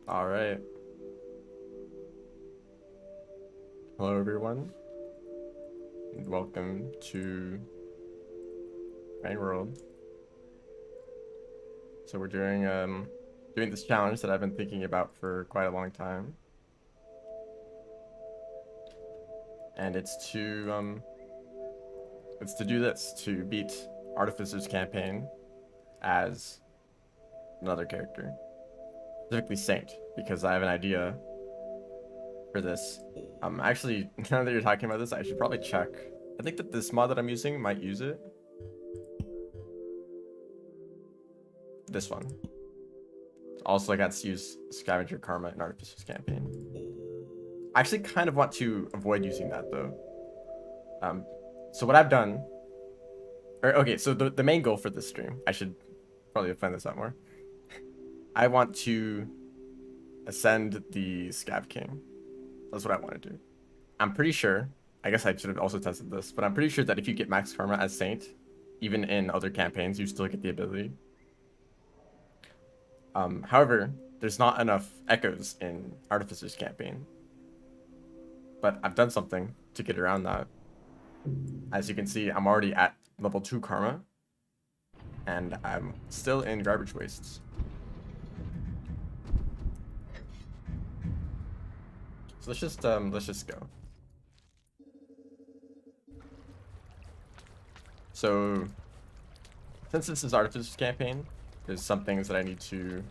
All right. Hello, everyone, and welcome to Main World. So we're doing this challenge that I've been thinking about for quite a long time, and it's to do this, to beat Artificer's campaign as another character, specifically Saint, because I have an idea for this. Actually, now that you're talking about this, I should probably check. I think that this mod that I'm using might use it. This one. Also, I got to use Scavenger Karma in Artificer's campaign. I actually kind of want to avoid using that though. So what I've done, okay, so the main goal for this stream, I should probably find this out more. I want to ascend the Scav King. That's what I want to do. I'm pretty sure, I guess I should have also tested this, but I'm pretty sure that if you get max karma as Saint, even in other campaigns, you still get the ability. However, there's not enough echoes in Artificer's campaign. But I've done something to get around that. As you can see, I'm already at level 2 karma. And I'm still in garbage wastes. So let's just go. So since this is Artificer's campaign, there's some things that I need to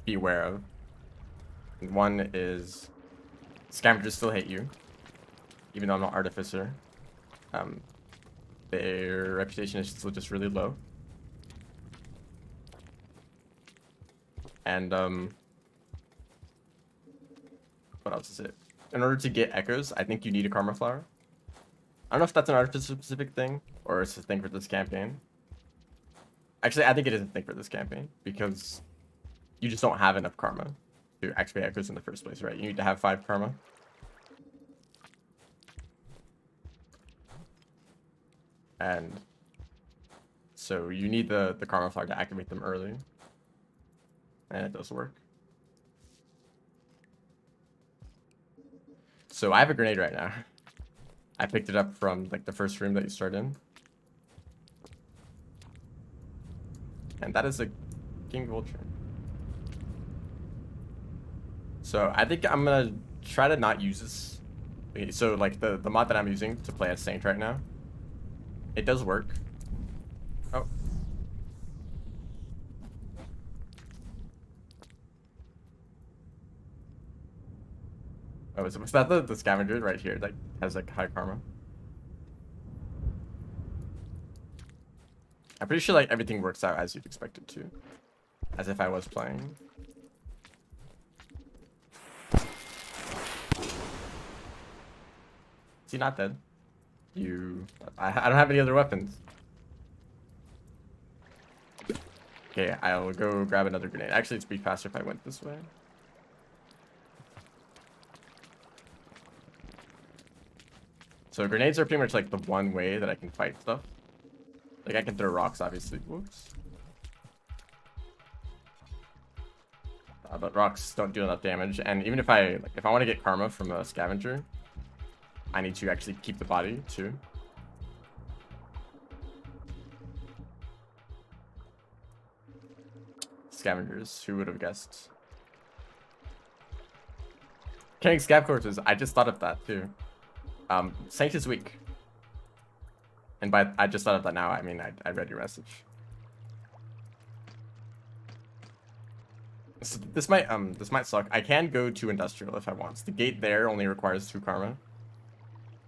be aware of. And one is scavengers still hate you, even though I'm not Artificer. Their reputation is still just really low. And what else is it? In order to get echoes, I think you need a karma flower. I don't know if that's an Artificer specific thing or it's a thing for this campaign. Actually, I think it is a thing for this campaign because you just don't have enough karma to activate echoes in the first place, right? You need to have 5 karma. And so you need the karma flower to activate them early. And it does work. So I have a grenade right now. I picked it up from like the first room that you start in. And that is a King Vulture. So I think I'm gonna try to not use this. Okay, so like the mod that I'm using to play as Saint right now, it does work. Oh. Oh, was that the scavenger right here that has like high karma? I'm pretty sure like everything works out as you'd expect it to. As if I was playing. Is he not dead? I don't have any other weapons. Okay, I'll go grab another grenade. Actually, it'd be faster if I went this way. So grenades are pretty much like the one way that I can fight stuff. Like I can throw rocks, obviously. Whoops. But rocks don't do enough damage. And even if I want to get karma from a scavenger, I need to actually keep the body too. Scavengers, who would have guessed? Killing scav corpses, I just thought of that too. Saint is weak. And by I just thought of that now, I mean I read your message. So this might suck. I can go to industrial if I want. The gate there only requires 2 karma.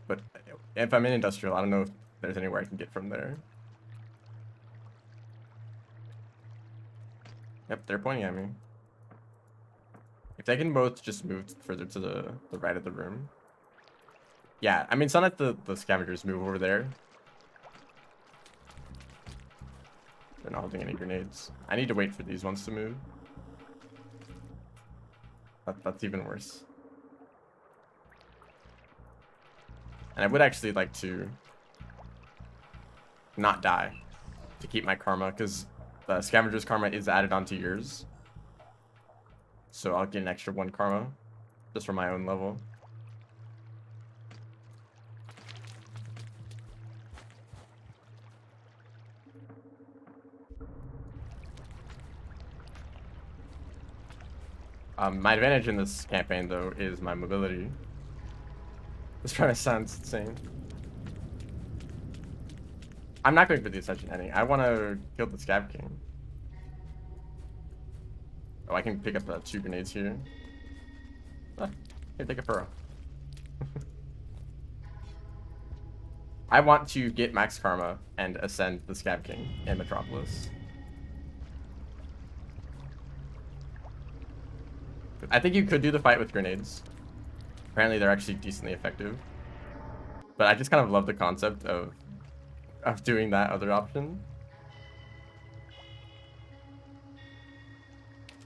But if I'm in industrial, I don't know if there's anywhere I can get from there. Yep, they're pointing at me. If they can both just move further to the right of the room. Yeah, I mean, some of the scavengers move over there. They're not holding any grenades. I need to wait for these ones to move. That's even worse. And I would actually like to not die to keep my karma, because the scavenger's karma is added onto yours. So I'll get an extra 1 karma just for my own level. My advantage in this campaign, though, is my mobility. This kind of sounds insane. I'm not going for the ascension ending. I want to kill the scav king. Oh, I can pick up 2 grenades here. Ah, here, take a furrow. I want to get max karma and ascend the scav king in Metropolis. I think you could do the fight with grenades. Apparently they're actually decently effective. But I just kind of love the concept of doing that other option.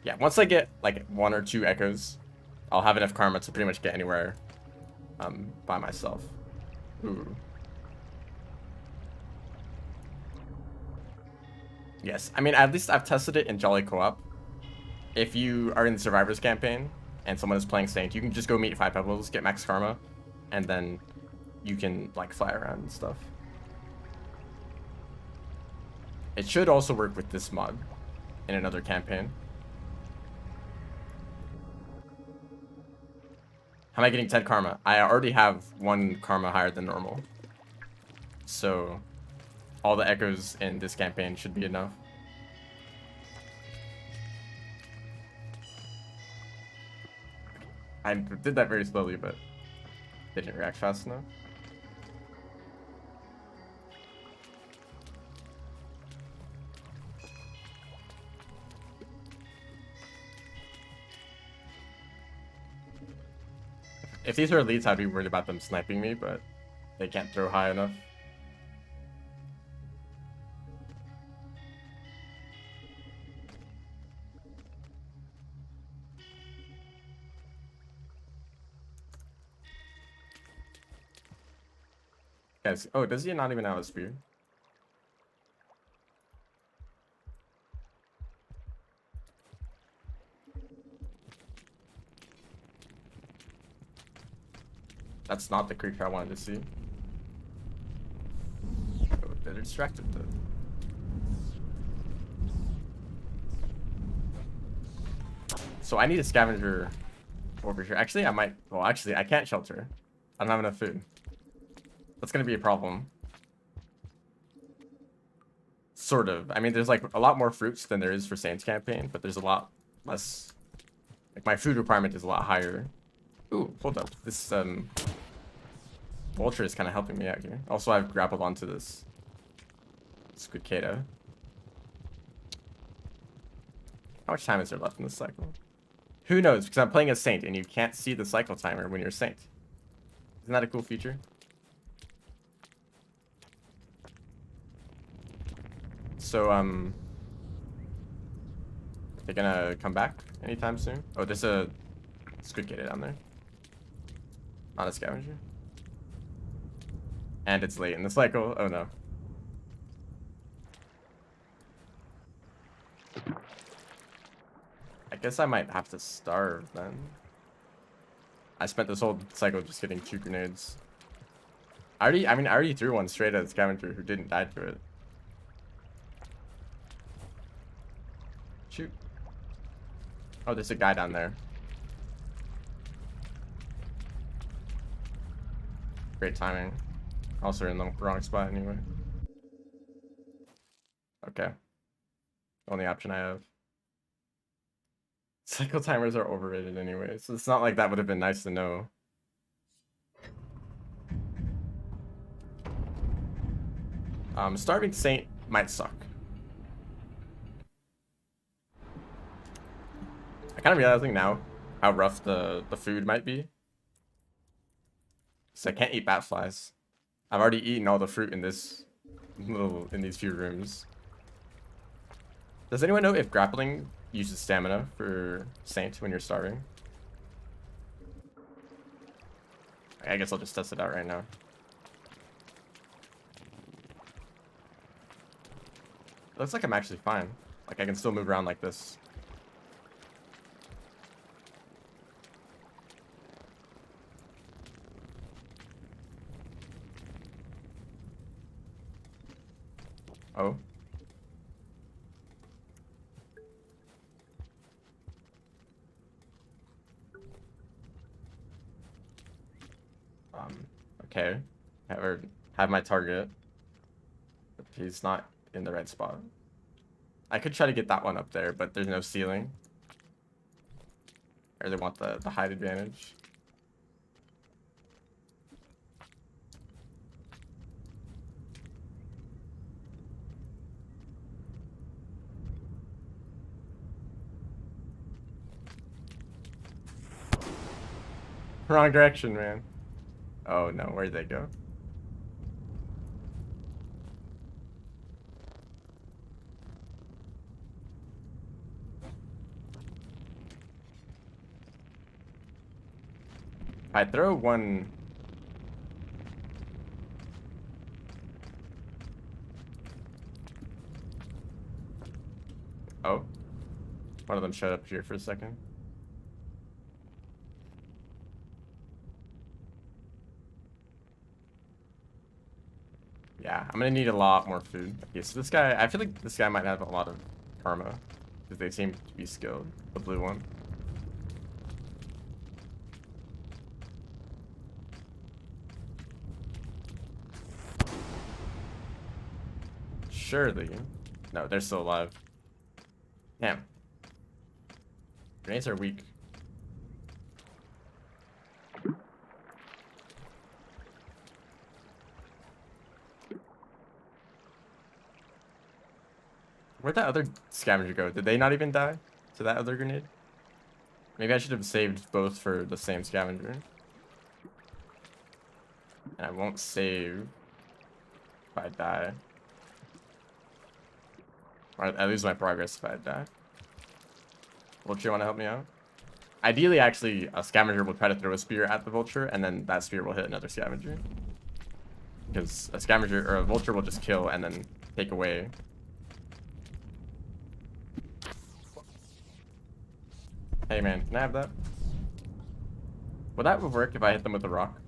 Yeah, once I get like 1 or 2 echoes, I'll have enough karma to pretty much get anywhere by myself. Ooh. Yes, I mean, at least I've tested it in Jolly Co-op. If you are in the Survivors campaign and someone is playing Saint, you can just go meet 5 Pebbles, get max karma, and then you can like fly around and stuff. It should also work with this mod in another campaign. How am I getting 10 karma? I already have 1 karma higher than normal. So all the echoes in this campaign should be enough. I did that very slowly, but they didn't react fast enough. If these were elites, I'd be worried about them sniping me, but they can't throw high enough. Guys, oh, does he not even have a spear? That's not the creature I wanted to see. Oh, they're distracted though. So I need a scavenger over here. Actually, I might. Well, actually, I can't shelter. I don't have enough food. That's gonna be a problem. Sort of. I mean, there's like a lot more fruits than there is for Saints campaign, but there's a lot less. Like my food requirement is a lot higher. Ooh, hold up. This vulture is kind of helping me out here. Also, I've grappled onto this squidcada. How much time is there left in this cycle? Who knows? Because I'm playing as Saint, and you can't see the cycle timer when you're Saint. Isn't that a cool feature? So, they're gonna come back anytime soon? Oh, there's a squidcada down there. Not a scavenger. And it's late in the cycle. Oh no. I guess I might have to starve then. I spent this whole cycle just getting 2 grenades. I already threw one straight at a scavenger who didn't die to it. Shoot. Oh, there's a guy down there. Great timing. Also in the wrong spot anyway. Okay. Only option I have. Cycle timers are overrated anyway, so it's not like that would have been nice to know. Starving Saint might suck. I kind of realizing now how rough the food might be. So I can't eat bat flies. I've already eaten all the fruit in these few rooms. Does anyone know if grappling uses stamina for Saint when you're starving? I guess I'll just test it out right now. Looks like I'm actually fine. Like I can still move around like this. Oh. Okay. Have my target. But he's not in the right spot. I could try to get that one up there, but there's no ceiling. I really want the height advantage. Wrong direction, man. Oh no, where'd they go? I throw one. Oh. One of them showed up here for a second. Yeah, I'm gonna need a lot more food. Okay, so this guy, I feel like this guy might have a lot of karma. Because they seem to be skilled. The blue one. Surely. No, they're still alive. Damn. Grenades are weak. Where'd that other scavenger go? Did they not even die to that other grenade? Maybe I should have saved both for the same scavenger. And I won't save if I die. Or I lose my progress if I die. Vulture, want to help me out? Ideally, actually, a scavenger will try to throw a spear at the vulture, and then that spear will hit another scavenger. Because a scavenger or a vulture will just kill and then take away. Hey man, can I have that? Would that work if I hit them with a rock?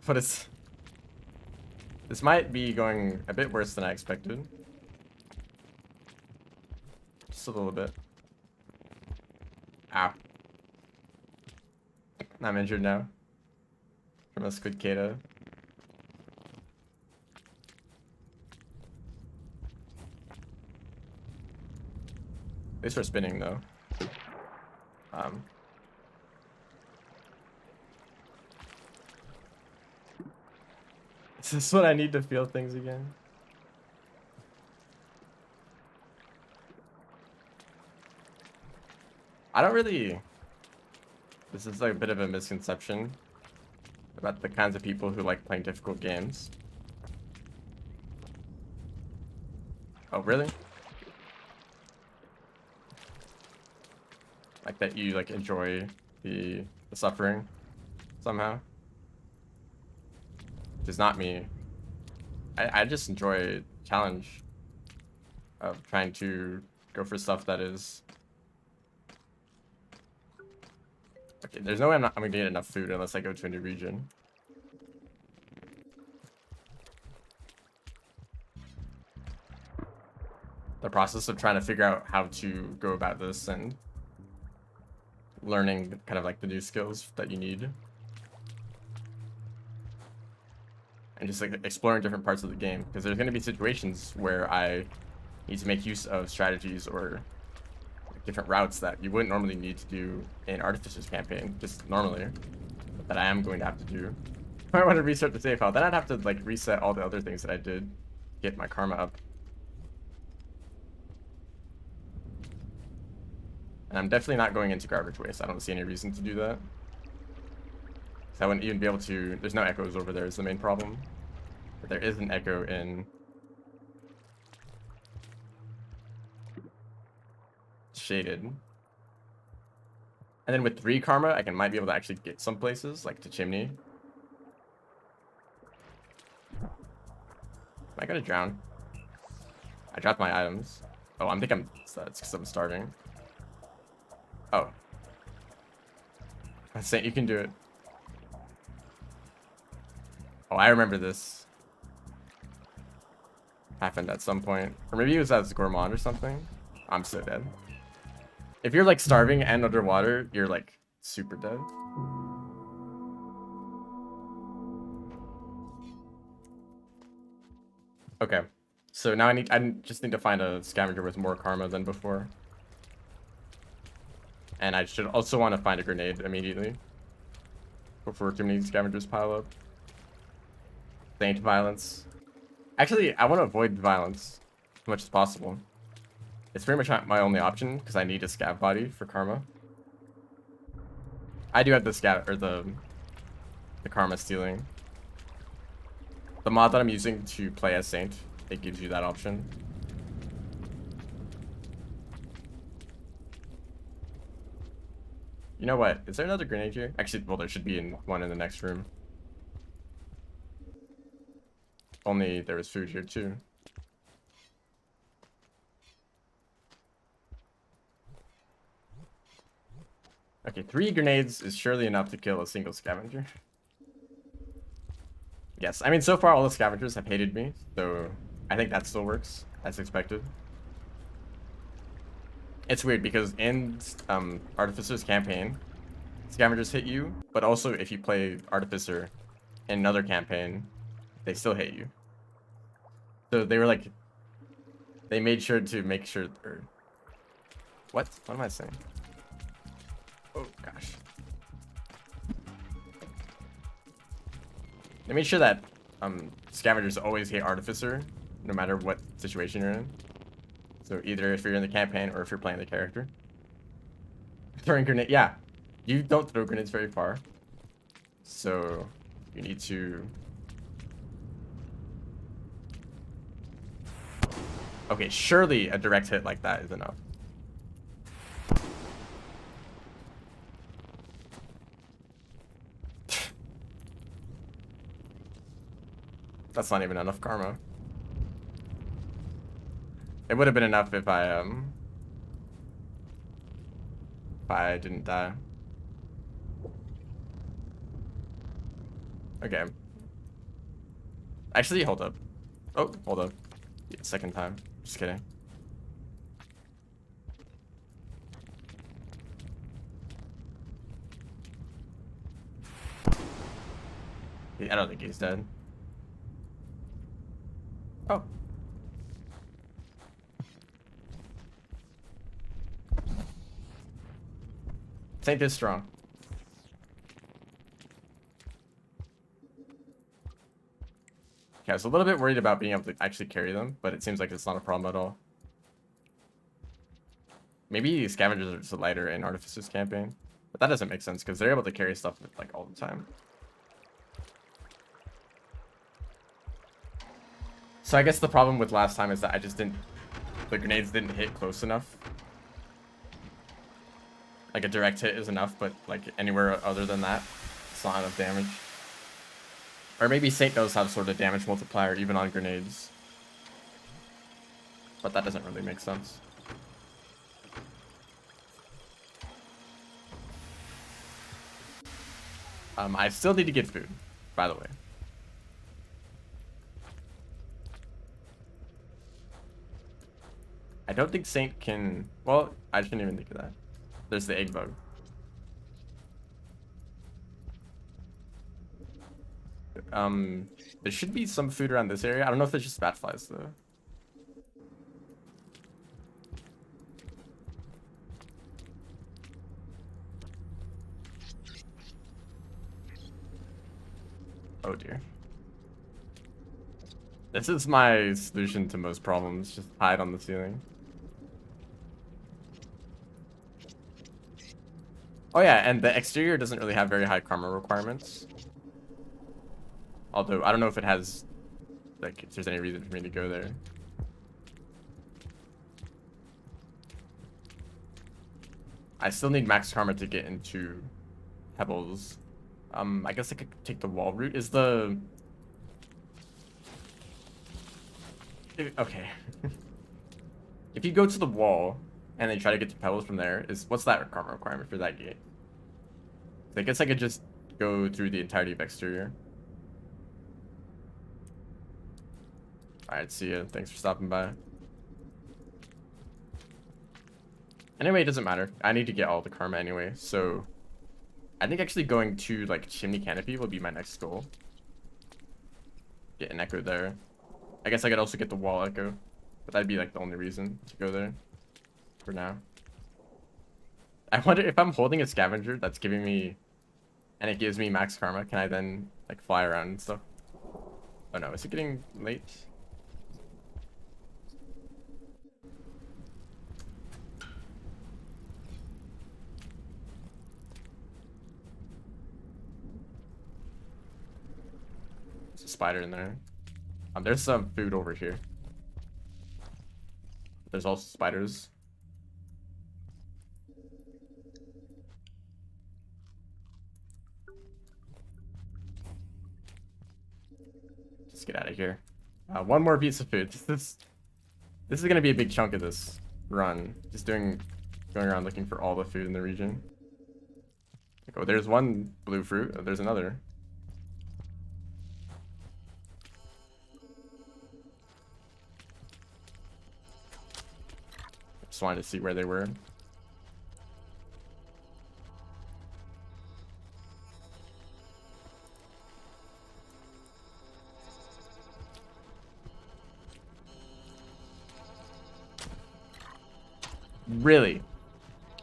But this might be going a bit worse than I expected. Just a little bit. Ow. I'm injured now. From a squidcada. At least we're spinning though. Is this what I need to feel things again? I don't really... This is like a bit of a misconception about the kinds of people who like playing difficult games. Oh, really? Like that you like enjoy the suffering somehow? Which is not me. I just enjoy challenge of trying to go for stuff that is... Okay, there's no way I'm gonna get enough food unless I go to a new region. The process of trying to figure out how to go about this and learning kind of like the new skills that you need. And just like exploring different parts of the game, because there's going to be situations where I need to make use of strategies or different routes that you wouldn't normally need to do in Artificer's campaign, just normally, but that I am going to have to do. If I want to restart the save file, then I'd have to like reset all the other things that I did, get my karma up. And I'm definitely not going into garbage waste. I don't see any reason to do that. So I wouldn't even be able to... There's no echoes over there is the main problem. But there is an echo in... Shaded. And then with 3 karma, I might be able to actually get some places, like to Chimney. Am I gonna drown? I dropped my items. Oh, I think it's because I'm starving. Oh. I say you can do it. Oh, I remember this. Happened at some point. Or maybe it was as Gourmand or something. I'm so dead. If you're like starving and underwater, you're like super dead. Okay. So now I just need to find a scavenger with more karma than before. And I should also want to find a grenade immediately. Before too many scavengers pile up. Saint violence. Actually, I want to avoid violence as much as possible. It's pretty much my only option because I need a scav body for karma. I do have the scav or the karma stealing. The mod that I'm using to play as Saint, it gives you that option. You know what? Is there another grenade here? Actually, well, there should be one in the next room. Only there was food here too. Okay, 3 grenades is surely enough to kill a single scavenger. Yes, I mean, so far all the scavengers have hated me, so I think that still works, as expected. It's weird because in Artificer's campaign, scavengers hit you, but also if you play Artificer in another campaign, they still hate you. So they were like, they made sure to make sure, or what am I saying? Oh gosh. They made sure that scavengers always hate Artificer, no matter what situation you're in. So either if you're in the campaign or if you're playing the character. Throwing grenade, yeah. You don't throw grenades very far. So you need to... Okay, surely a direct hit like that is enough. That's not even enough karma. It would have been enough if I didn't die. Okay. Actually, hold up. Oh, hold up. Yeah, second time. Just kidding. I don't think he's dead. Oh. Saint is strong. Okay, I was a little bit worried about being able to actually carry them, but it seems like it's not a problem at all. Maybe scavengers are just lighter in Artificer's campaign, but that doesn't make sense because they're able to carry stuff like all the time. So I guess the problem with last time is that the grenades didn't hit close enough. Like a direct hit is enough, but like anywhere other than that, it's not enough damage. Or maybe Saint does have sort of damage multiplier even on grenades. But that doesn't really make sense. I still need to get food, by the way. I don't think Saint can... Well, I shouldn't even think of that. There's the egg bug. There should be some food around this area. I don't know if there's just bat flies, though. Oh, dear. This is my solution to most problems. Just hide on the ceiling. Oh yeah, and the exterior doesn't really have very high karma requirements. Although, I don't know if it has, like, if there's any reason for me to go there. I still need max karma to get into Pebbles. I guess I could take the wall route. Is the... Okay. If you go to the wall and then try to get to Pebbles from there, what's that karma requirement for that gate? I guess I could just go through the entirety of exterior. Alright, see ya. Thanks for stopping by. Anyway, it doesn't matter. I need to get all the karma anyway, so... I think actually going to, like, Chimney Canopy will be my next goal. Get an echo there. I guess I could also get the wall echo, but that'd be, like, the only reason to go there. For now. I wonder if I'm holding a scavenger that's giving me... And it gives me max karma, can I then, like, fly around and stuff? Oh no, is it getting late? There's a spider in there. There's some food over here. There's also spiders. Just get out of here. One more piece of food. This is gonna be a big chunk of this run. Just going around looking for all the food in the region. Oh, there's one blue fruit. Oh, there's another. Just wanted to see where they were. Really?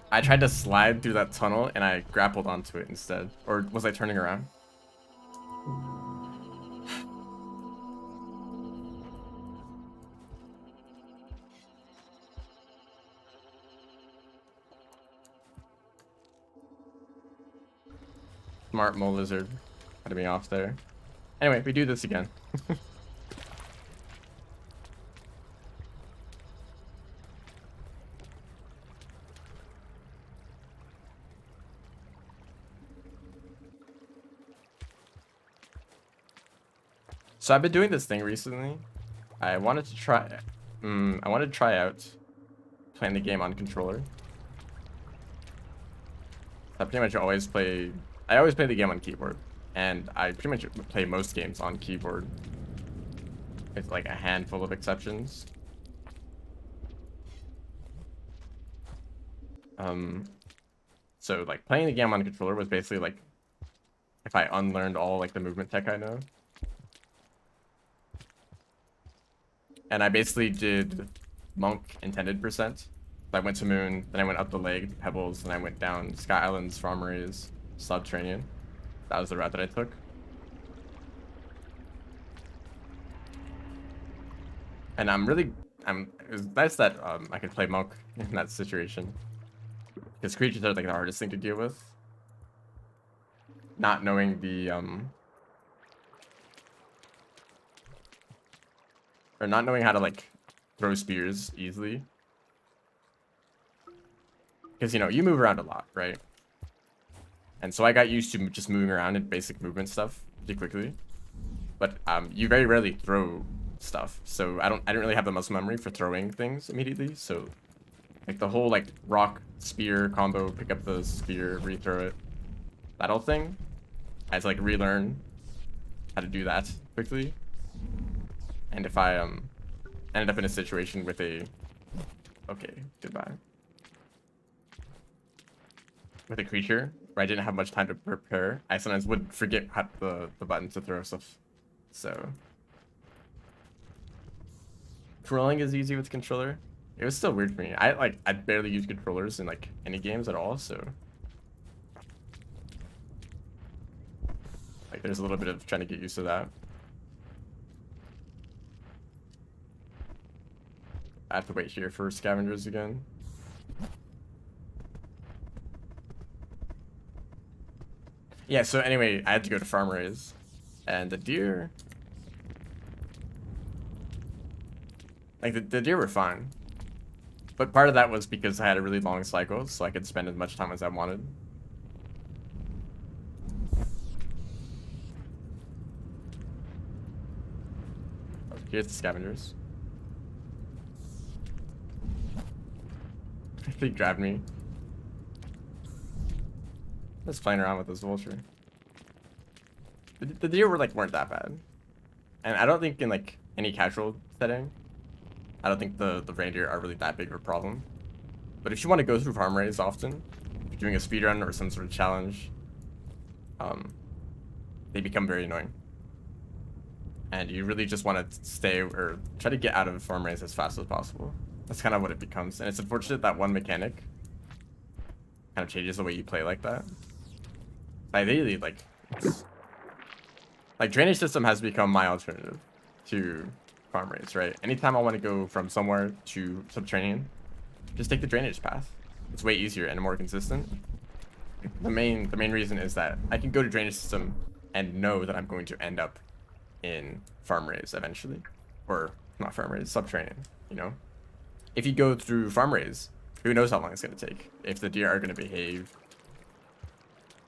I tried to slide through that tunnel and I grappled onto it instead. Or was I turning around? Smart mole lizard cutting me off there. Anyway, we do this again. So I've been doing this thing recently. I wanted to try out playing the game on controller. I pretty much always play the game on keyboard, and I pretty much play most games on keyboard. It's like a handful of exceptions. So like playing the game on controller was basically like if I unlearned all like the movement tech I know. And I basically did Monk intended percent. I went to Moon, then I went up the leg to Pebbles, then I went down Sky Islands, Farmeries, Subterranean. That was the route that I took. And it was nice that I could play Monk in that situation. Because creatures are like the hardest thing to deal with. Not knowing the or not knowing how to like throw spears easily. Because, you know, you move around a lot, right? And so I got used to just moving around in basic movement stuff pretty quickly. But you very rarely throw stuff. So I didn't really have the muscle memory for throwing things immediately. So like the whole like rock spear combo, pick up the spear, rethrow it, that whole thing. I had to like relearn how to do that quickly. And if I ended up in a situation with a goodbye. With a creature where I didn't have much time to prepare, I sometimes would forget the button to throw stuff. So controlling is easy with controller. It was still weird for me. I barely use controllers in like any games at all, so like there's a little bit of trying to get used to that. I have to wait here for scavengers again. Yeah, so anyway, I had to go to Farmeries. And the deer... Like, the deer were fine. But part of that was because I had a really long cycle, so I could spend as much time as I wanted. Here's the scavengers. They grabbed me. Just playing around with this vulture. The deer weren't that bad, and I don't think in like any casual setting, I don't think the reindeer are really that big of a problem. But if you want to go through farm raids often, if you're doing a speedrun or some sort of challenge, they become very annoying. And you really just want to stay or try to get out of farm raids as fast as possible. That's kind of what it becomes. And it's unfortunate that one mechanic kind of changes the way you play like that. Ideally, like drainage system has become my alternative to farm raids, right? Anytime I want to go from somewhere to Subterranean, just take the drainage path. It's way easier and more consistent. The main reason is that I can go to drainage system and know that I'm going to end up in farm raids eventually, or not farm raids, Subterranean. You know, if you go through farm raids, who knows how long it's going to take? If the deer are going to behave,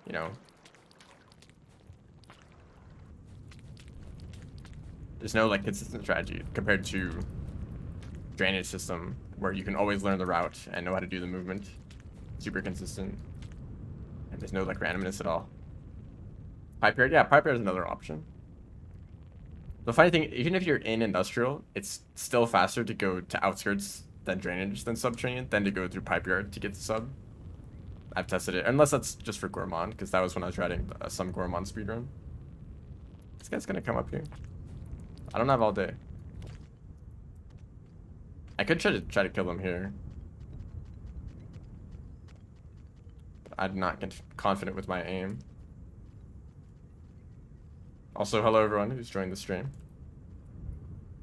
you know. There's no like consistent strategy compared to drainage system where you can always learn the route and know how to do the movement. Super consistent. And there's no like randomness at all. Pipe yard, yeah, pipe yard is another option. The funny thing, even if you're in industrial, it's still faster to go to outskirts than drainage than Subterranean than to go through pipe yard to get to sub. I've tested it, unless that's just for Gourmand, because that was when I was writing some Gourmand speedrun. This guy's gonna come up here. I don't have all day. I could try to kill him here. I'm not confident with my aim. Also, hello everyone who's joined the stream.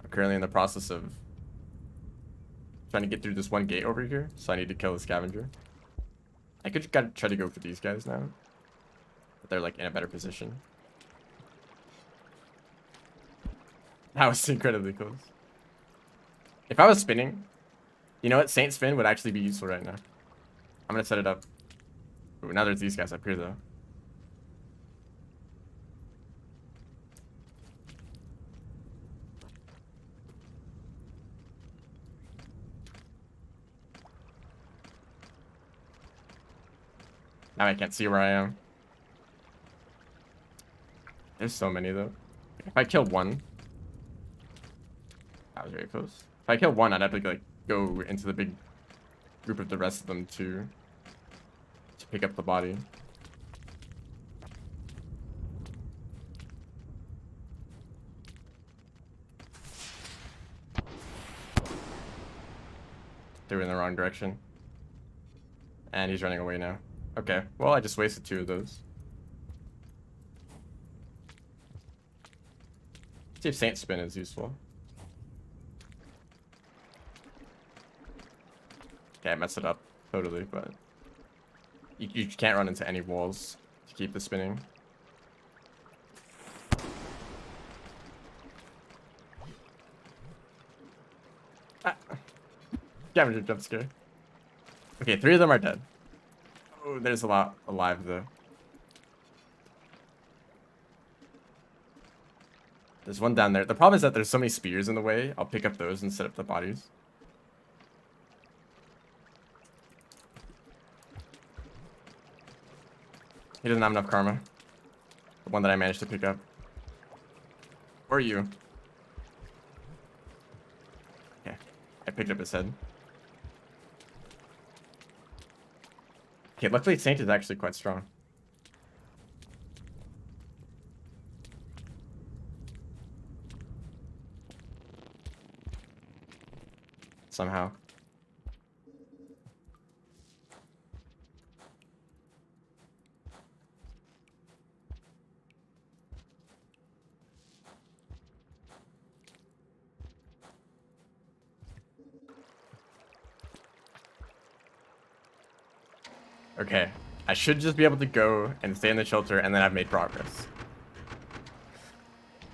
I'm currently in the process of trying to get through this one gate over here, so I need to kill the scavenger. I could try to go for these guys now, but they're like in a better position. That was incredibly close. If I was spinning, you know what? Saint spin would actually be useful right now. I'm gonna set it up. Ooh, now there's these guys up here though. Now I can't see where I am. There's so many though. If I kill one, that was very close. If I kill one, I'd have to like go into the big group of the rest of them to pick up the body. They were in the wrong direction. And he's running away now. Okay, well, I just wasted 2 of those. See if Saint Spin is useful. Okay, I messed it up totally, but you can't run into any walls to keep the spinning. Ah. Scavenger jump scare. Okay, 3 of them are dead. Oh, there's a lot alive though. There's one down there. The problem is that there's so many spears in the way. I'll pick up those and set up the bodies. He doesn't have enough karma. The one that I managed to pick up. Where are you? Yeah, I picked up his head. Okay, luckily Saint is actually quite strong. Somehow. Okay, I should just be able to go and stay in the shelter, and then I've made progress.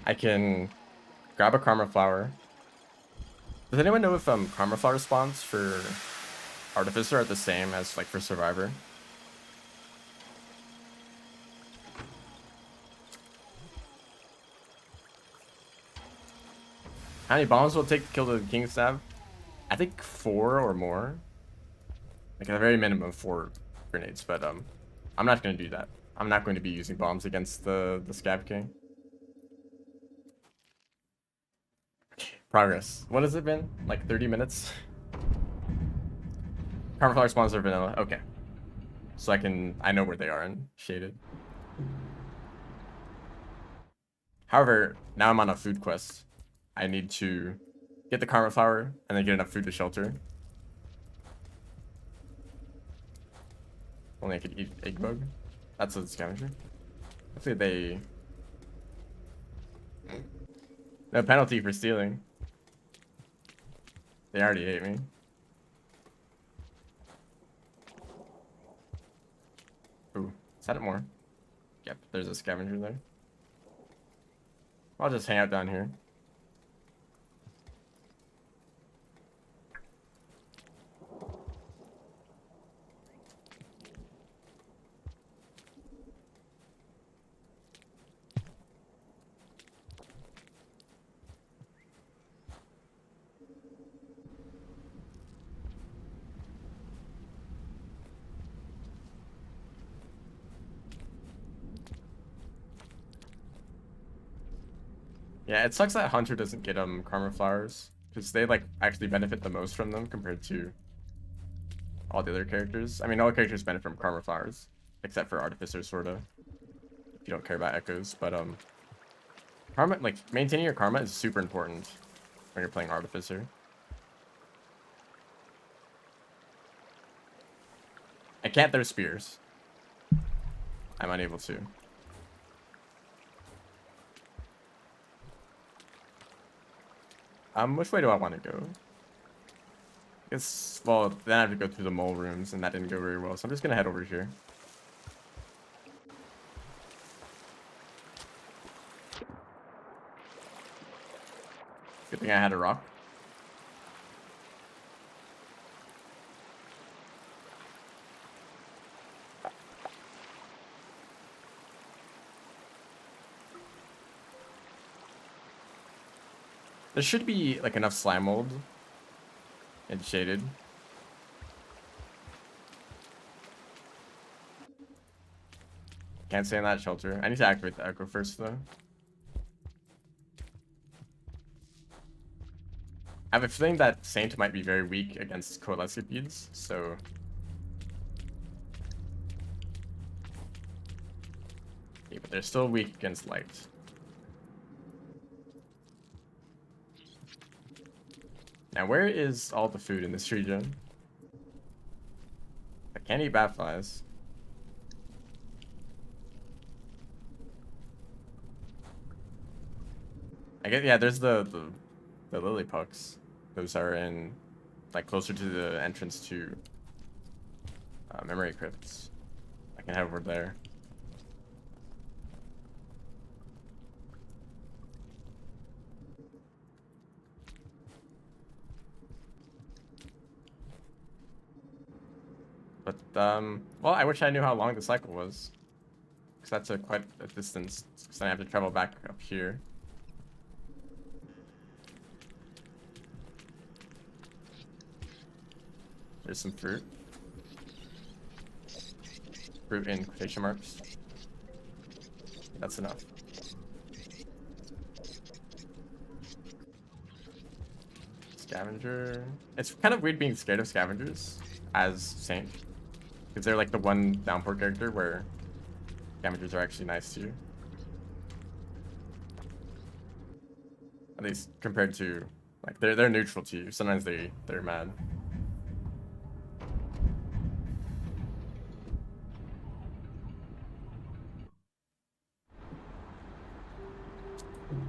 I can grab a karma flower. Does anyone know if karma flower spawns for Artificer are the same as like for Survivor. How many bombs will it take to kill the King Stab? I think 4 or more. Like at the very minimum 4 grenades, but I'm not gonna do that. I'm not going to be using bombs against the Scav King. Progress. What has it been? Like 30 minutes? Karma flower spawns are vanilla. Okay. So I know where they are in shaded. However, now I'm on a food quest. I need to get the karma flower and then get enough food to shelter. Only I could eat egg bug. That's a scavenger. Hopefully they... No penalty for stealing. They already ate me. Ooh, set it more. Yep, there's a scavenger there. I'll just hang out down here. Yeah, it sucks that Hunter doesn't get karma flowers, because they like actually benefit the most from them compared to all the other characters. I mean, all characters benefit from karma flowers, except for Artificer, sorta. If you don't care about echoes, but karma, like maintaining your karma is super important when you're playing Artificer. I can't throw spears. I'm unable to. Which way do I want to go? I guess, well, then I have to go through the mole rooms, and that didn't go very well, so I'm just gonna head over here. Good thing I had a rock. There should be like enough slime mold and shaded. Can't stay in that shelter. I need to activate the echo first though. I have a feeling that Saint might be very weak against coalescent beads, so yeah, but they're still weak against light. Now, where is all the food in this region? I can't eat bat flies. I guess, yeah, there's the lily pucks. Those are in, like, closer to the entrance to memory crypts. I can head over there. But, well, I wish I knew how long the cycle was. Because that's quite a distance. Because then I have to travel back up here. There's some fruit. Fruit in quotation marks. That's enough. Scavenger. It's kind of weird being scared of scavengers as Saint. Because they're like the one downpour character where scavengers are actually nice to you. At least compared to, like, they're neutral to you. Sometimes they're mad.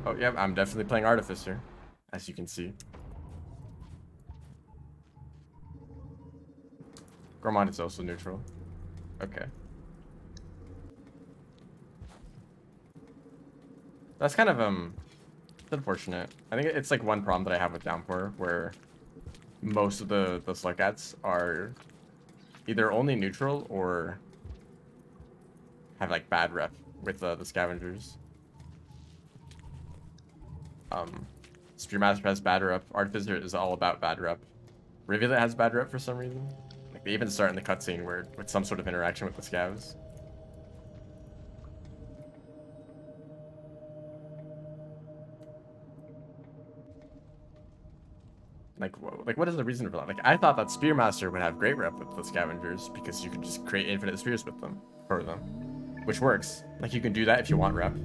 Oh, yeah, I'm definitely playing Artificer, as you can see. Gormont is also neutral. Okay. That's kind of, it's unfortunate. I think it's like one problem that I have with Downpour, where most of the slugcats are either only neutral or have like bad rep with the scavengers. Spearmaster has bad rep. Artificer is all about bad rep. Rivulet has bad rep for some reason. Like they even start in the cutscene where with some sort of interaction with the scavs. Like what is the reason for that? Like I thought that Spearmaster would have great rep with the scavengers because you could just create infinite spears with them for them, which works. Like you can do that if you want rep.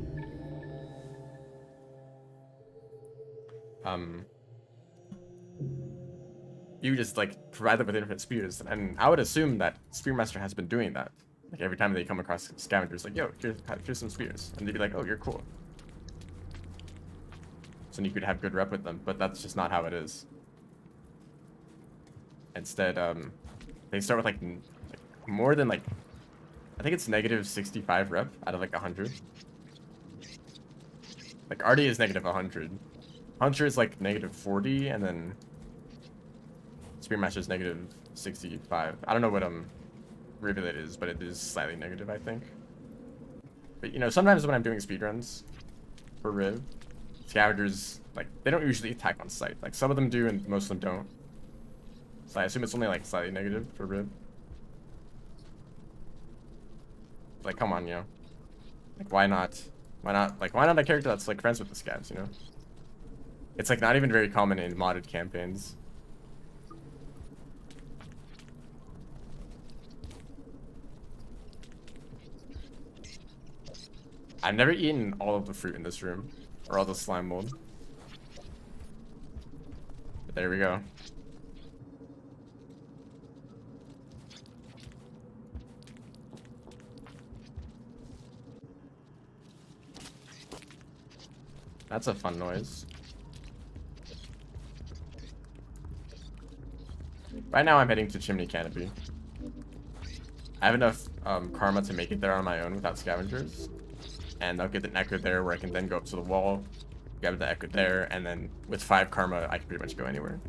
You just like provide them with infinite spears, and I would assume that Spearmaster has been doing that. Like every time they come across scavengers, like yo, here's some spears, and they'd be like, oh, you're cool. So you could have good rep with them, but that's just not how it is. Instead, they start with like more than like, I think it's negative 65 rep out of like 100. Like Artie is negative 100. Hunter is like negative 40, and then Spearmaster is negative 65. I don't know what Rivulet is, but it is slightly negative, I think. But you know, sometimes when I'm doing speedruns for Riv, scavengers like they don't usually attack on sight. Like some of them do, and most of them don't. So I assume it's only like slightly negative for Riv. Like, come on, you know. Like, why not? Why not? Like, why not a character that's like friends with the scavs, you know? It's like not even very common in modded campaigns. I've never eaten all of the fruit in this room, or all the slime mold. But there we go. That's a fun noise. Right now I'm heading to Chimney Canopy. I have enough karma to make it there on my own without scavengers. And I'll get an echo there where I can then go up to the wall, grab the echo there, and then with 5 karma I can pretty much go anywhere.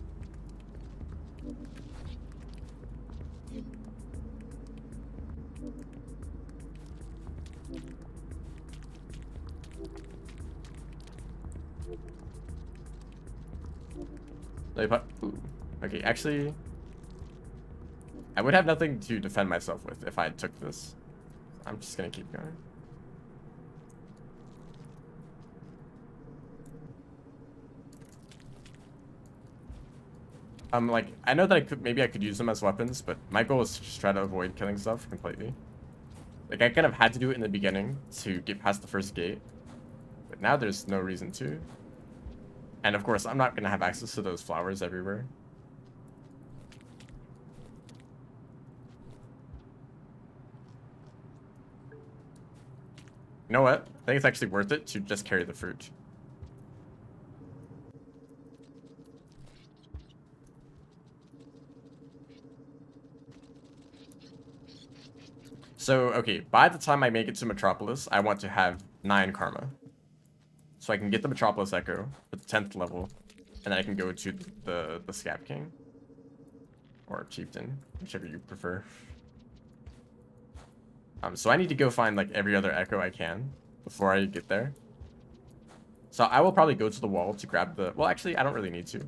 Ooh. Okay, actually, I would have nothing to defend myself with if I took this. I'm just gonna keep going. Like, I know that maybe I could use them as weapons, but my goal is to just try to avoid killing stuff completely. Like, I kind of had to do it in the beginning to get past the first gate, but now there's no reason to. And of course, I'm not gonna have access to those flowers everywhere. You know what? I think it's actually worth it to just carry the fruit. So, okay, by the time I make it to Metropolis, I want to have 9 karma. So I can get the Metropolis Echo at the 10th level, and then I can go to the Scav King. Or Chieftain, whichever you prefer. So I need to go find like every other echo I can before I get there. So I will probably go to the wall to grab the... Well, actually, I don't really need to.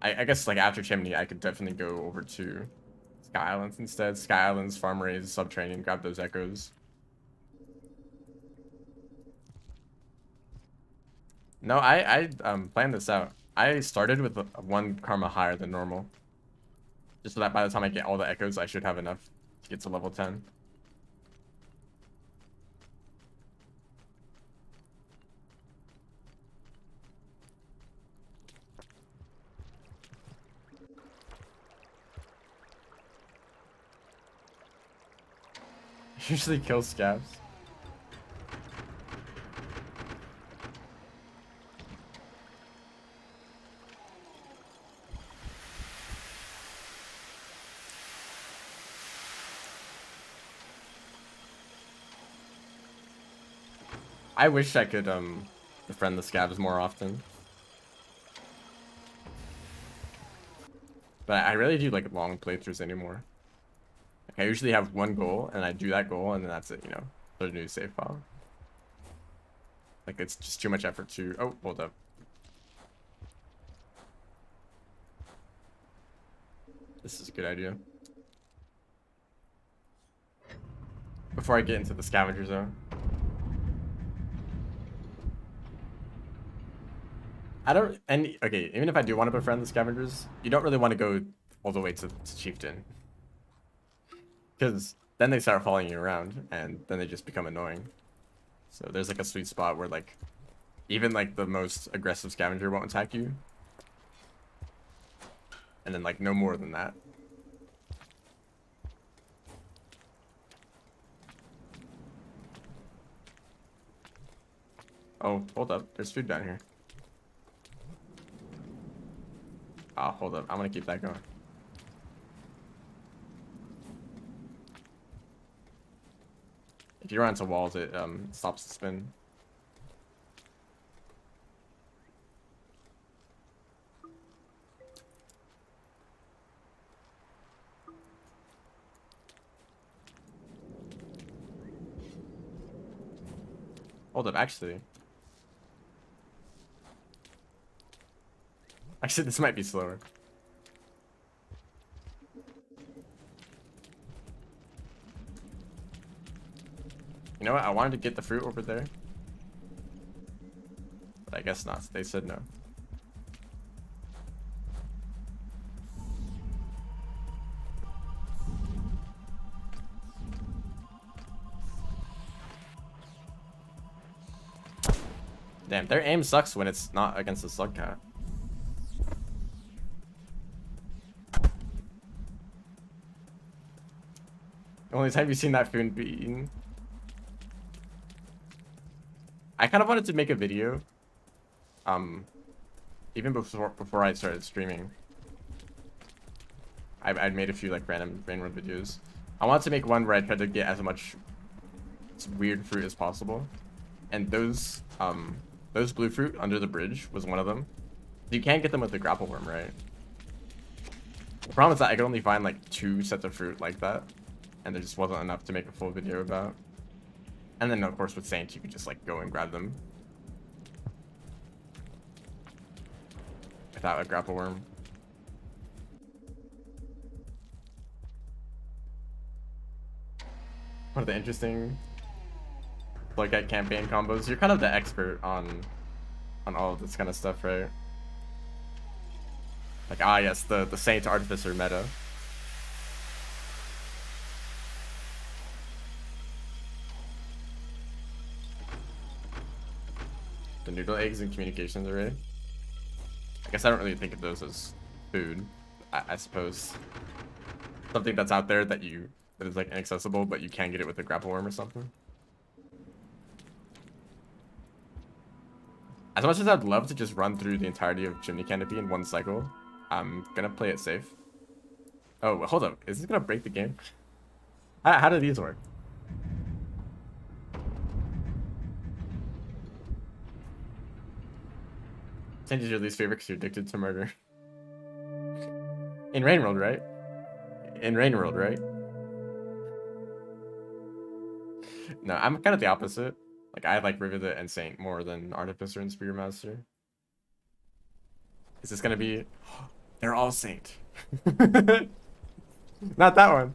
I guess like after Chimney, I could definitely go over to Sky Islands instead. Sky Islands, Farm Raise, Subterranean, grab those echoes. No, I planned this out. I started with 1 karma higher than normal. Just so that by the time I get all the echoes, I should have enough to get to level 10. Usually kill scavs. I wish I could befriend the scavs more often. But I really do like long playthroughs anymore. Like, I usually have one goal and I do that goal and then that's it, you know. There's a new save file. Like it's just too much effort to. Oh, hold up. This is a good idea. Before I get into the scavenger zone. I don't, and okay, even if I do want to befriend the scavengers, you don't really want to go all the way to chieftain. Because then they start following you around and then they just become annoying. So there's like a sweet spot where like, even like the most aggressive scavenger won't attack you. And then like no more than that. Oh, hold up. There's food down here. Oh, hold up. I'm gonna keep that going. If you run into walls, it stops the spin. Hold up, actually, this might be slower. You know what? I wanted to get the fruit over there. But I guess not. They said no. Damn, their aim sucks when it's not against the slug cat. Only time you've seen that food be eaten. I kind of wanted to make a video, even before I started streaming. I'd made a few like random videos. I wanted to make one where I tried to get as much weird fruit as possible, and those blue fruit under the bridge was one of them. You can't get them with the grapple worm, right? The problem is that I could only find like 2 sets of fruit like that, and there just wasn't enough to make a full video about. And then, of course, with Saint, you could just, like, go and grab them. Without a grapple worm. One of the interesting look at campaign combos. You're kind of the expert on all of this kind of stuff, right? Like, ah, yes, the Saint Artificer meta. The noodle eggs and communications array. I guess I don't really think of those as food. I suppose something that's out there that is like inaccessible, but you can get it with a grapple worm or something. As much as I'd love to just run through the entirety of Chimney Canopy in one cycle, I'm gonna play it safe. Oh, hold up. Is this gonna break the game? How do these work? Saint is your least favorite because you're addicted to murder. In Rain World, right? In Rain World, right? No, I'm kind of the opposite. Like, I like Rivet and Saint more than Artificer and Spearmaster. Is this gonna be... They're all Saint. Not that one.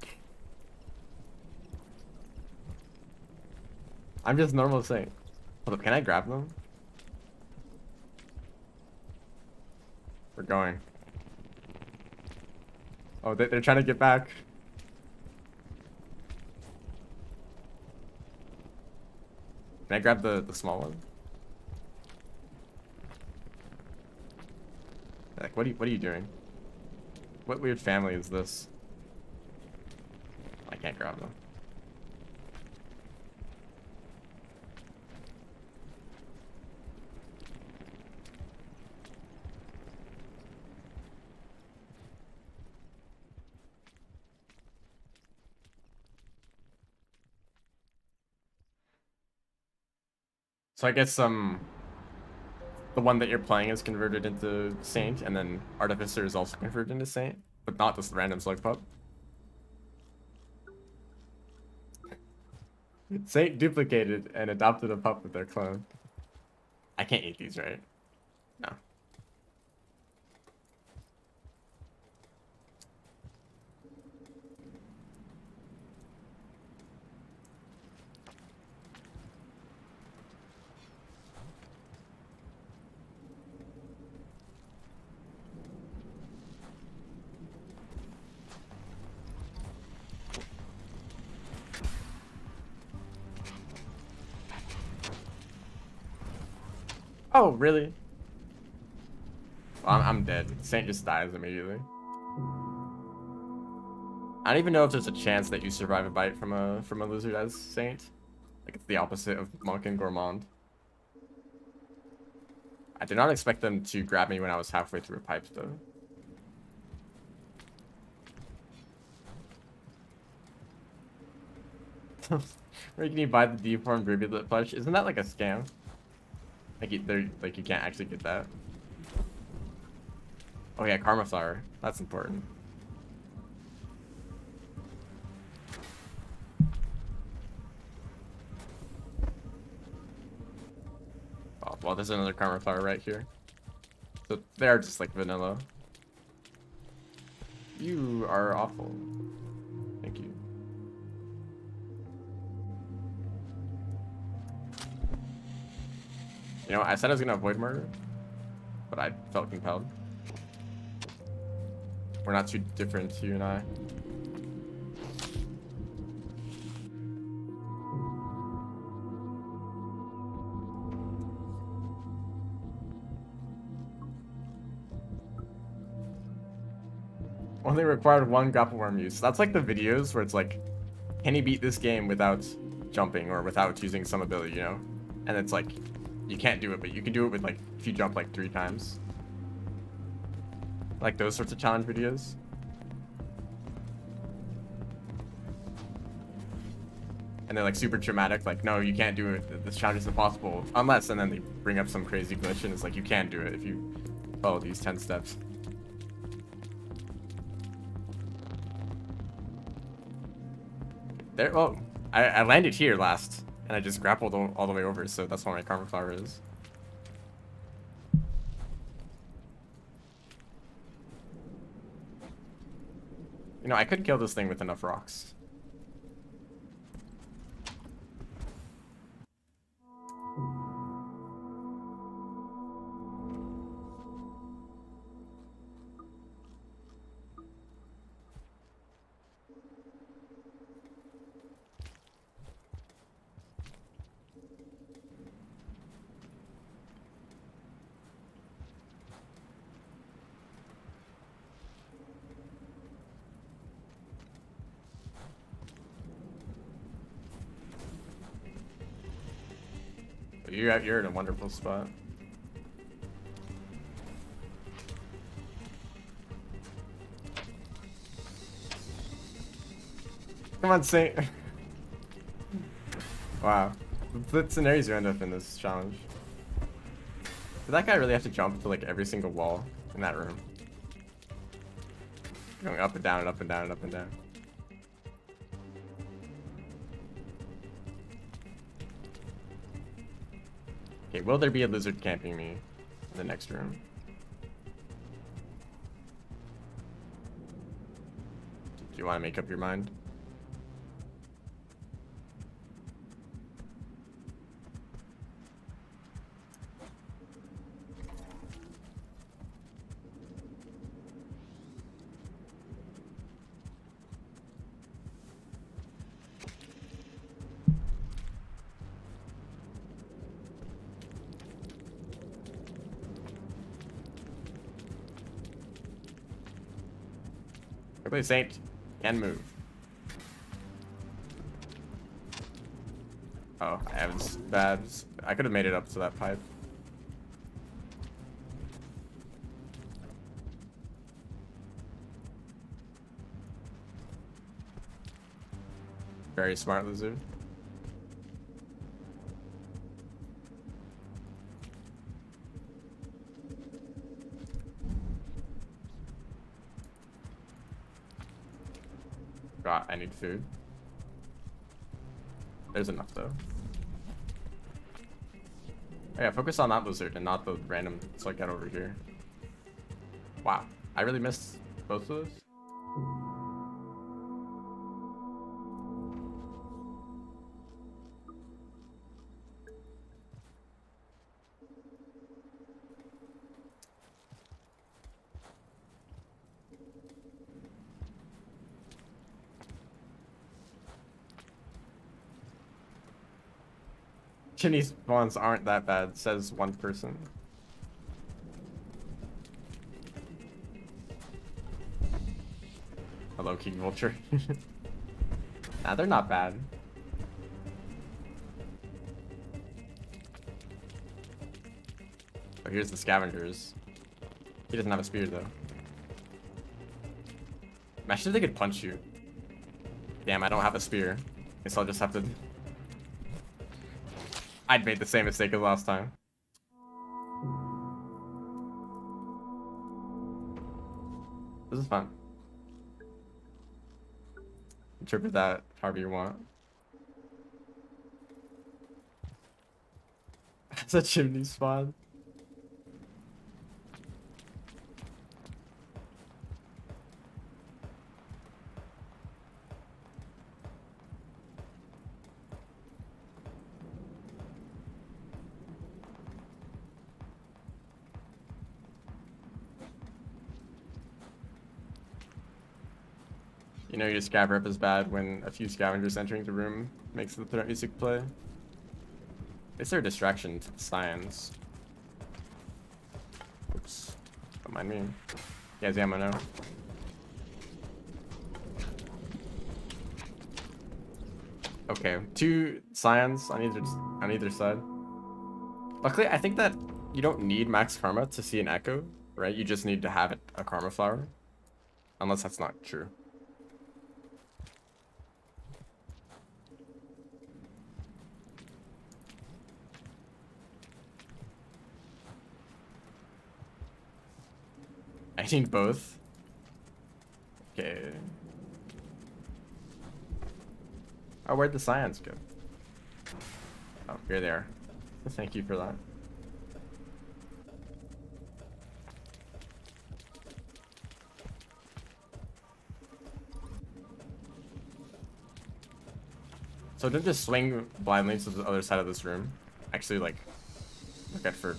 I'm just normal Saint. Hold up, can I grab them? We're going. Oh, they're trying to get back. Can I grab the small one? Like, what are you doing? What weird family is this? I can't grab them. So I guess the one that you're playing is converted into Saint, and then Artificer is also converted into Saint. But not just random slug pup. Saint duplicated and adopted a pup with their clone. I can't eat these, right? No. Oh, really? Well, I'm dead. Saint just dies immediately. I don't even know if there's a chance that you survive a bite from a lizard as Saint. Like, it's the opposite of Monk and Gourmand. I did not expect them to grab me when I was halfway through a pipe, though. Where can you buy the deformed rivulet plush? Isn't that like a scam? Like you can't actually get that. Oh yeah, Karma Flower. That's important. Oh, well, there's another Karma Flower right here. So they're just like vanilla. You are awful. Thank you. You know, I said I was gonna avoid murder, but I felt compelled. We're not too different, you and I. Only required one grapple worm use. That's like the videos where it's like, can he beat this game without jumping or without using some ability, you know? And it's like, you can't do it, but you can do it with like, if you jump like 3 times. Like those sorts of challenge videos. And they're like super dramatic, like, no, you can't do it. This challenge is impossible. Unless, and then they bring up some crazy glitch and it's like, you can do it if you follow these 10 steps. There, well, I landed here last, and I just grappled all the way over, so that's why my Karma Flower is. You know, I could kill this thing with enough rocks. You're in a wonderful spot. Come on, Saint. Wow. What scenarios you end up in this challenge? Did that guy really have to jump to like every single wall in that room? Going up and down and up and down and up and down. Okay, will there be a lizard camping me in the next room? Do you want to make up your mind? Quickly, Saint can move. Oh, I have bad. I could have made it up to that pipe. Very smart lizard. forgot I need food. There's enough though. Oh, yeah, focus on that lizard and not the random so I get over here. Wow, I really missed both of those. Chimney spawns aren't that bad, says one person. Hello, King Vulture. Nah, they're not bad. Oh, here's the scavengers. He doesn't have a spear though. Imagine if they could punch you. Damn, I don't have a spear. Guess I'll just have to... I'd made the same mistake as last time. This is fun. Interpret that however you want. It's a chimney spawn. You know your scav rep is bad when a few scavengers entering the room makes the threat music play. It's their distraction to the science. Oops. Don't mind me. He has ammo now. Okay, 2 scions on either side. Luckily, I think that you don't need max karma to see an echo, right? You just need to have a karma flower. Unless that's not true. I need both. Okay. Oh, where'd the scions go? Oh, here they are. Thank you for that. So don't just swing blindly to the other side of this room. Actually, like, look at for...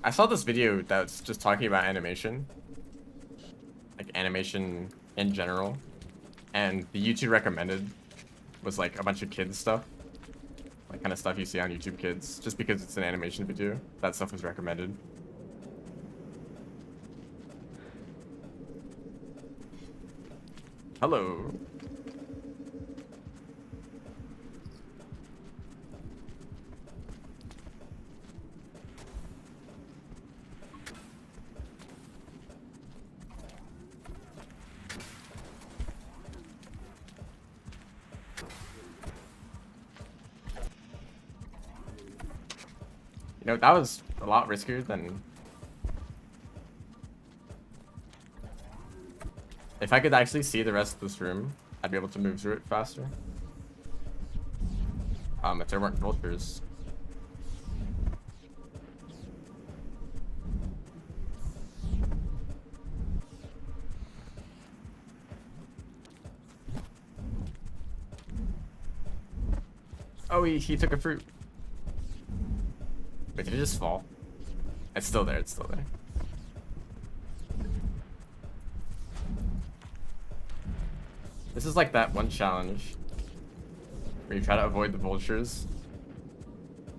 I saw this video that's just talking about animation. Like animation in general. And the YouTube recommended was like a bunch of kids stuff. Like kind of stuff you see on YouTube Kids. Just because it's an animation video, that stuff was recommended. Hello. You know, that was a lot riskier than... If I could actually see the rest of this room, I'd be able to move through it faster. If there weren't vultures. Oh, he took a fruit. Wait, did it just fall? It's still there, it's still there. This is like that one challenge where you try to avoid the vultures.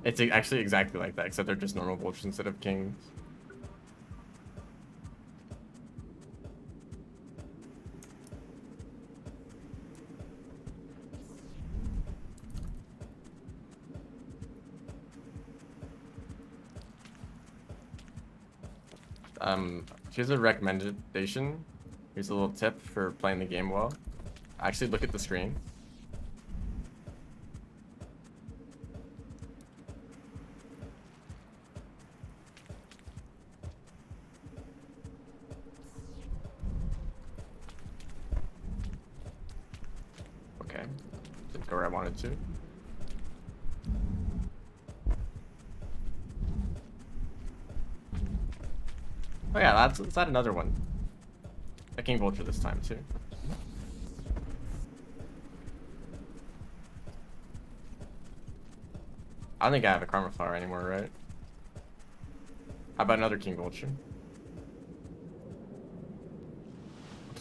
It's actually exactly like that, except they're just normal vultures instead of kings. Here's a recommendation. Here's a little tip for playing the game well. Actually, look at the screen. go where I wanted to. Oh yeah, let's add another one. A king vulture this time too. I don't think I have a karma flower anymore, right? How about another king vulture?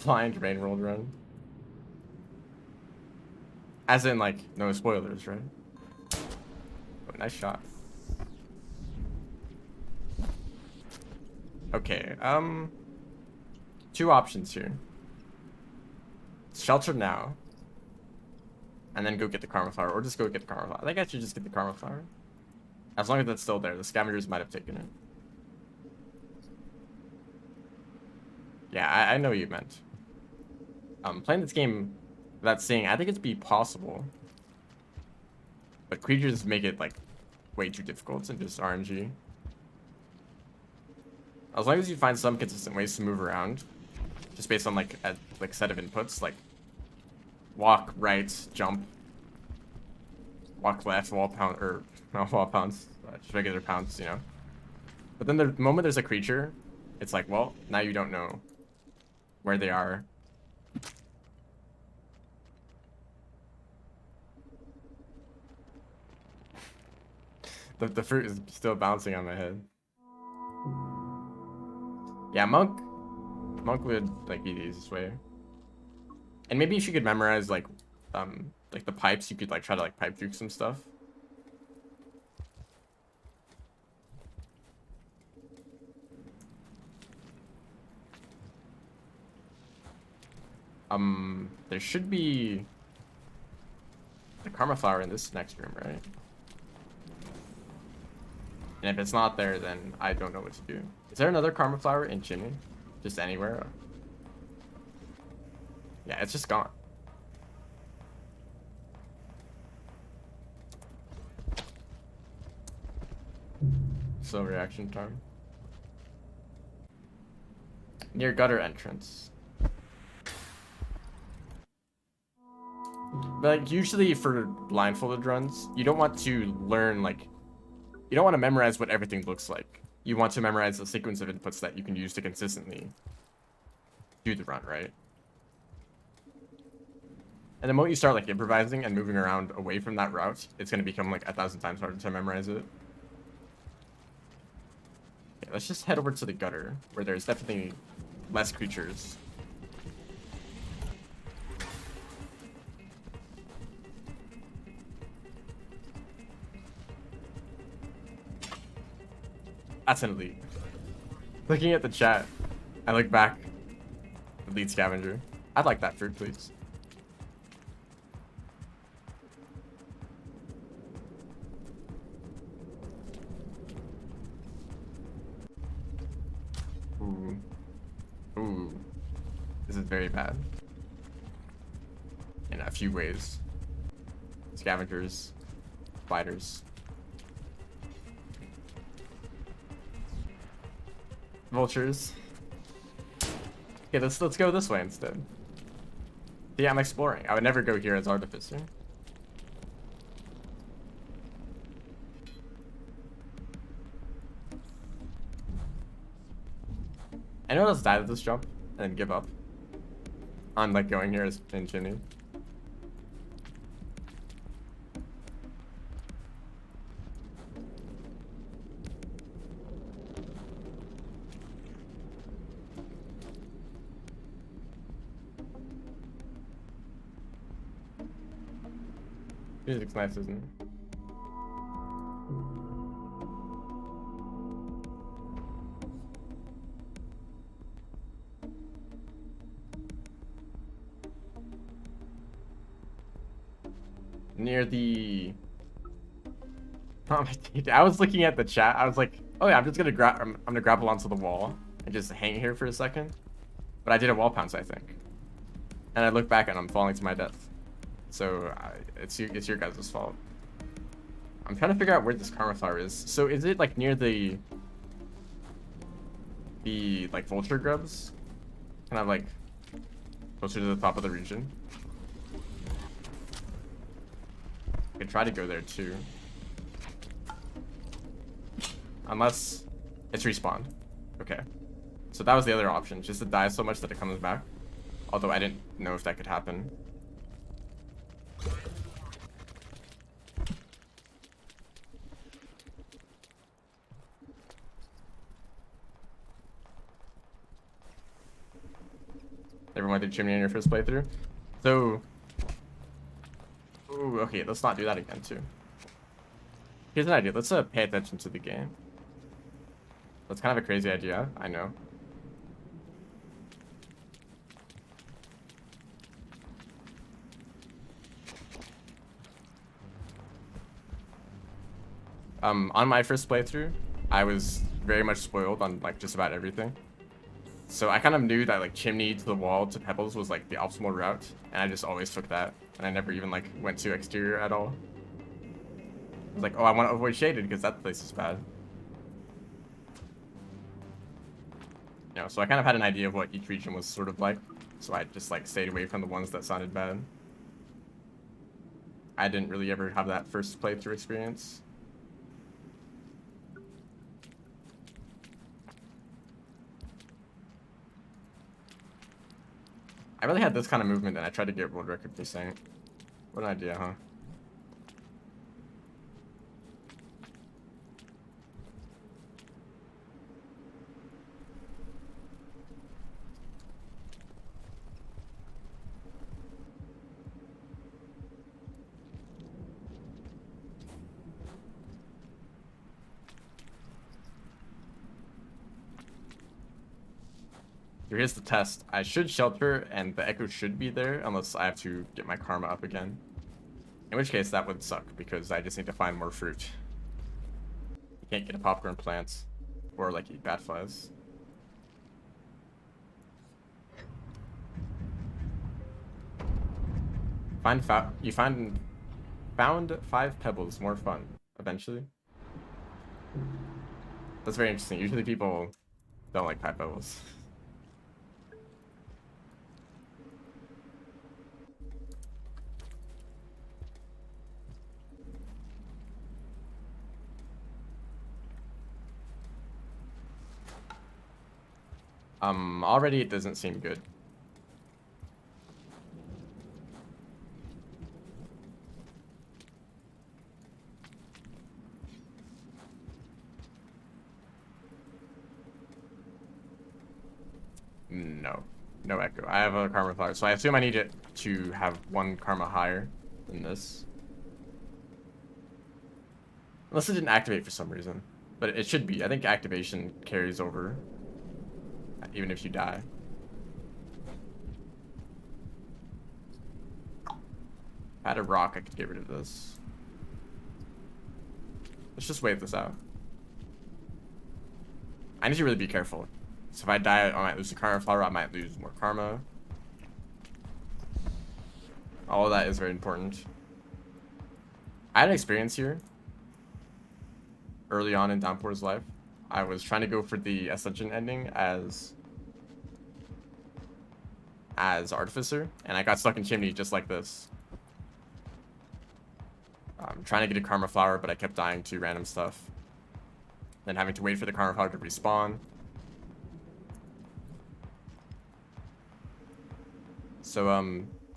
Blind rain world run. As in, like, no spoilers, right? Oh, nice shot. Okay, two options here. Shelter now. And then go get the karma flower, or just go get the karma flower. I think I should just get the karma flower. As long as that's still there, the scavengers might have taken it. Yeah, I know what you meant. Playing this game without seeing, I think it'd be possible. But creatures make it, like, way too difficult and just RNG. As long as you find some consistent ways to move around, just based on, like, a set of inputs, like walk right, jump, walk left, wall pound, or not wall pounds, just regular pounds, you know. But then the moment there's a creature, it's like, well, now you don't know where they are. The fruit is still bouncing on my head. Yeah, monk would like be the easiest way. And maybe if you could memorize like the pipes, you could like try to like pipe through some stuff. There should be the karma flower in this next room, right? And if it's not there, then I don't know what to do. Is there another karma flower in Chimney? Just anywhere? Yeah, it's just gone. Slow reaction time. Near gutter entrance. But like, usually for blindfolded runs, you don't want to learn like, you don't want to memorize what everything looks like. You want to memorize the sequence of inputs that you can use to consistently do the run, right? And the moment you start like improvising and moving around away from that route, it's going to become like 1,000 times harder to memorize it. Okay, let's just head over to the gutter, where there's definitely less creatures. That's an elite. Looking at the chat, I look back. Elite scavenger. I'd like that fruit, please. Ooh. Ooh. This is very bad. In a few ways. Scavengers. Spiders. Vultures. Okay, let's go this way instead. Yeah, I'm exploring. I would never go here as Artificer. Anyone else died at this jump and then give up on like going here as in Chimney? Music's nice, isn't it? Near the... Oh my dude, I was looking at the chat. I was like, oh yeah, I'm just gonna I'm gonna grapple onto the wall and just hang here for a second. But I did a wall pounce, I think. And I look back and I'm falling to my death. So it's your guys' fault. I'm trying to figure out where this karma flower is. So is it like near the like vulture grubs? Kind of like closer to the top of the region. I could try to go there too. Unless it's respawned. Okay. So that was the other option, just to die so much that it comes back. Although I didn't know if that could happen. Everyone did Chimney in your first playthrough. So, ooh, okay, let's not do that again too. Here's an idea. Let's pay attention to the game. That's kind of a crazy idea, I know. On my first playthrough, I was very much spoiled on like just about everything. So I kind of knew that like Chimney to the wall to Pebbles was like the optimal route, and I just always took that, and I never even like went to exterior at all. I was like, oh, I want to avoid shaded because that place is bad. You know, so I kind of had an idea of what each region was sort of like, so I just like stayed away from the ones that sounded bad. I didn't really ever have that first playthrough experience. I really had this kind of movement, and I tried to get world record for saying it. What an idea, huh? Here's the test. I should shelter, and the echo should be there, unless I have to get my karma up again. In which case, that would suck, because I just need to find more fruit. You can't get a popcorn plant, or like eat bat flies. You found 5 pebbles, more fun, eventually. That's very interesting. Usually people don't like 5 pebbles. Already it doesn't seem good. No echo. I have a karma flower, so I assume I need it to have 1 karma higher than this. Unless it didn't activate for some reason. But it should be. I think activation carries over, even if you die. If I had a rock, I could get rid of this. Let's just wait this out. I need to really be careful. So if I die, I might lose the karma flower, I might lose more karma. All of that is very important. I had an experience here early on in Downpour's life. I was trying to go for the ascension ending as Artificer, and I got stuck in Chimney just like this. I'm trying to get a karma flower, but I kept dying to random stuff. Then having to wait for the karma flower to respawn. So,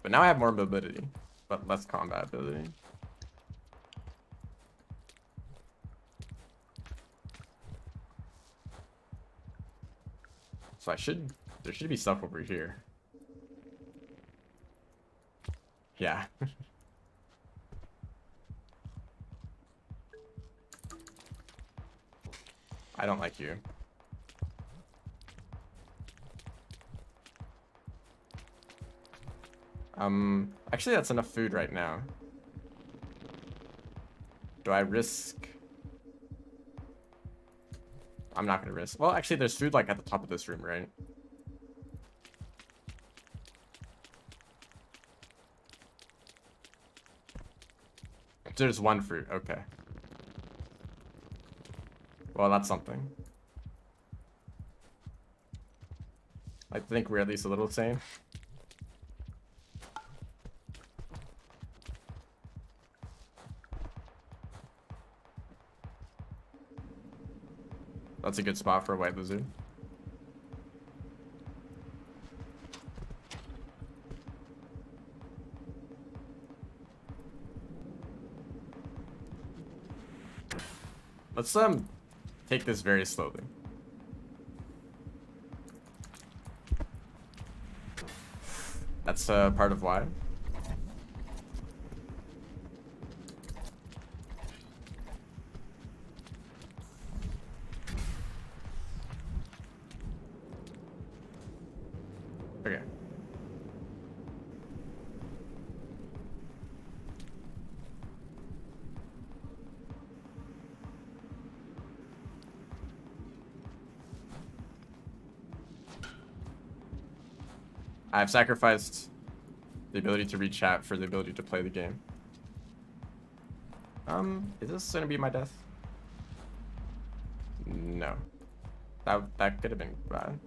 but now I have more mobility, but less combat ability. So there should be stuff over here. Yeah. I don't like you. Actually that's enough food right now. Do I risk? I'm not gonna risk. Well, actually there's food like at the top of this room, right? There's 1 fruit, okay. Well, that's something. I think we're at least a little sane. That's a good spot for a white lizard. Let's take this very slowly. That's part of why. Okay. I've sacrificed the ability to read chat for the ability to play the game. Is this gonna be my death? No. That could have been bad.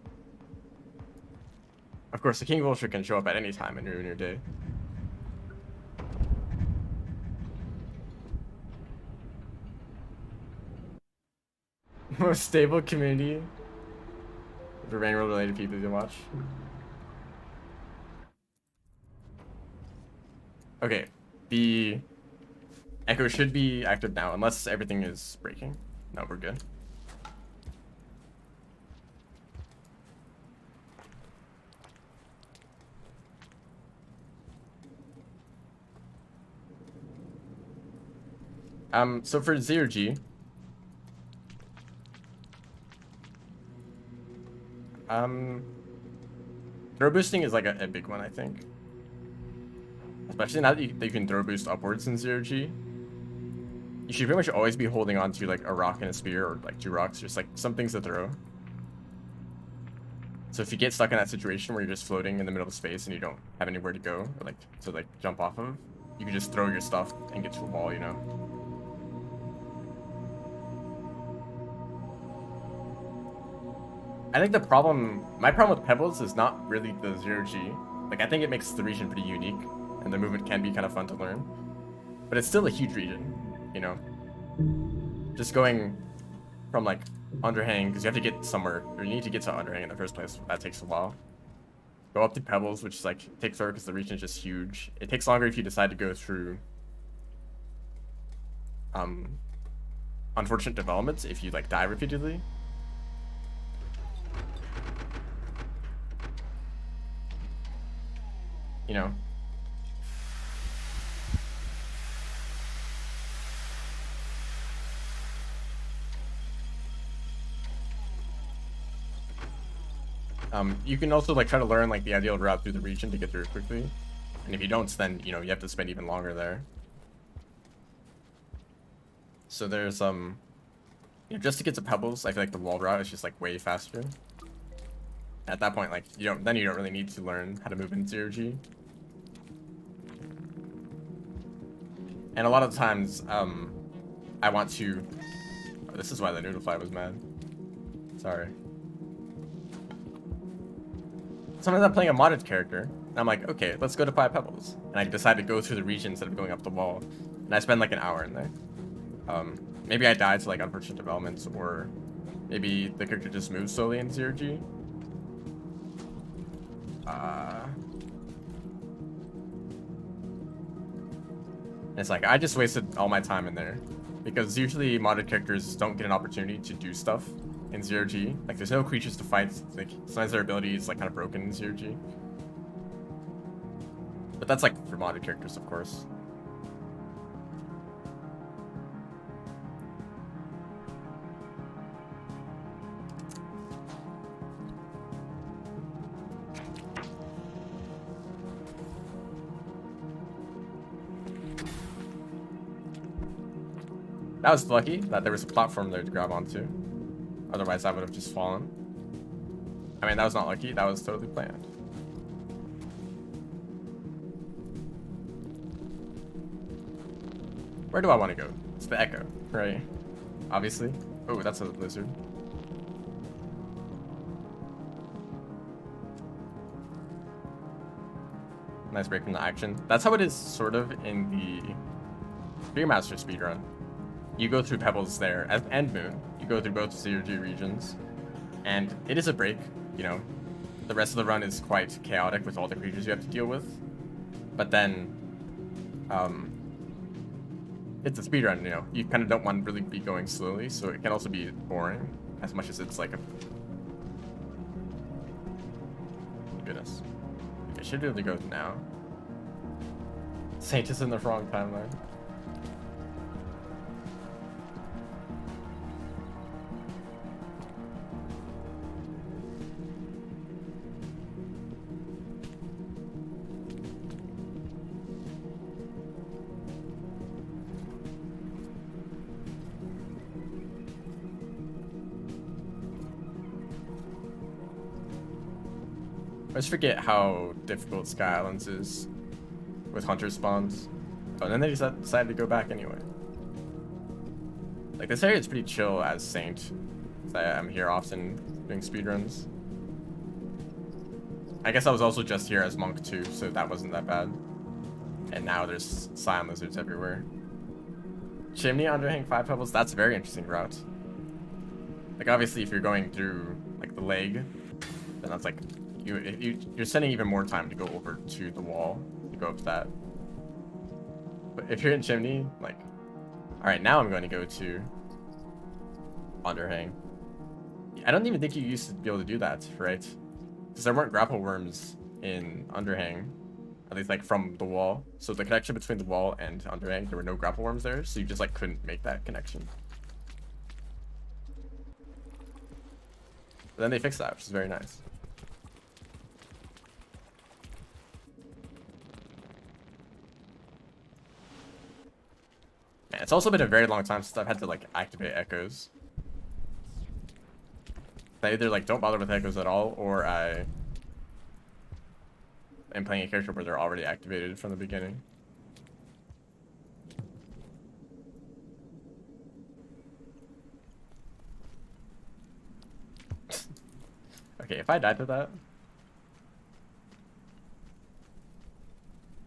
Of course, the King Vulture can show up at any time and ruin your day. Most stable community for rain world related people you watch. Okay, the echo should be active now unless everything is breaking. No, we're good. So for 0G, throw boosting is like a big one, I think. Especially now that you can throw boost upwards in 0G. You should pretty much always be holding on to like a rock and a spear, or like 2 rocks, just like some things to throw. So if you get stuck in that situation where you're just floating in the middle of space and you don't have anywhere to go, or like to like jump off of, you can just throw your stuff and get to a wall, you know. I think my problem with Pebbles is not really the 0G. Like, I think it makes the region pretty unique, and the movement can be kind of fun to learn. But it's still a huge region, you know? Just going from, like, underhang, because you have to get somewhere, or you need to get to underhang in the first place. That takes a while. Go up to Pebbles, which is, like, takes forever because the region is just huge. It takes longer if you decide to go through, unfortunate developments if you, like, die repeatedly. You know, you can also like try to learn like the ideal route through the region to get through it quickly, and if you don't, then you know you have to spend even longer there. So there's you know, just to get to Pebbles, I feel like the wall route is just like way faster. At that point, like you don't really need to learn how to move in 0G. And a lot of times, I want to. Oh, this is why the Noodlefly was mad. Sorry. Sometimes I'm playing a modded character, and I'm like, okay, let's go to 5 Pebbles, and I decide to go through the region instead of going up the wall, and I spend like an hour in there. Maybe I die to like unfortunate developments, or maybe the character just moves slowly in 0G. It's like, I just wasted all my time in there. Because usually modded characters don't get an opportunity to do stuff in 0G. Like, there's no creatures to fight. Like, sometimes their ability is, like, kind of broken in 0G. But that's, like, for modded characters, of course. That was lucky that there was a platform there to grab onto. Otherwise, I would have just fallen. I mean, that was not lucky. That was totally planned. Where do I want to go? It's the Echo, right? Obviously. Oh, that's a lizard. Nice break from the action. That's how it is sort of in the Spearmaster speedrun. You go through Pebbles there, and Moon. You go through both CRG regions, and it is a break, you know. The rest of the run is quite chaotic with all the creatures you have to deal with. But then, it's a speedrun, you know. You kind of don't want to really be going slowly, so it can also be boring as much as it's like a... Goodness. I should be able to go now. Saint is in the wrong timeline. I just forget how difficult Sky Islands is with hunter spawns. Oh, and then they just decided to go back anyway. Like, this area is pretty chill as Saint. I'm here often doing speedruns. I guess I was also just here as Monk too, so that wasn't that bad. And now there's Scion Lizards everywhere. Chimney, Underhang, 5 Pebbles, that's a very interesting route. Like, obviously, if you're going through, like, the leg, then that's like... You're spending even more time to go over to the wall to go up to that. But if you're in Chimney, like, all right, now I'm going to go to Underhang. I don't even think you used to be able to do that, right? Because there weren't grapple worms in Underhang, at least like from the wall. So the connection between the wall and Underhang, there were no grapple worms there, so you just like couldn't make that connection. But then they fixed that, which is very nice. It's also been a very long time since I've had to like activate echoes. I either like don't bother with echoes at all, or I am playing a character where they're already activated from the beginning. Okay, if I died to that,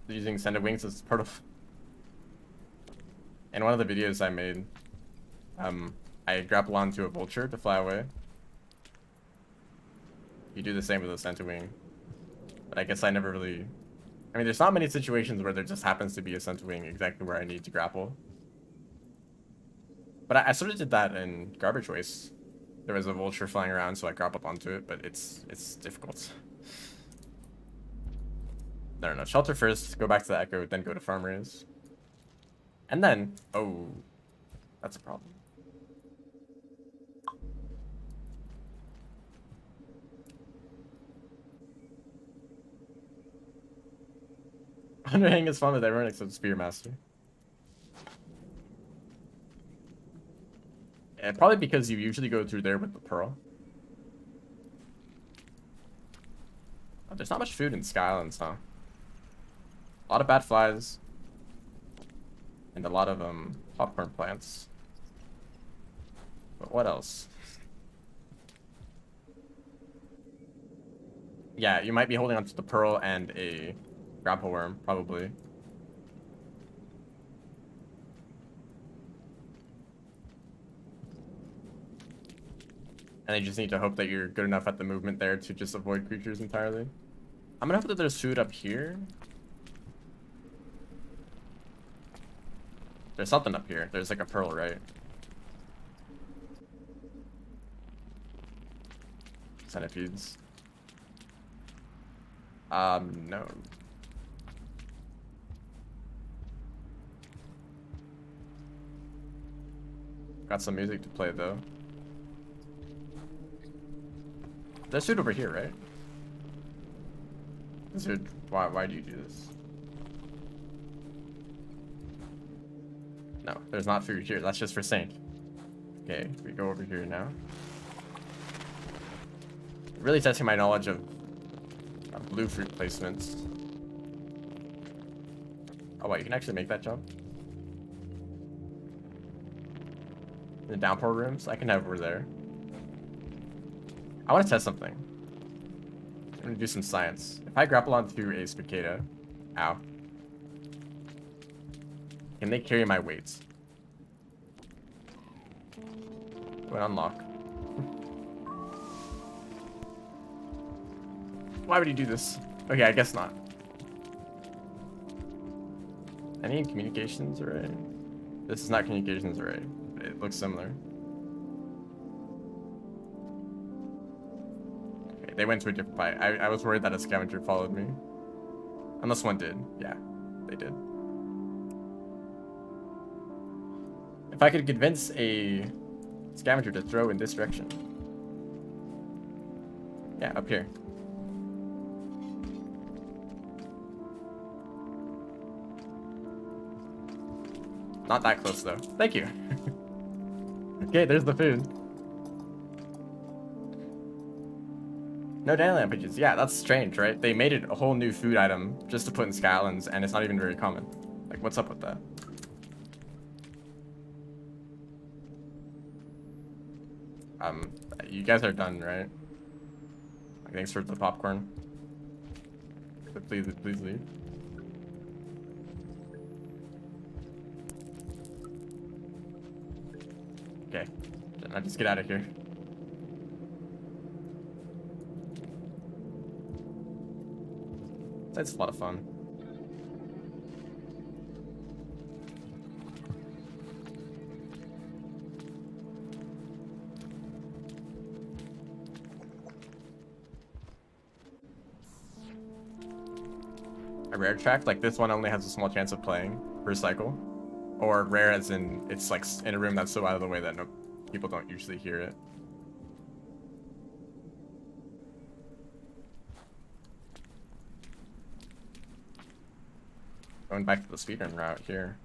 using Sended Wings as part of... In one of the videos I made, I grapple onto a vulture to fly away. You do the same with a Sended Wing. But I guess I never really... I mean, there's not many situations where there just happens to be a Sended Wing exactly where I need to grapple. But I sort of did that in Garbage Waste. There was a vulture flying around, so I grappled onto it, but it's difficult. No, shelter first, go back to the echo, then go to farm raise. And then, oh, that's a problem. Underhang is fun with everyone except Spearmaster. Yeah, probably because you usually go through there with the pearl. Oh, there's not much food in Sky Islands, huh? A lot of bad flies. And a lot of popcorn plants. But what else? Yeah, you might be holding onto the pearl and a grapple worm, probably. And you just need to hope that you're good enough at the movement there to just avoid creatures entirely. I'm gonna hope that there's food up here. There's something up here. There's like a pearl, right? Centipedes. No. Got some music to play though. There's food over here, right? Dude, why do you do this? No, there's not food here. That's just for Saint. Okay, we go over here now. Really testing my knowledge of blue fruit placements. Oh, wait, you can actually make that jump? The downpour rooms? I can head over there. I want to test something. I'm going to do some science. If I grapple onto a cicada, ow. Can they carry my weights? Went unlock. Why would he do this? Okay, I guess not. Any communications array? This is not communications array. It looks similar. Okay, they went to a different pipe. I was worried that a scavenger followed me. Unless one did. Yeah, they did. If I could convince a scavenger to throw in this direction. Yeah, up here. Not that close though. Thank you. Okay, there's the food. No dandelion pitches. Yeah, that's strange, right? They made it a whole new food item just to put in Skylands, and it's not even very common. Like, what's up with that? You guys are done, right? Thanks for the popcorn. But please leave. Okay, I'll just get out of here. That's a lot of fun. A rare track like this one only has a small chance of playing per cycle, or rare as in it's like in a room that's so out of the way that no people don't usually hear it. Going back to the speedrun route here.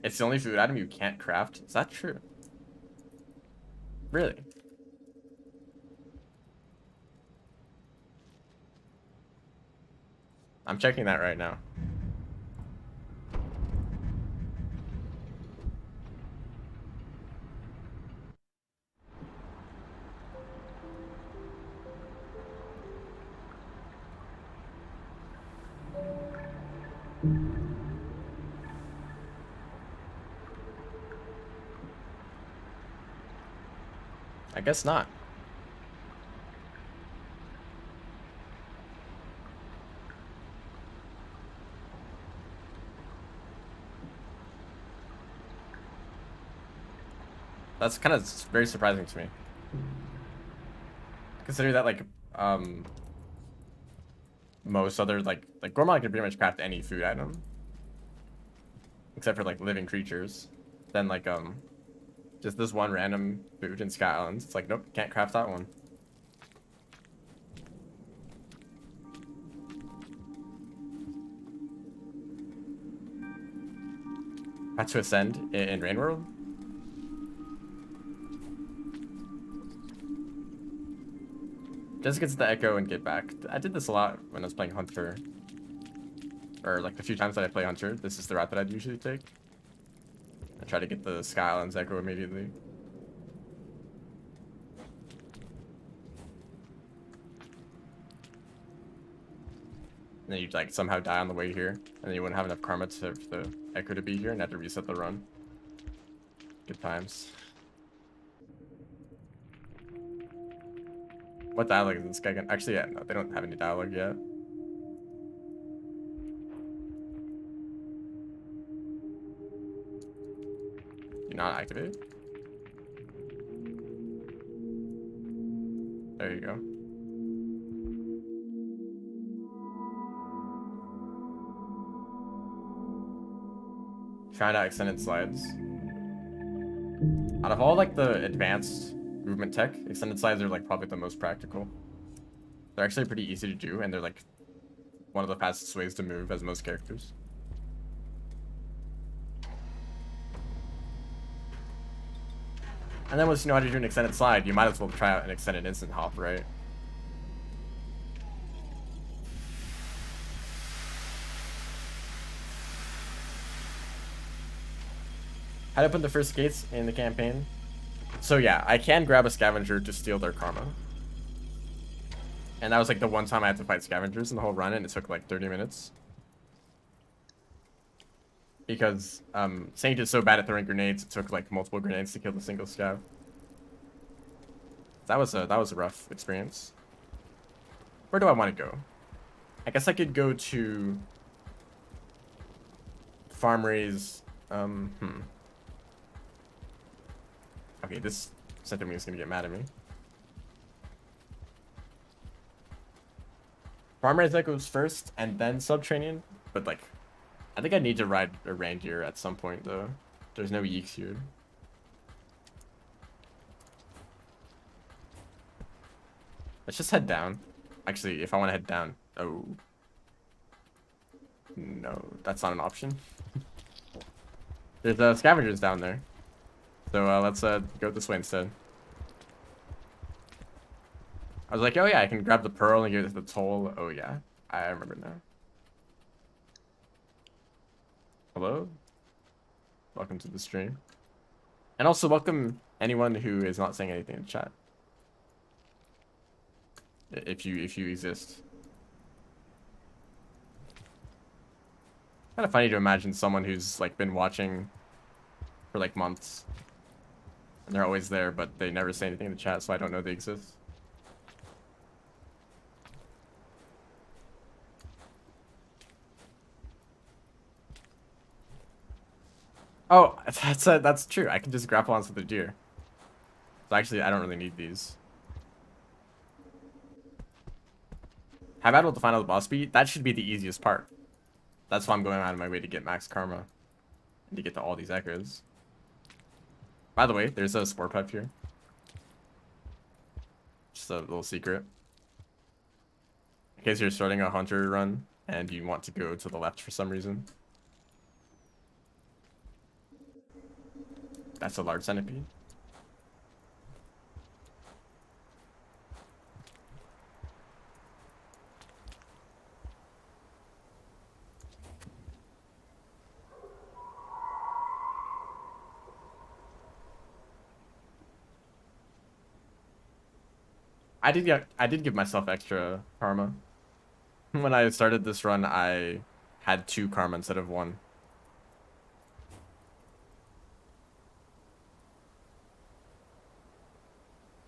It's the only food item you can't craft. Is that true? Really? I'm checking that right now. I guess not. That's kind of very surprising to me. Considering that like most other like Gormon can pretty much craft any food item. Except for like living creatures. Then like just this one random food in Skylands. It's like, nope, can't craft that one. Had to ascend in Rain World? Just get to the Echo and get back. I did this a lot when I was playing Hunter. Or like the few times that I play Hunter, this is the route that I'd usually take. I try to get the Skylands Echo immediately. And then you'd like somehow die on the way here, and then you wouldn't have enough karma for the Echo to be here, and have to reset the run. Good times. What dialogue is this guy gonna... Actually, yeah, no, they don't have any dialogue yet. Not activate. There you go. Trying out extended slides. Out of all like the advanced movement tech, extended slides are like probably the most practical. They're actually pretty easy to do, and they're like one of the fastest ways to move as most characters. And then once you know how to do an extended slide, you might as well try out an extended instant hop, right? How to open the first gates in the campaign? So yeah, I can grab a scavenger to steal their karma. And that was like the one time I had to fight scavengers in the whole run, and it took like 30 minutes. because Saint is so bad at throwing grenades, it took like multiple grenades to kill the single scav. That was a rough experience. Where do I want to go? I guess I could go to farm raise. Okay, this Centimeter is gonna get mad at me. Farm raise that goes first, and then Subterranean. But like, I think I need to ride a reindeer at some point though. There's no yeeks here. Let's just head down. Actually, if I want to head down. Oh. No, that's not an option. There's scavengers down there. So let's go this way instead. I was like, oh yeah, I can grab the pearl and give it the toll. Oh yeah, I remember now. Hello? Welcome to the stream. And also welcome anyone who is not saying anything in chat. If you exist. Kind of funny to imagine someone who's like been watching for like months. And they're always there, but they never say anything in the chat, so I don't know they exist. Oh, that's true. I can just grapple onto the deer. So actually, I don't really need these. Have battle to find out the boss beat. That should be the easiest part. That's why I'm going out of my way to get max karma. And to get to all these echoes. By the way, there's a spore pipe here. Just a little secret. In case you're starting a hunter run and you want to go to the left for some reason. That's a large centipede. I did give myself extra karma. When I started this run, I had 2 karma instead of 1.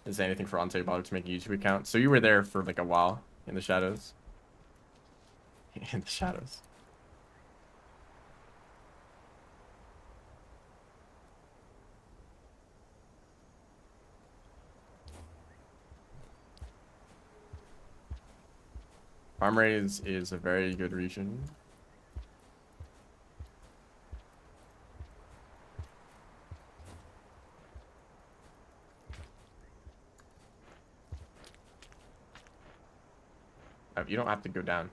Is there anything for Ante bother to make a YouTube account? So you were there for like a while in the shadows. In the shadows. Farm raise is a very good region. You don't have to go down.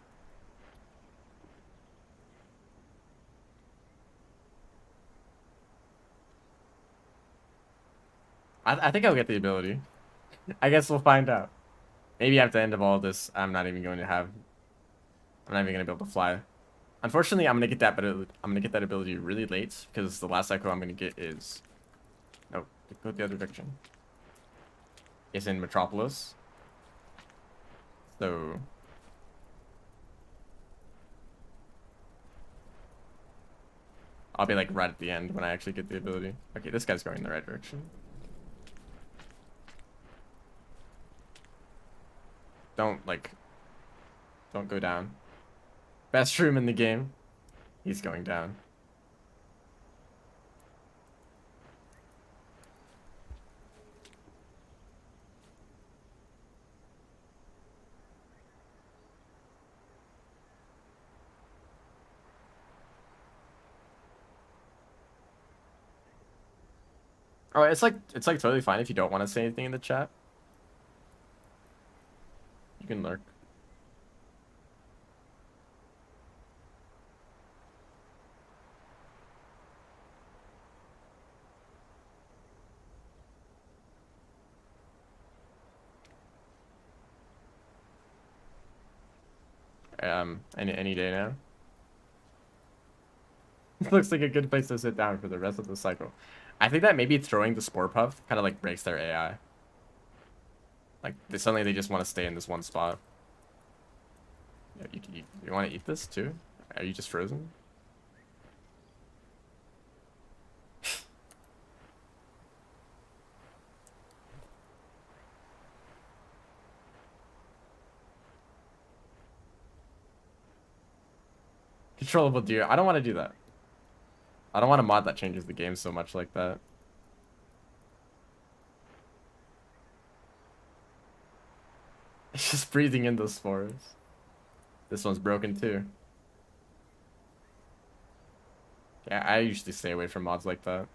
I think I'll get the ability. I guess we'll find out. Maybe at the end of all this, I'm not even going to be able to fly. Unfortunately, I'm gonna get that ability really late because the last echo I'm gonna get is go the other direction. It's in Metropolis. So I'll be like right at the end when I actually get the ability. Okay, this guy's going in the right direction. Don't go down. Best room in the game. He's going down. Oh, it's like totally fine if you don't want to say anything in the chat. You can lurk. Any day now. Looks like a good place to sit down for the rest of the cycle. I think that maybe throwing the spore puff kind of like breaks their AI. Like suddenly they just want to stay in this one spot. Yeah, you want to eat this too? Are you just frozen? Controllable deer. I don't want to do that. I don't want a mod that changes the game so much like that. It's just breathing in those spores. This one's broken too. Yeah, I usually stay away from mods like that.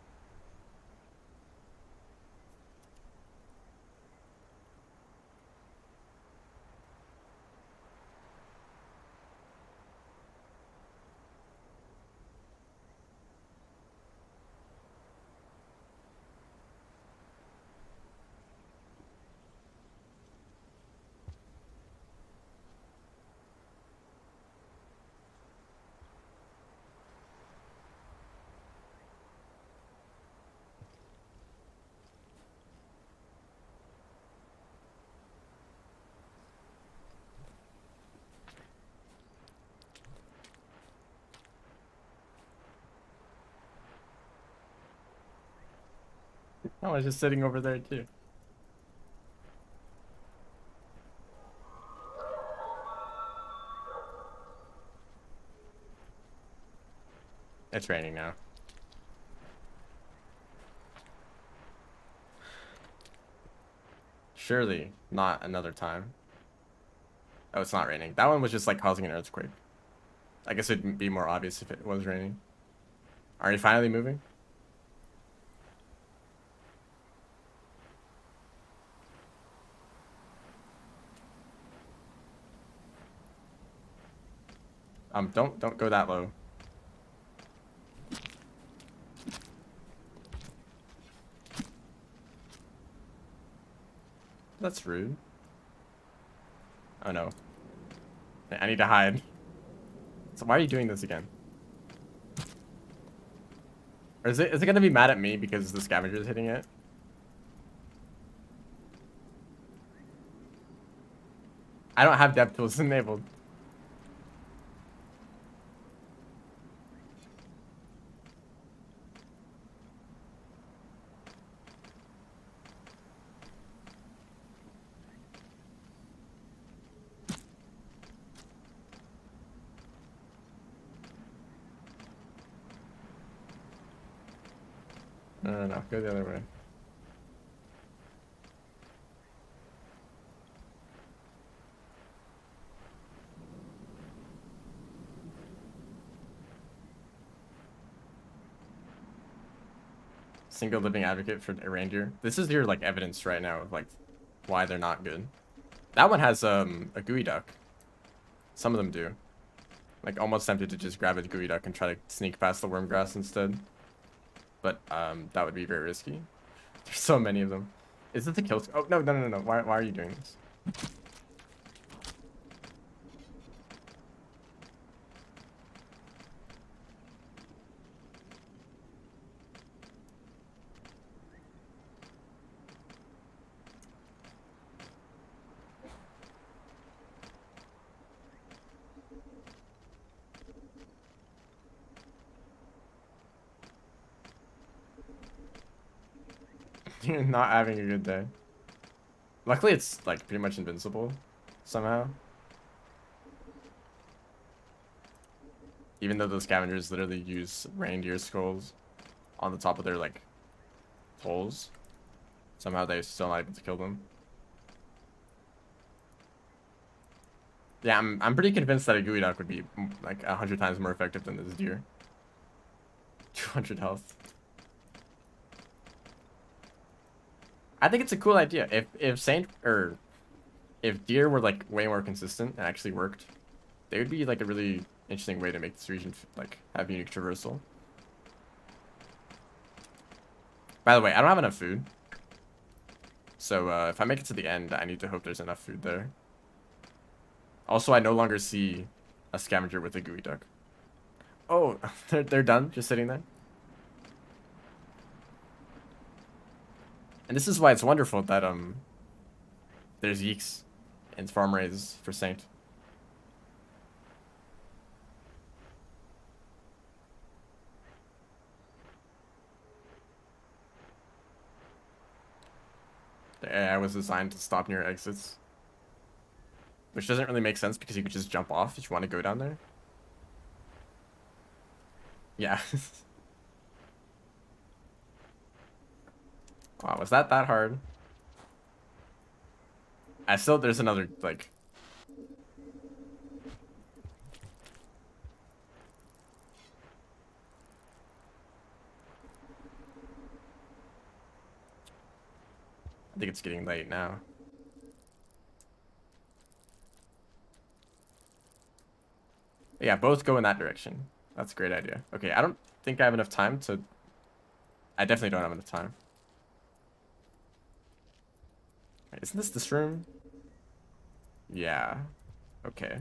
I was just sitting over there too. It's raining now. Surely not another time. Oh, it's not raining. That one was just like causing an earthquake. I guess it'd be more obvious if it was raining. Are you finally moving? Don't go that low. That's rude. Oh no. I need to hide. So why are you doing this again? Or is it gonna be mad at me because the scavenger is hitting it? I don't have depth tools enabled. No, go the other way. Single living advocate for a reindeer. This is your like evidence right now of like why they're not good. That one has a gooey duck. Some of them do. Like almost tempted to just grab a gooey duck and try to sneak past the worm grass instead. But that would be very risky. There's so many of them. Is it the kill? Oh no. Why are you doing this? You're not having a good day. Luckily, it's like pretty much invincible somehow. Even though the scavengers literally use reindeer skulls on the top of their like holes, somehow they're still not able to kill them. Yeah, I'm pretty convinced that a gooey duck would be like 100 times more effective than this deer. 200 health. I think it's a cool idea. If deer were like way more consistent and actually worked, they would be like a really interesting way to make this region like have unique traversal. By the way, I don't have enough food. So if I make it to the end, I need to hope there's enough food there. Also, I no longer see a scavenger with a gooey duck. Oh, they're done, just sitting there. And this is why it's wonderful that there's yeeks and farm raids for Saint. The AI was designed to stop near exits. Which doesn't really make sense because you could just jump off if you want to go down there. Yeah. Wow, was that hard? There's another, like... I think it's getting late now. Yeah, both go in that direction. That's a great idea. Okay, I don't think I have enough time to... I definitely don't have enough time. Wait, isn't this room? Yeah. Okay.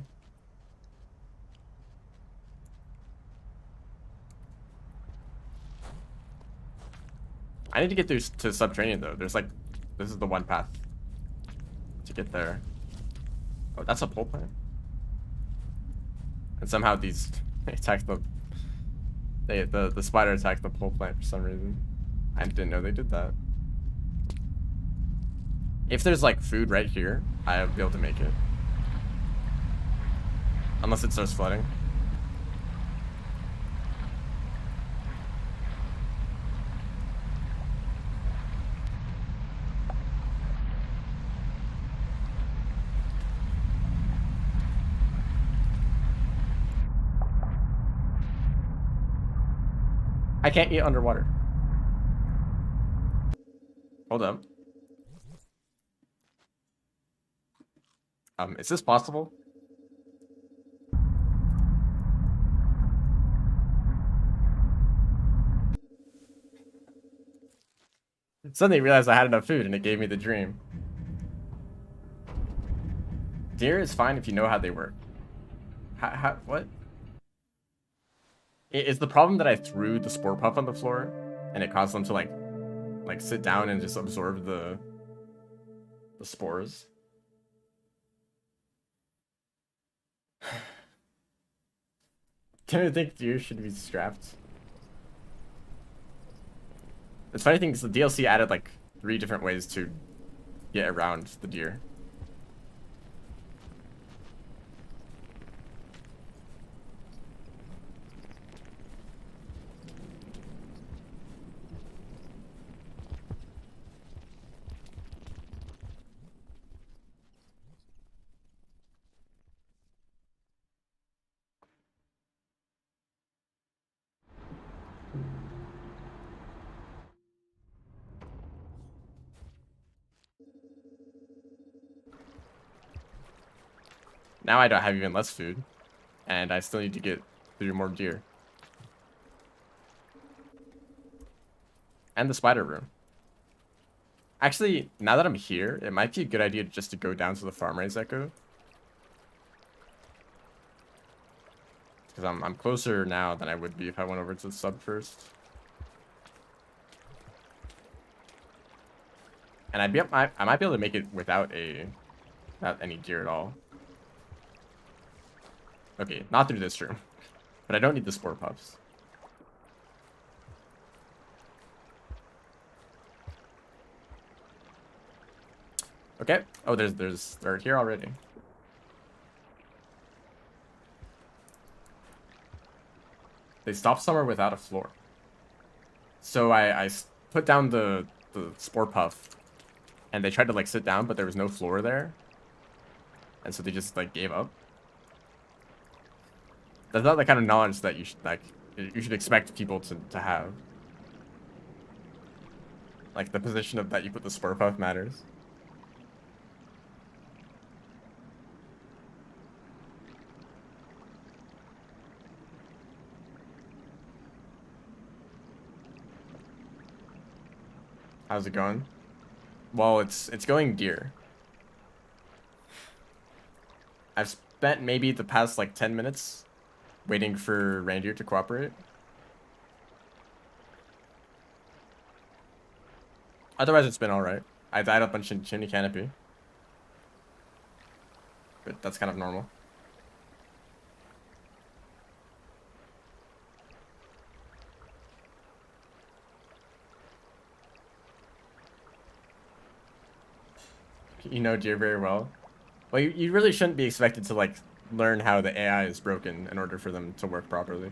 I need to get through to Subterranean, though. There's, like... This is the one path to get there. Oh, that's a pole plant. And somehow these... They attack the... The spider attacked the pole plant for some reason. I didn't know they did that. If there's, like, food right here, I'll be able to make it. Unless it starts flooding. I can't eat underwater. Hold up. Is this possible? Suddenly realized I had enough food and it gave me the dream. Deer is fine if you know how they work. What? Is the problem that I threw the spore puff on the floor and it caused them to like sit down and just absorb the spores? Can I think deer should be strapped? It's funny thing is the DLC added like 3 different ways to get around the deer. Now I don't have even less food, and I still need to get through more deer. And the spider room. Actually, now that I'm here, it might be a good idea just to go down to the farm raised echo. Because I'm closer now than I would be if I went over to the sub first. And I might be able to make it without any deer at all. Okay, not through this room. But I don't need the spore puffs. Okay. Oh, they're here already. They stopped somewhere without a floor. So I put down the spore puff, and they tried to like sit down, but there was no floor there, and so they just like gave up. That's not the kind of knowledge that you should expect people to have. Like the position of that you put the spore puff matters. How's it going? Well, it's going deer. I've spent maybe the past like 10 minutes waiting for reindeer to cooperate. Otherwise, it's been alright. I died up on Chimney canopy. But that's kind of normal. You know deer very well. Well, you really shouldn't be expected to like learn how the AI is broken in order for them to work properly.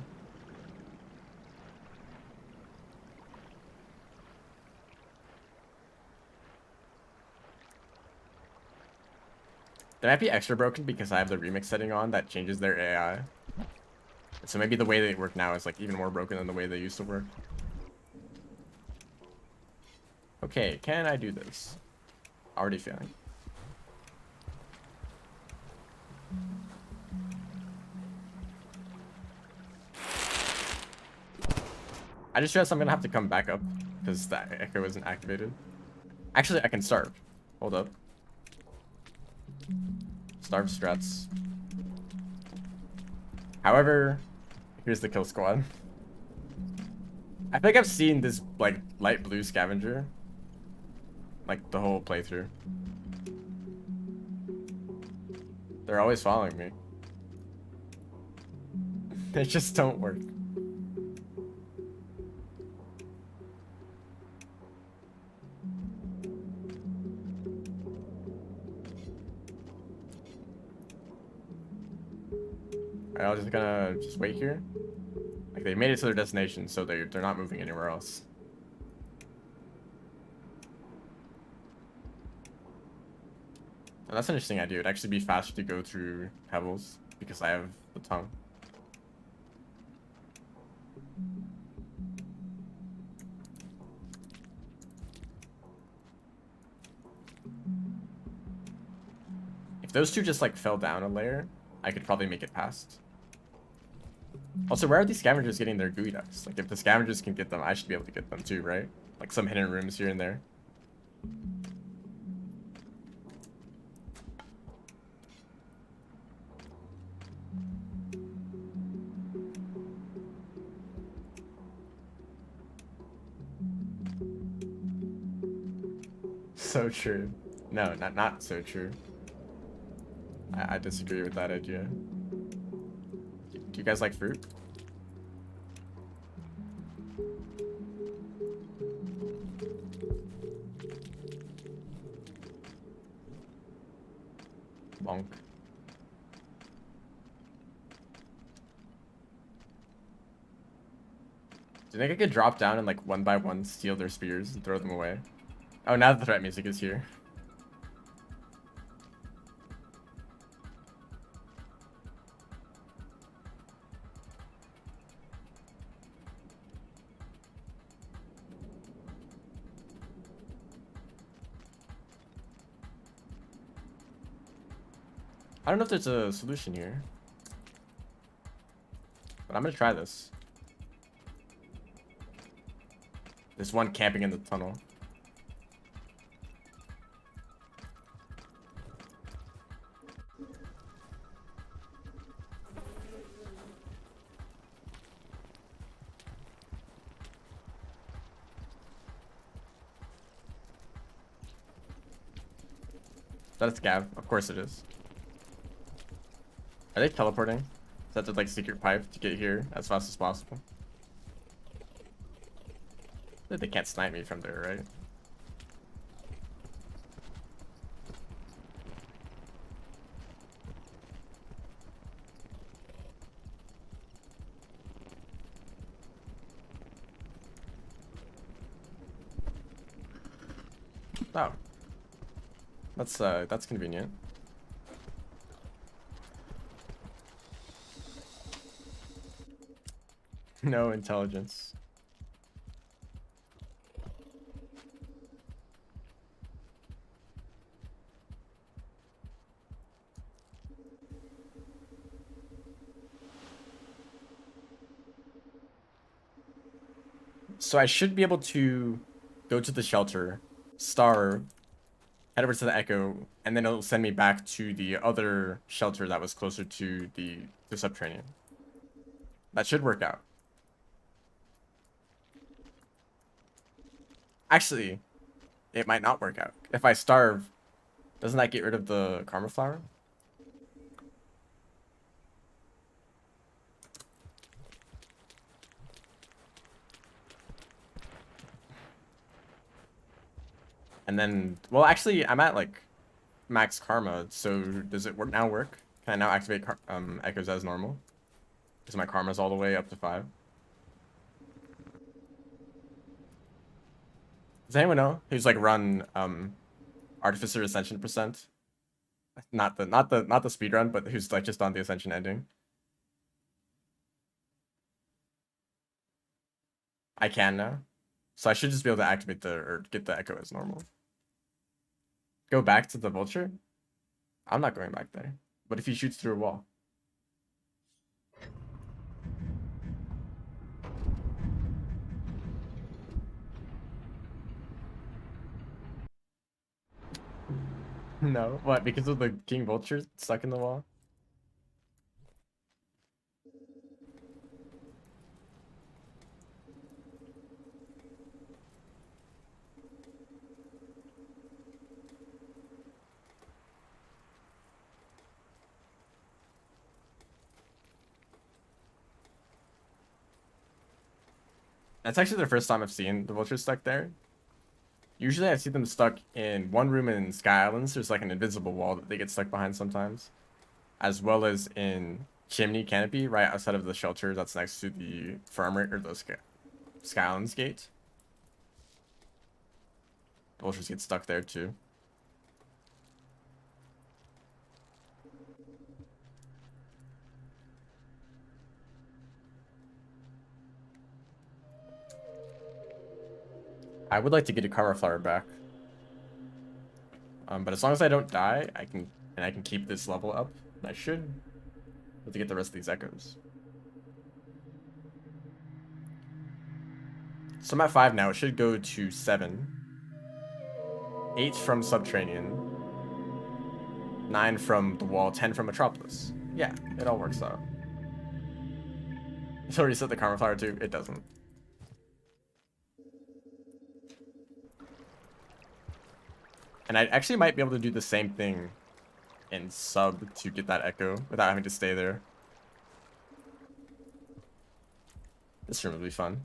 They might be extra broken because I have the remix setting on that changes their AI. So maybe the way they work now is like even more broken than the way they used to work. Okay, can I do this? Already failing. I just realized I'm gonna have to come back up because that echo isn't activated. Actually, I can starve. Hold up. Starve strats. However, here's the kill squad. I think I've seen this like light blue scavenger like the whole playthrough. They're always following me. They just don't work. Alright, I'm just gonna wait here. Like they made it to their destination, so they're not moving anywhere else. And that's an interesting idea. It'd actually be faster to go through Pebbles because I have the tongue. If those two just like fell down a layer, I could probably make it past. Also, where are these scavengers getting their gooey ducks? Like if the scavengers can get them, I should be able to get them too, right? Like some hidden rooms here and there. So true. No, not so true. I disagree with that idea. Do you guys like fruit? Bonk. Do you think I could drop down and like one by one steal their spears and throw them away? Oh, now the threat music is here. I don't know if there's a solution here, but I'm gonna try this. There's one camping in the tunnel. That's scav. Of course it is. Are they teleporting? Is that the like secret pipe to get here as fast as possible? They can't snipe me from there, right? Oh. That's convenient. No intelligence. So I should be able to go to the shelter, starve, head over to the echo, and then it'll send me back to the other shelter that was closer to the Subterranean. That should work out. Actually, it might not work out. If I starve, doesn't that get rid of the karma flower? And then, well, actually, I'm at like max karma. So does it work now? Can I now activate echoes as normal? Because my karma's all the way up to 5. Does anyone know who's like run Artificer ascension %? Not the speed run, but who's like just on the ascension ending. I can now. So I should just be able to activate or get the echo as normal. Go back to the vulture? I'm not going back there. What if he shoots through a wall? No. What? Because of the king vulture stuck in the wall? That's actually the first time I've seen the vultures stuck there. Usually I see them stuck in one room in Sky Islands. There's like an invisible wall that they get stuck behind sometimes. As well as in Chimney Canopy, right outside of the shelter that's next to the farmer or the Sky Islands gate. The vultures get stuck there too. I would like to get a Karma Flower back. But as long as I don't die, I can keep this level up. I should be able to get the rest of these echoes. So I'm at 5 now. It should go to 7. 8 from Subterranean. 9 from the wall. 10 from Metropolis. Yeah, it all works out. It's already set the Karma Flower too. It doesn't. And I actually might be able to do the same thing in sub to get that echo without having to stay there. This room will be fun.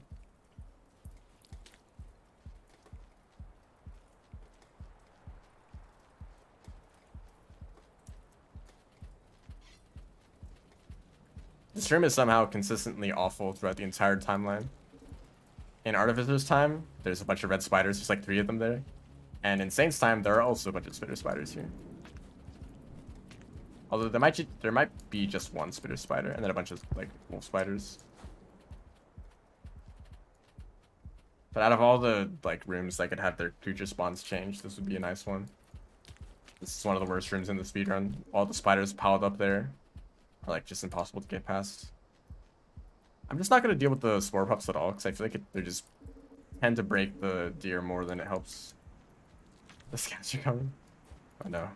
This room is somehow consistently awful throughout the entire timeline. In Artificer's time, there's a bunch of red spiders. There's like 3 of them there. And in Saint's time, there are also a bunch of spitter spiders here. Although there might be just one spitter spider and then a bunch of like wolf spiders. But out of all the like rooms that could have their creature spawns changed, this would be a nice one. This is one of the worst rooms in the speedrun. All the spiders piled up there are like just impossible to get past. I'm just not gonna deal with the spore pups at all because I feel like they just tend to break the deer more than it helps. The scouts are coming. Oh no.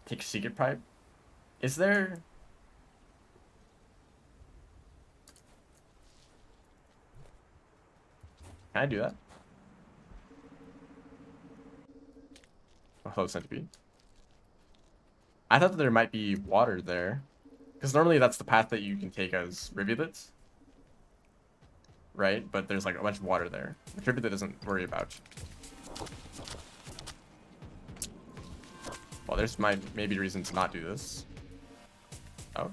Take secret pipe. Is there? Can I do that? Oh, hello, centipede. I thought that there might be water there. Because normally that's the path that you can take as rivulets. Right? But there's like a bunch of water there. The rivulet doesn't worry about. Well, there's maybe reason to not do this. Oh.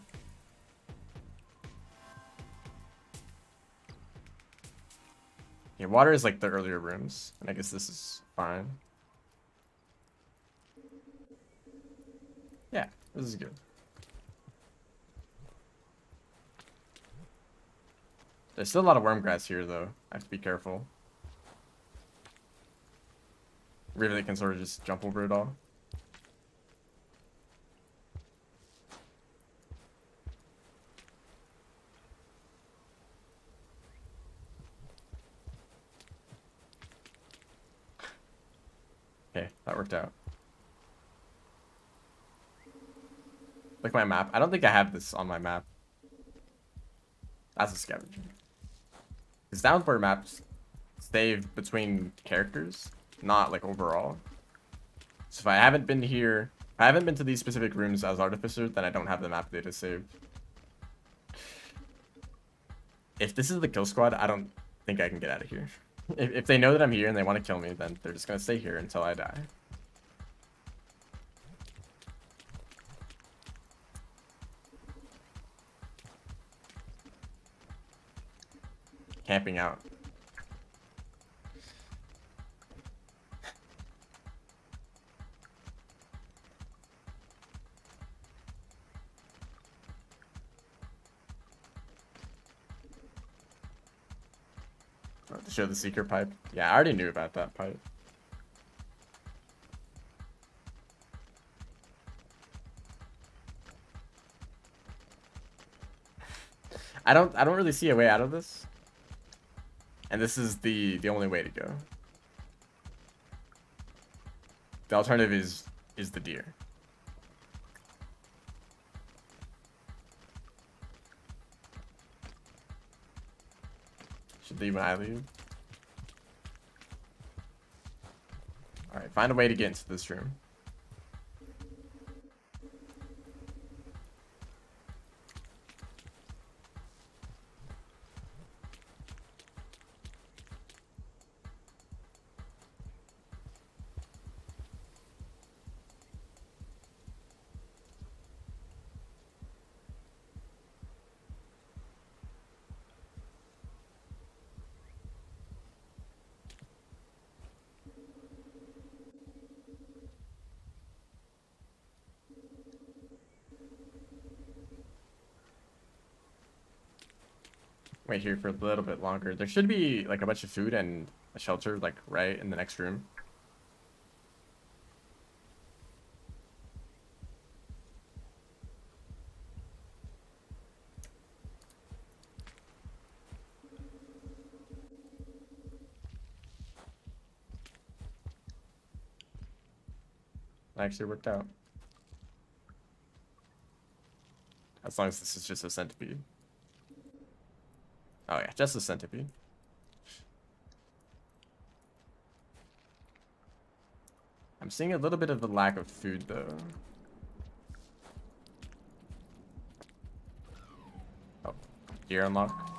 Yeah, water is like the earlier rooms. And I guess this is fine. Yeah, this is good. There's still a lot of worm grass here, though. I have to be careful. Rivulet can sort of just jump over it all. Okay, that worked out. Look at my map. I don't think I have this on my map. That's a scavenger. Because downward maps save between characters, not like overall. So if I haven't been here, if I haven't been to these specific rooms as Artificer, then I don't have the map data saved. If this is the kill squad, I don't think I can get out of here. If they know that I'm here and they want to kill me, then they're just going to stay here until I die. Camping out. To show the secret pipe. Yeah, I already knew about that pipe. I don't really see a way out of this. And this is the only way to go. The alternative is the deer. Should leave when I leave. Alright, find a way to get into this room. Wait here for a little bit longer. There should be like a bunch of food and a shelter like right in the next room. That actually worked out. As long as this is just a centipede. Oh yeah, just a centipede. I'm seeing a little bit of the lack of food though. Oh, gear unlock.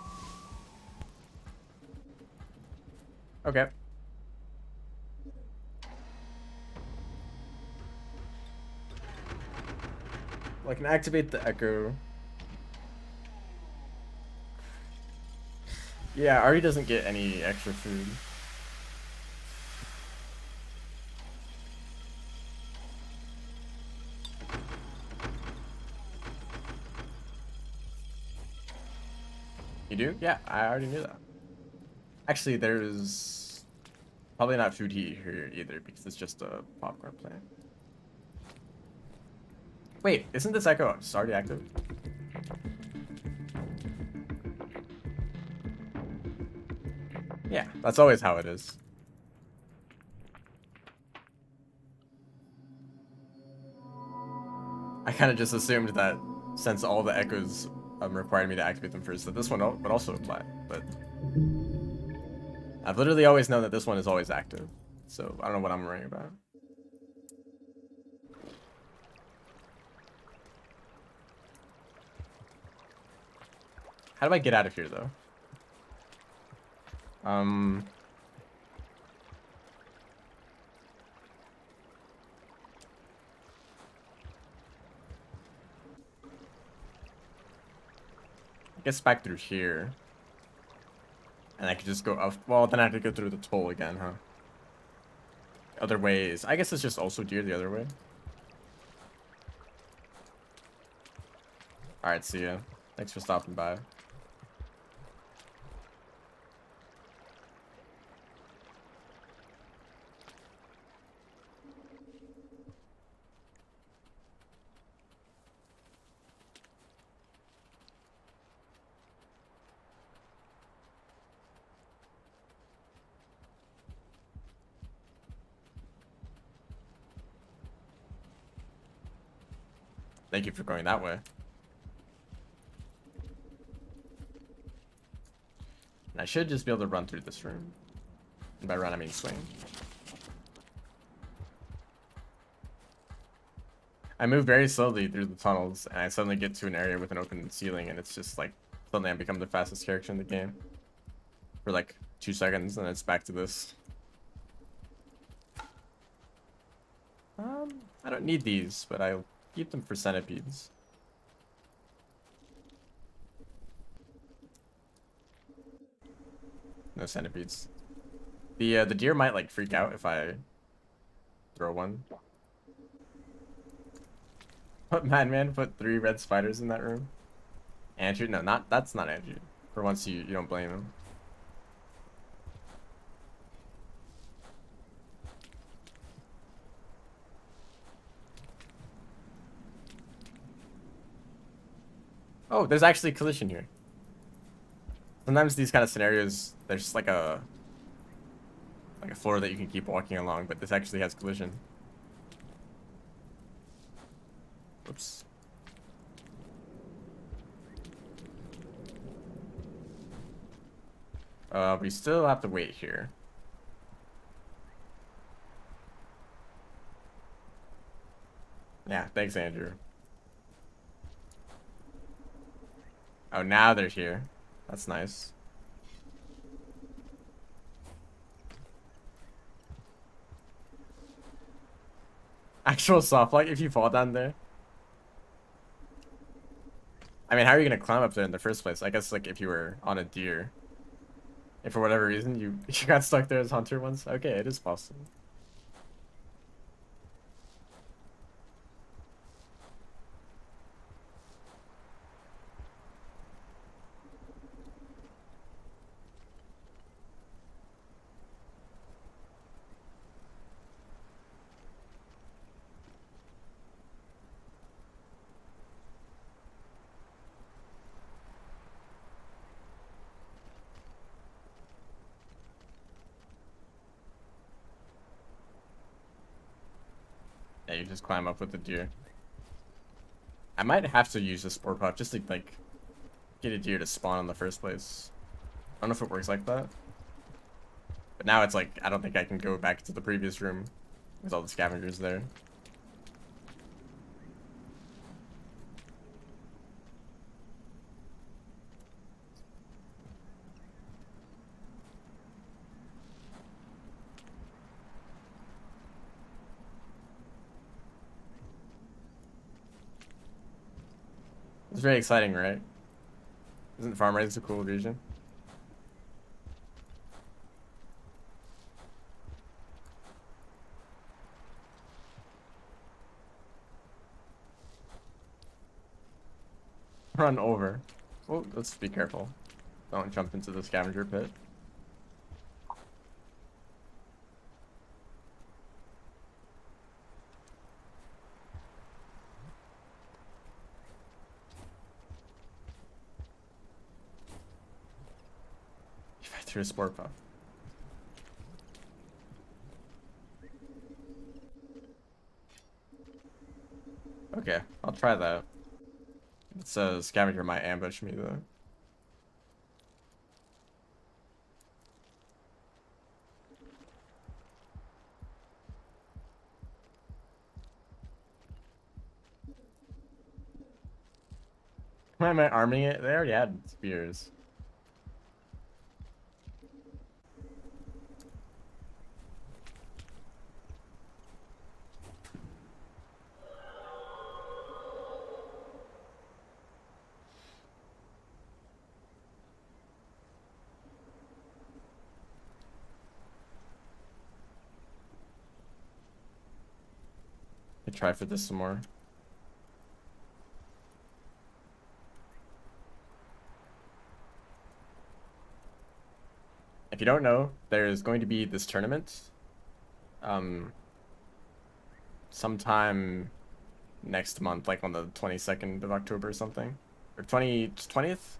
Okay. Well, I can activate the echo. Yeah, Ari doesn't get any extra food. You do? Yeah, I already knew that. Actually, there's probably not food here either because it's just a popcorn plant. Wait, isn't this echo already active? Yeah, that's always how it is. I kind of just assumed that since all the echoes required me to activate them first, that this one would also apply. But I've literally always known that this one is always active. So I don't know what I'm worrying about. How do I get out of here though? I guess back through here. And I could just go up. Well, then I have to go through the toll again, huh? Other ways. I guess it's just also deer the other way. Alright, see ya. Thanks for stopping by. Thank you for going that way. And I should just be able to run through this room. And by run, I mean swing. I move very slowly through the tunnels, and I suddenly get to an area with an open ceiling, and it's just like, suddenly I become the fastest character in the game. For like 2 seconds, and it's back to this. I don't need these, but I'll keep them for centipedes. No centipedes. The deer might like freak out if I throw one. What madman put 3 red spiders in that room? Andrew? No, that's not Andrew. For once you don't blame him. Oh, there's actually collision here. Sometimes these kind of scenarios, there's just like a floor that you can keep walking along, but this actually has collision. Oops. We still have to wait here. Yeah, thanks, Andrew. Oh, now they're here. That's nice. Actual soft like if you fall down there. I mean, how are you gonna climb up there in the first place? I guess like if you were on a deer. If for whatever reason you got stuck there as hunter once. Okay, it is possible. Yeah, you just climb up with the deer. I might have to use the spore puff just to like get a deer to spawn in the first place. I don't know if it works like that. But now it's like I don't think I can go back to the previous room with all the scavengers there. It's very exciting, right? Isn't farm raised a cool region? Run over. Oh, let's be careful. Don't jump into the scavenger pit. If I threw a spore puff. Okay, I'll try that. It says scavenger might ambush me though. Why am I arming it? They already had spears. I try for this some more. If you don't know, there's going to be this tournament sometime next month, like on the 22nd of October or something, or 20th.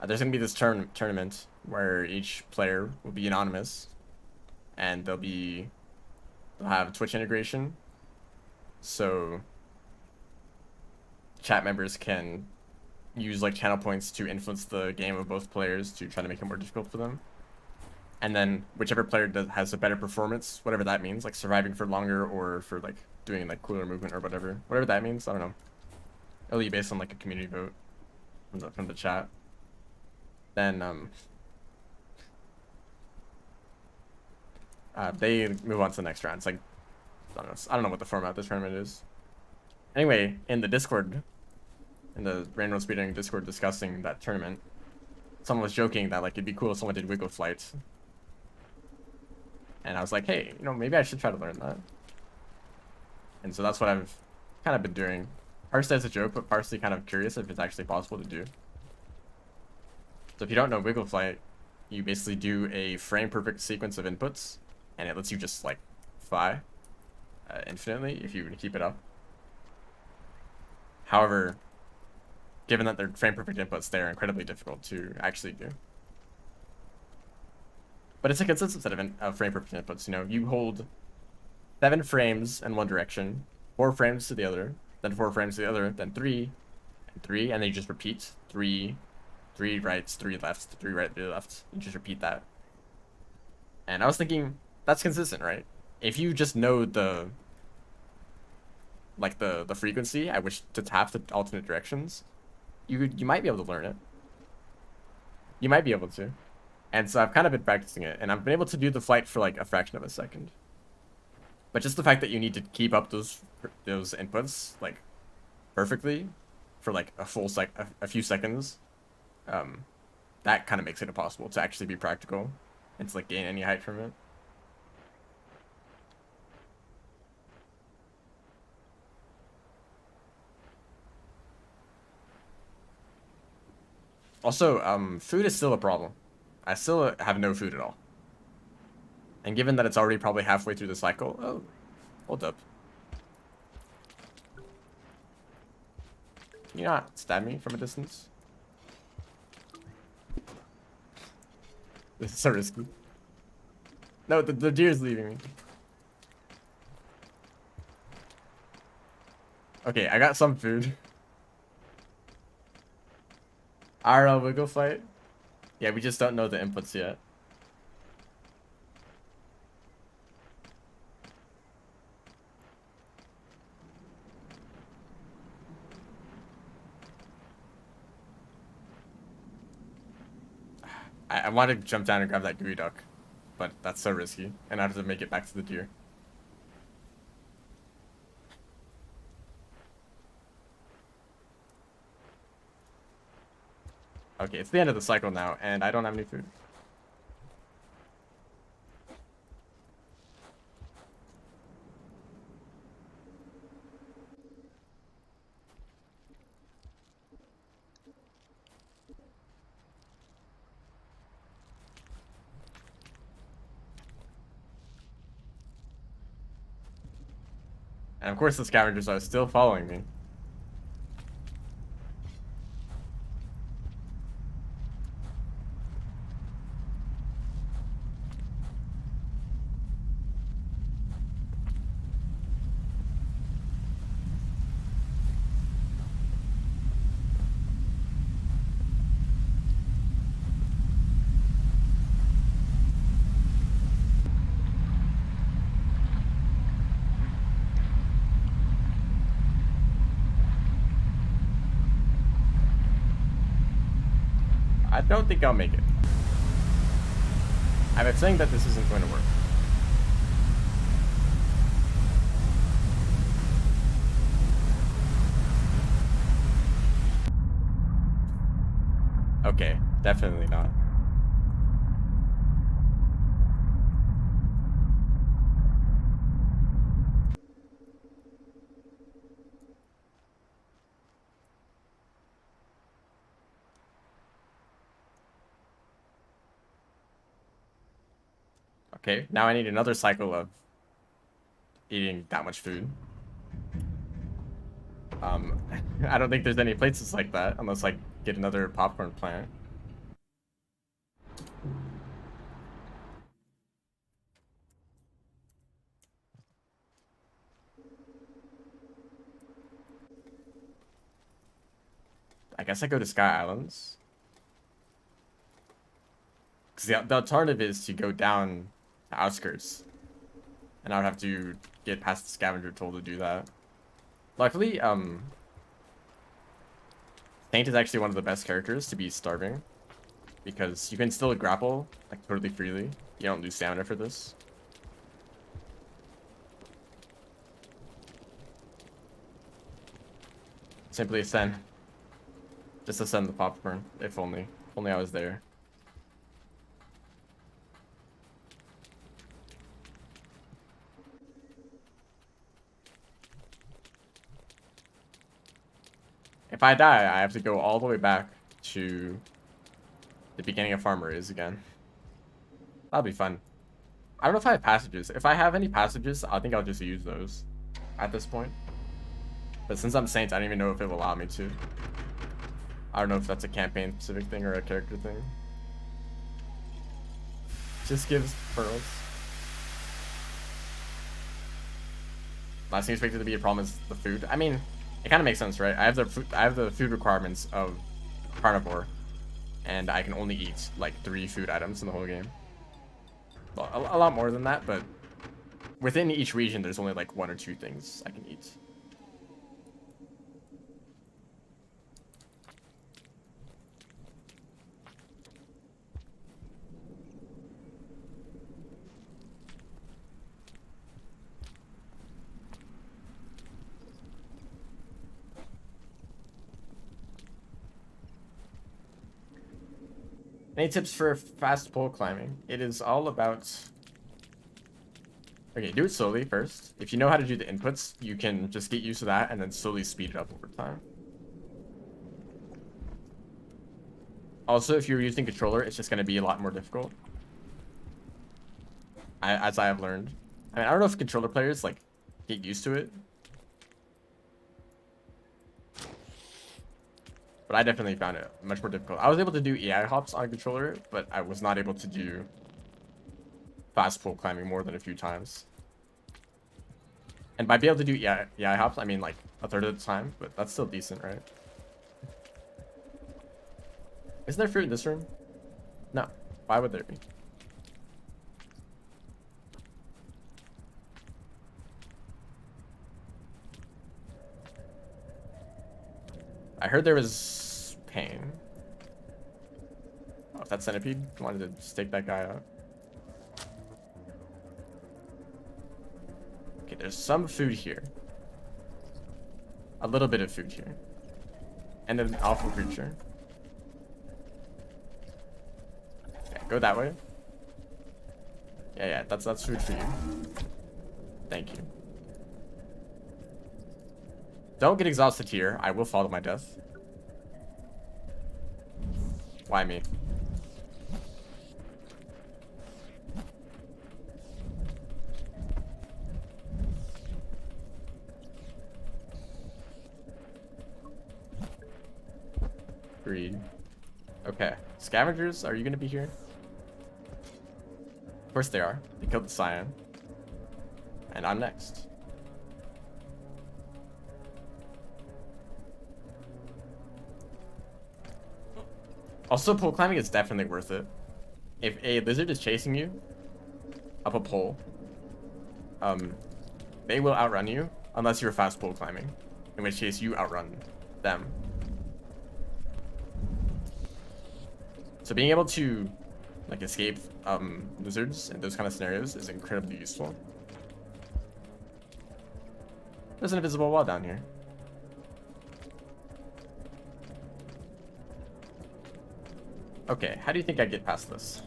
There's gonna be this tournament where each player will be anonymous, and they'll have Twitch integration, so chat members can use like channel points to influence the game of both players to try to make it more difficult for them. And then whichever player has a better performance, whatever that means, like surviving for longer or for like doing like cooler movement or whatever that means, I don't know. It'll be based on like a community vote from the chat. Then they move on to the next round. It's like I don't know what the format of this tournament is. Anyway, in the Discord, in the random speedrunning Discord discussing that tournament, someone was joking that like it'd be cool if someone did wiggle flight. And I was like, hey, you know, maybe I should try to learn that. And so that's what I've kind of been doing. Partially as a joke, but partially kind of curious if it's actually possible to do. So if you don't know wiggle flight, you basically do a frame perfect sequence of inputs, and it lets you just like fly infinitely if you keep it up. However, given that their frame perfect inputs, they're incredibly difficult to actually do. But it's a consistent set of frame perfect inputs. You know, you hold 7 frames in one direction, 4 frames to the other, then 4 frames to the other, then 3, and 3, and then you just repeat 3, 3 rights, 3 lefts, 3 right, 3 left. You just repeat that. And I was thinking, that's consistent, right? If you just know the frequency at which to tap the alternate directions, you might be able to learn it. You might be able to. And so I've kind of been practicing it, and I've been able to do the flight for like a fraction of a second. But just the fact that you need to keep up those inputs like perfectly for like a few seconds, that kind of makes it impossible to actually be practical and to like gain any height from it. Also, food is still a problem. I still have no food at all. And given that it's already probably halfway through the cycle... Oh, hold up. Can you not stab me from a distance? This is so risky. No, the deer's leaving me. Okay, I got some food. IRL wiggle fight? Yeah, we just don't know the inputs yet. I want to jump down and grab that gooey duck, but that's so risky, and I have to make it back to the deer. Okay, it's the end of the cycle now, and I don't have any food. And of course the scavengers are still following me. I don't think I'll make it. I've been saying that this isn't going to work. Okay, definitely not. Okay, now I need another cycle of eating that much food. I don't think there's any places like that unless I get another popcorn plant. I guess I go to Sky Islands. Because the alternative is to go down the outskirts. And I would have to get past the scavenger toll to do that. Luckily, Saint is actually one of the best characters to be starving. Because you can still grapple, like, totally freely. You don't lose stamina for this. Simply ascend. Just ascend the popcorn, if only. If only I was there. If I die, I have to go all the way back to the beginning of Farmer is again. That'll be fun. I don't know if I have passages. If I have any passages, I think I'll just use those at this point. But since I'm Saint, I don't even know if it will allow me to. I don't know if that's a campaign specific thing or a character thing. Just gives pearls. Last thing expected to be a problem is the food. I mean, it kind of makes sense, right? I have the food requirements of carnivore, and I can only eat like 3 food items in the whole game. Well, a lot more than that, but within each region, there's only like 1 or 2 things I can eat. Any tips for fast pole climbing? It is all about... Okay, do it slowly first. If you know how to do the inputs, you can just get used to that and then slowly speed it up over time. Also, if you're using controller, it's just going to be a lot more difficult. As I have learned. I mean, I don't know if controller players, like, get used to it. But I definitely found it much more difficult. I was able to do EI hops on a controller, but I was not able to do fast pole climbing more than a few times. And by being able to do EI hops, I mean like a third of the time, but that's still decent, right? Isn't there fruit in this room? No. Why would there be? I heard there was pain. Oh, if that centipede wanted to stake that guy out. Okay, there's some food here. A little bit of food here. And then an awful creature. Okay, go that way. Yeah, that's food for you. Thank you. Don't get exhausted here. I will fall to my death. Why me? Greed. Okay. Scavengers, are you gonna be here? Of course they are. They killed the Cyan. And I'm next. Also, pole climbing is definitely worth it. If a lizard is chasing you up a pole, they will outrun you unless you're fast pole climbing, in which case you outrun them. So being able to like escape lizards in those kind of scenarios is incredibly useful. There's an invisible wall down here. Okay, how do you think I get past this?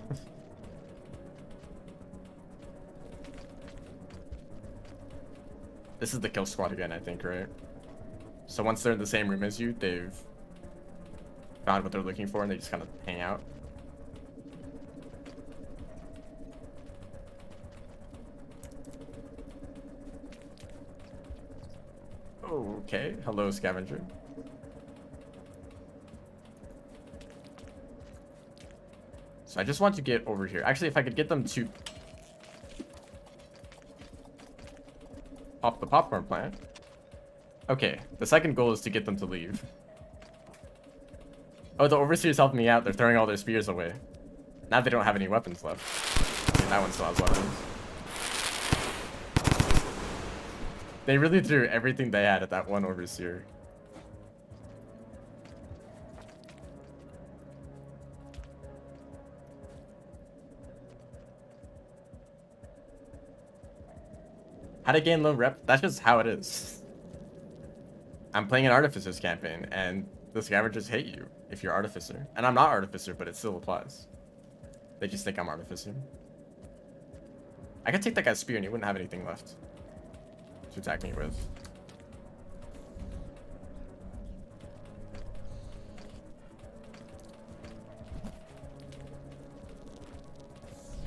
This is the kill squad again, I think, right? So once they're in the same room as you, they've found what they're looking for and they just kind of hang out. Okay, hello, scavenger. So I just want to get over here. Actually, if I could get them to pop the popcorn plant. Okay, the second goal is to get them to leave. Oh, the overseers helped me out. They're throwing all their spears away. Now they don't have any weapons left. I mean, that one still has weapons. They really threw everything they had at that one overseer. How to gain low rep? That's just how it is. I'm playing an Artificer's campaign, and the scavengers hate you if you're Artificer. And I'm not Artificer, but it still applies. They just think I'm Artificer. I could take that guy's spear and he wouldn't have anything left to attack me with.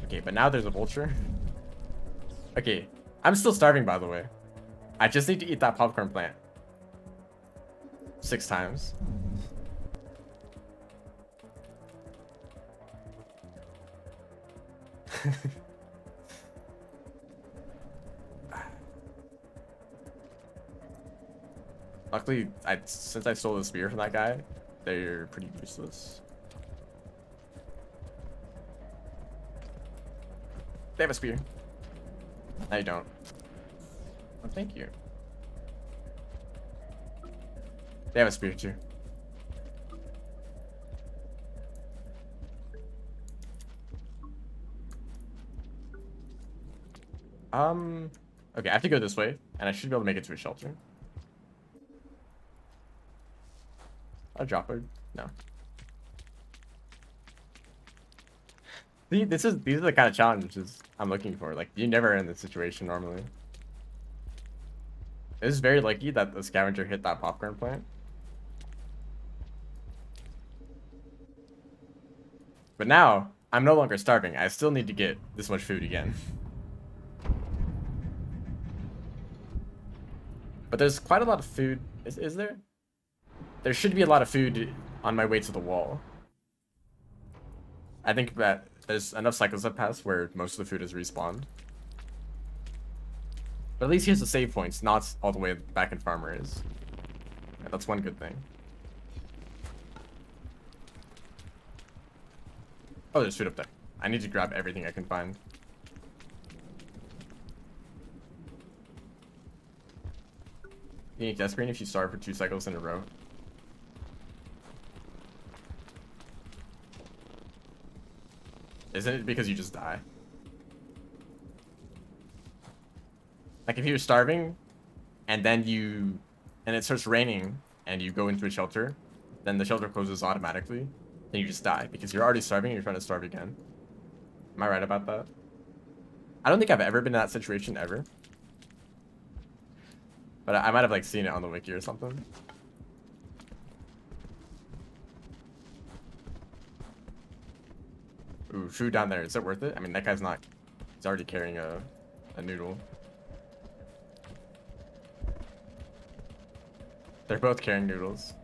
Okay, but now there's a vulture. Okay, I'm still starving, by the way. I just need to eat that popcorn plant 6 times. Luckily, since I stole the spear from that guy, they're pretty useless. They have a spear. No, you don't. Oh, thank you. They have a spear too. Okay, I have to go this way, and I should be able to make it to a shelter. A dropper? No. See, these are the kind of challenges I'm looking for. Like, you never are in this situation normally. It is very lucky that the scavenger hit that popcorn plant. But now, I'm no longer starving. I still need to get this much food again. But there's quite a lot of food. Is there? There should be a lot of food on my way to the wall. I think that there's enough cycles that pass where most of the food is respawned. But at least here's the save points, not all the way back in Farmer is. Yeah, that's one good thing. Oh, there's food up there. I need to grab everything I can find. Unique death screen if you starve for 2 cycles in a row. Isn't it because you just die? Like if you're starving and then and it starts raining and you go into a shelter, then the shelter closes automatically, then you just die because you're already starving and you're trying to starve again. Am I right about that? I don't think I've ever been in that situation ever. But I might have like seen it on the wiki or something. Ooh, food down there. Is it worth it? I mean, that guy's not... He's already carrying a noodle. They're both carrying noodles.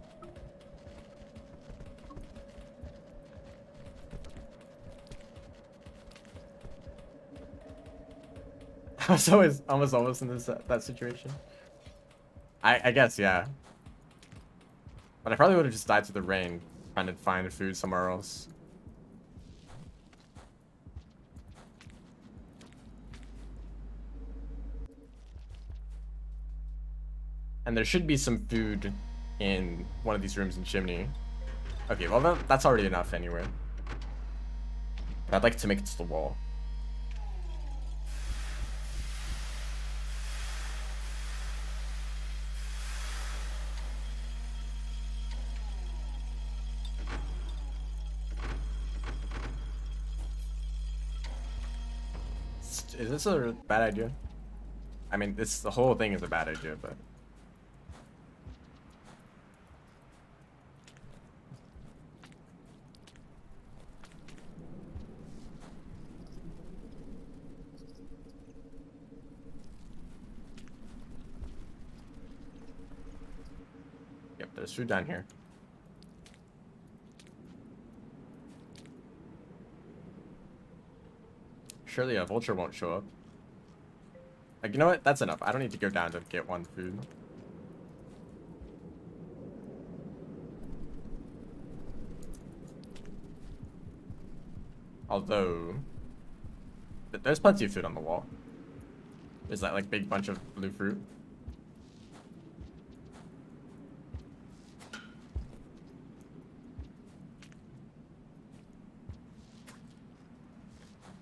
I was almost in that situation. I guess, yeah. But I probably would have just died to the rain, trying to find food somewhere else. And there should be some food in one of these rooms in Chimney. Okay, well that's already enough anyway. But I'd like to make it to the wall. Is this a bad idea? I mean, the whole thing is a bad idea, but... Yep, there's food down here. Surely a vulture won't show up. Like, you know what? That's enough. I don't need to go down to get one food. Although... There's plenty of food on the wall. There's that, like, big bunch of blue fruit.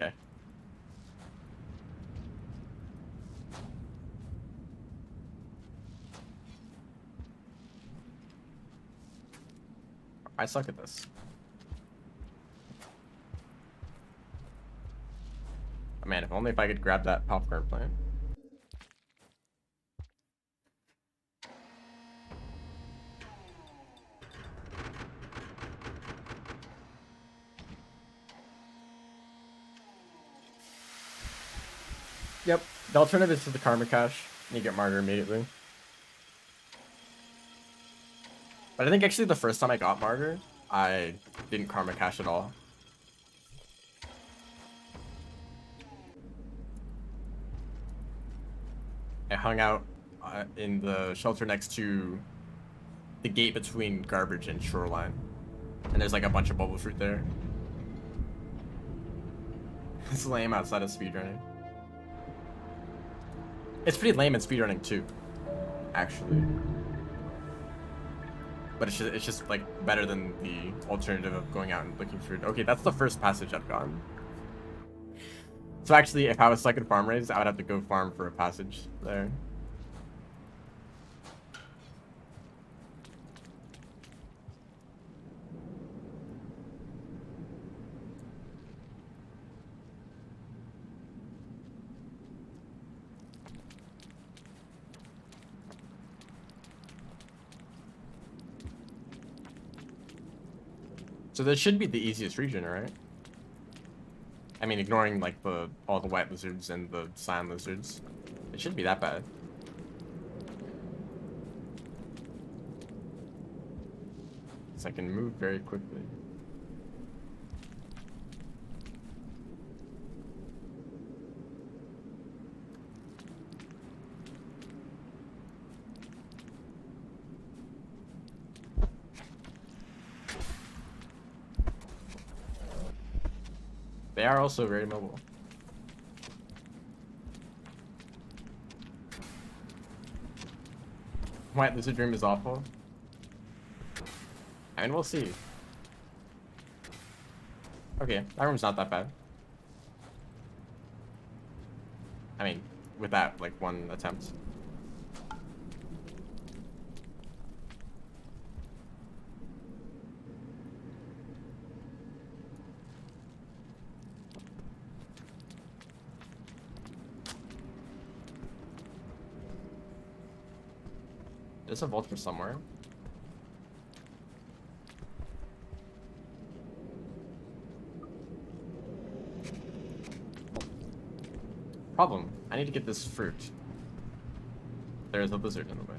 Okay. I suck at this. Oh, man, if only if I could grab that popcorn plant. Yep, the alternative is to the karma cache, and you get martyr immediately. But I think actually the first time I got martyr, I didn't karma cache at all. hung out in the shelter next to the gate between Garbage and Shoreline. And there's like a bunch of bubble fruit there. It's lame outside of speedrunning. It's pretty lame in speedrunning too, actually. But it's just like better than the alternative of going out and looking for it. Okay, that's the first passage I've gone. So actually, if I was stuck in farm raids, I would have to go farm for a passage there. So this should be the easiest region, right? I mean, ignoring like all the white lizards and the cyan lizards, it shouldn't be that bad. So I can move very quickly. They are also very mobile. White lizard dream is awful. I mean, we'll see. Okay, that room's not that bad. I mean, with that, like, one attempt. There's a vulture somewhere. Problem. I need to get this fruit. There's a lizard in the way.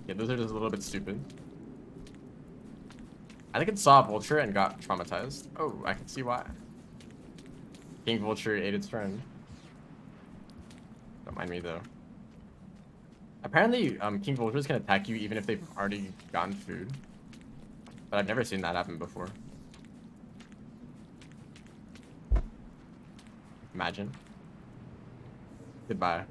Yeah, lizard is a little bit stupid. I think it saw a vulture and got traumatized. Oh, I can see why. King vulture ate its friend. Don't mind me though. Apparently, king vultures can attack you even if they've already gotten food. But I've never seen that happen before. Imagine. Goodbye.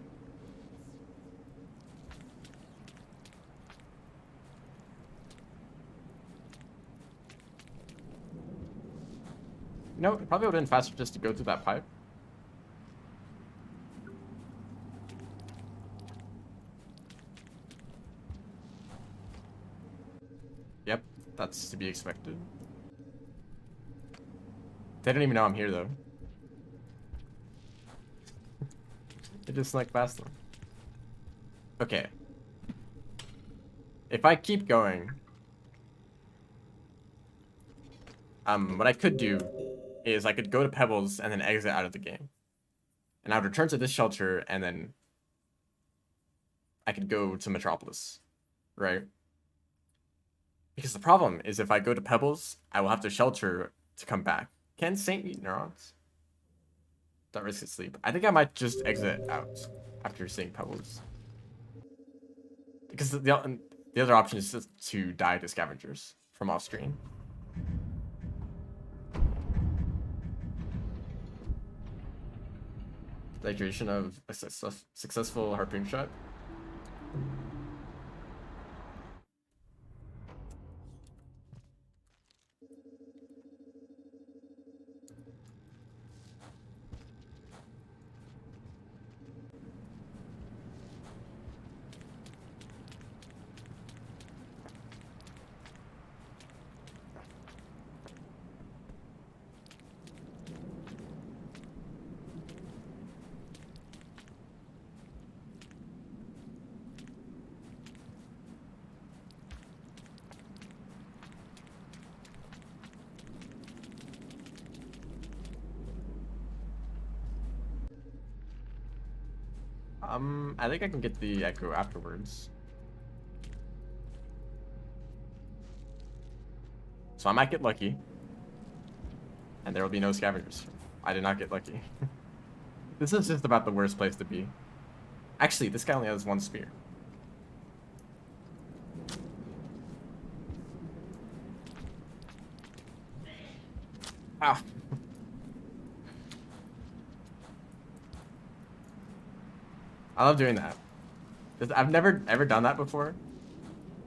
You know, it probably would have been faster just to go through that pipe. Yep, that's to be expected. They don't even know I'm here though. They just snuck past them. Okay. If I keep going, what I could do is I could go to Pebbles and then exit out of the game. And I would return to this shelter and then I could go to Metropolis, right? Because the problem is if I go to Pebbles, I will have to shelter to come back. Can Saint eat neurons? Don't risk his sleep. I think I might just exit out after seeing Pebbles. Because the other option is just to die to scavengers from off screen. The duration of a successful harpoon shot. I think I can get the echo afterwards. So I might get lucky. And there will be no scavengers. I did not get lucky. This is just about the worst place to be. Actually, this guy only has one spear. Ah. I love doing that. I've never ever done that before.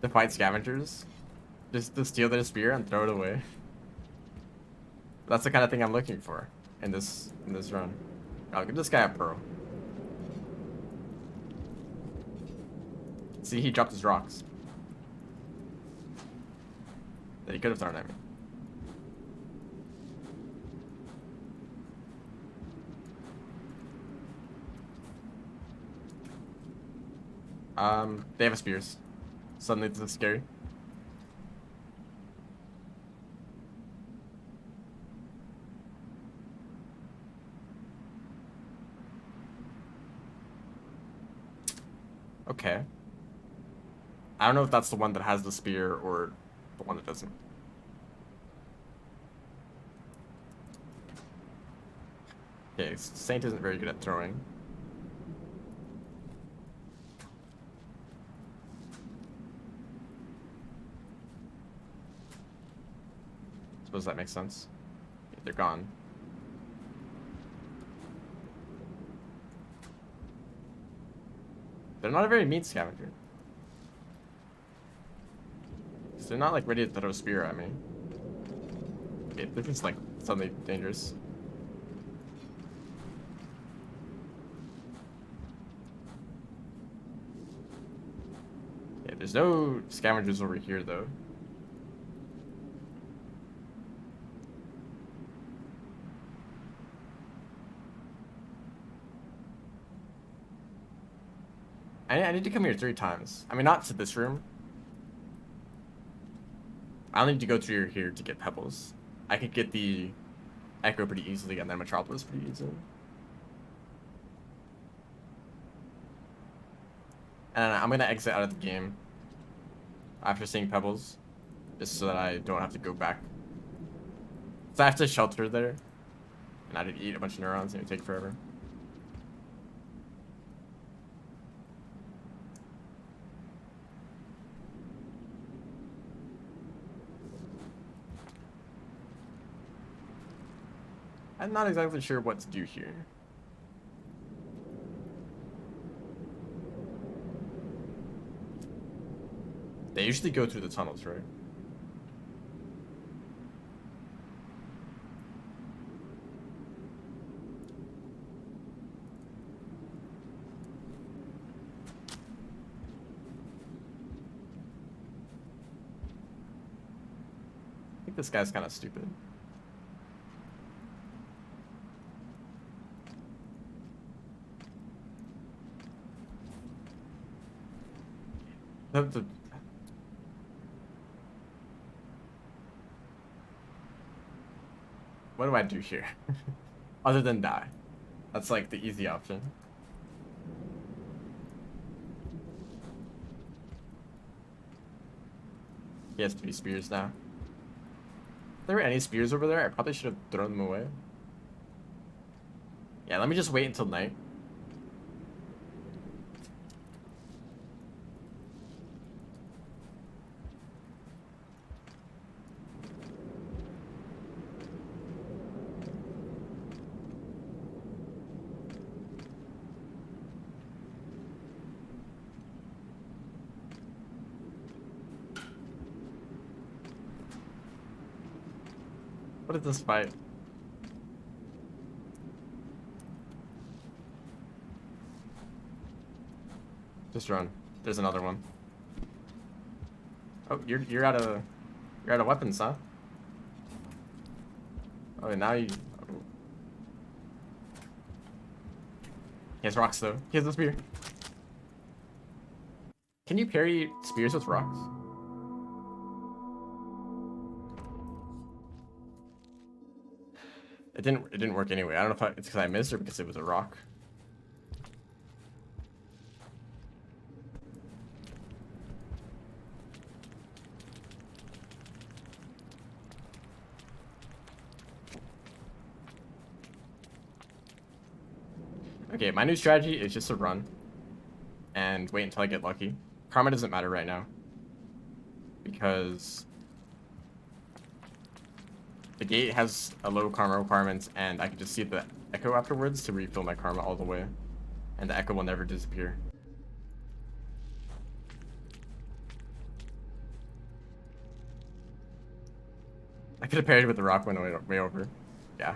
To fight scavengers. Just to steal their spear and throw it away. That's the kind of thing I'm looking for in this run. I'll give this guy a pearl. See, he dropped his rocks. That he could have thrown at me. They have spears. Suddenly this is scary. Okay. I don't know if that's the one that has the spear or the one that doesn't. Okay, Saint isn't very good at throwing. Suppose that makes sense. Okay, they're gone. They're not a very mean scavenger. So they're not like ready to throw a spear at me. Okay, they're just like suddenly dangerous. Yeah, there's no scavengers over here though. I need to come here 3 times. I mean, not to this room. I'll need to go through here to get Pebbles. I could get the Echo pretty easily, and then Metropolis pretty easily. And I'm gonna exit out of the game after seeing Pebbles, just so that I don't have to go back. So I have to shelter there, and I did eat a bunch of neurons, and it would take forever. I'm not exactly sure what to do here. They usually go through the tunnels, right? I think this guy's kind of stupid. What do I do here? Other than die. That's like the easy option. He has 3 spears now. If there were any spears over there, I probably should have thrown them away. Yeah, let me just wait until night. What is this fight? Just run. There's another one. Oh, you're out of weapons, huh? Oh, and now you. Oh. He has rocks though. He has a spear. Can you parry spears with rocks? It didn't work anyway. I don't know if it's because I missed or because it was a rock. Okay, my new strategy is just to run. and wait until I get lucky. Karma doesn't matter right now, because the gate has a low karma requirement, and I can just see the echo afterwards to refill my karma all the way, and the echo will never disappear. I could have parried with the rock when way over. Yeah.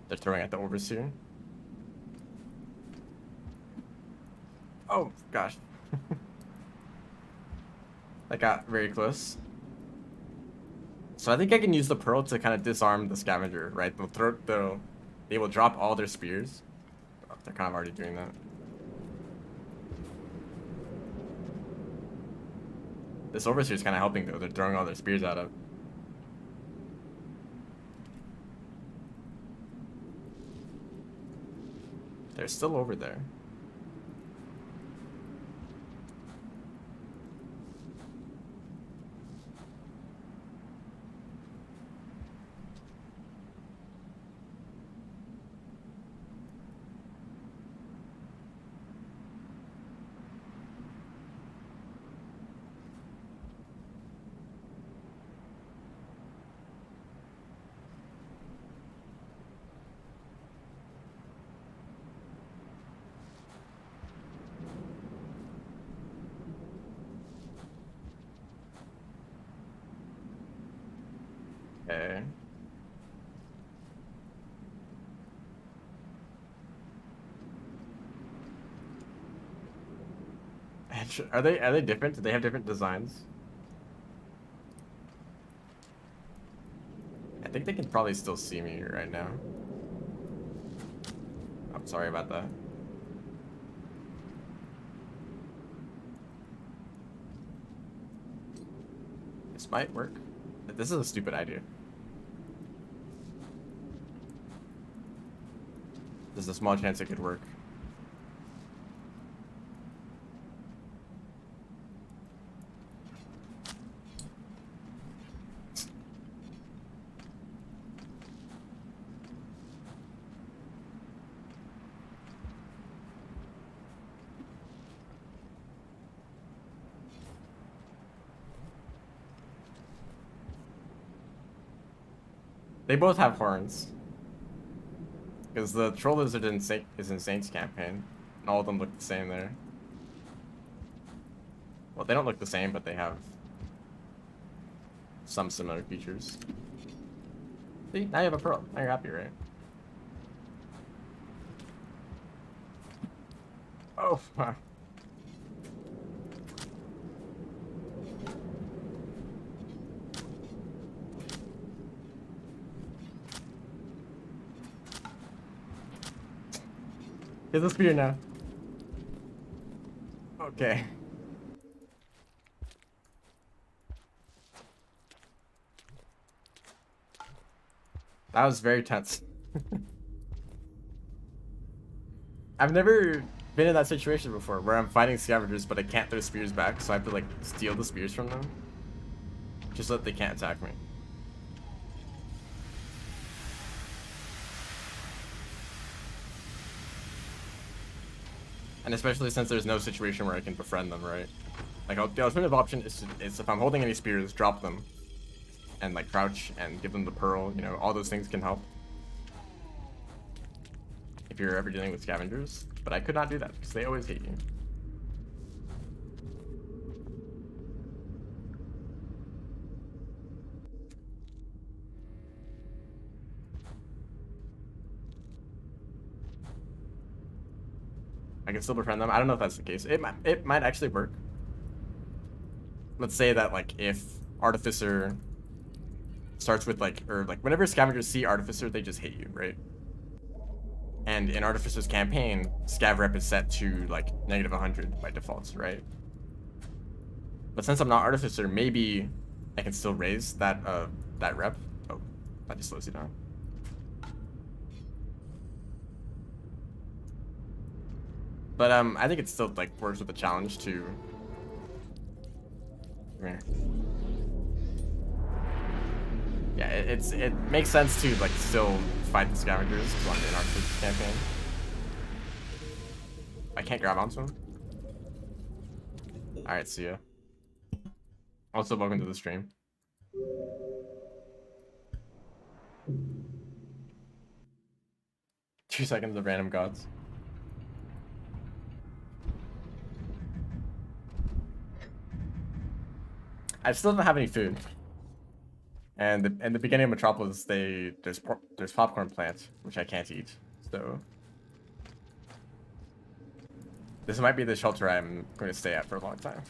They're throwing at the overseer. Oh, gosh. That got very close. So I think I can use the pearl to kind of disarm the scavenger, right? They will drop all their spears. Oh, they're kind of already doing that. This overseer is kind of helping though. They're throwing all their spears at it. They're still over there. Okay. Are they different? Do they have different designs? I think they can probably still see me right now. I'm sorry about that. This might work. This is a stupid idea. There's a small chance it could work. They both have horns. Because the troll lizard is in Saint's campaign. And all of them look the same there. Well, they don't look the same, but they have some similar features. See, now you have a pearl. Now you're happy, right? Oh, wow. Get the spear now. Okay. That was very tense. I've never been in that situation before where I'm fighting scavengers but I can't throw spears back, so I have to like steal the spears from them just so that they can't attack me. And especially since there's no situation where I can befriend them, right? Like, the alternative option is if I'm holding any spears, drop them. And, like, crouch and give them the pearl, you know, all those things can help. If you're ever dealing with scavengers. But I could not do that, because they always hate you. I can still befriend them. I don't know if that's the case. It might actually work. Let's say that, like, if Artificer starts with, like, or, like, whenever scavengers see Artificer, they just hate you, right? And in Artificer's campaign, scav rep is set to, like, -100 by default, right? But since I'm not Artificer, maybe I can still raise that, that rep. Oh, that just slows you down. But I think it still like works with the challenge to Come here. Yeah, it makes sense to like still fight the scavengers because I'm in Artificer campaign. I can't grab onto him. All right, see ya. Also, welcome to the stream. Two seconds of random gods. I still don't have any food. And in the beginning of Metropolis, there's popcorn plants, which I can't eat. So this might be the shelter I'm going to stay at for a long time.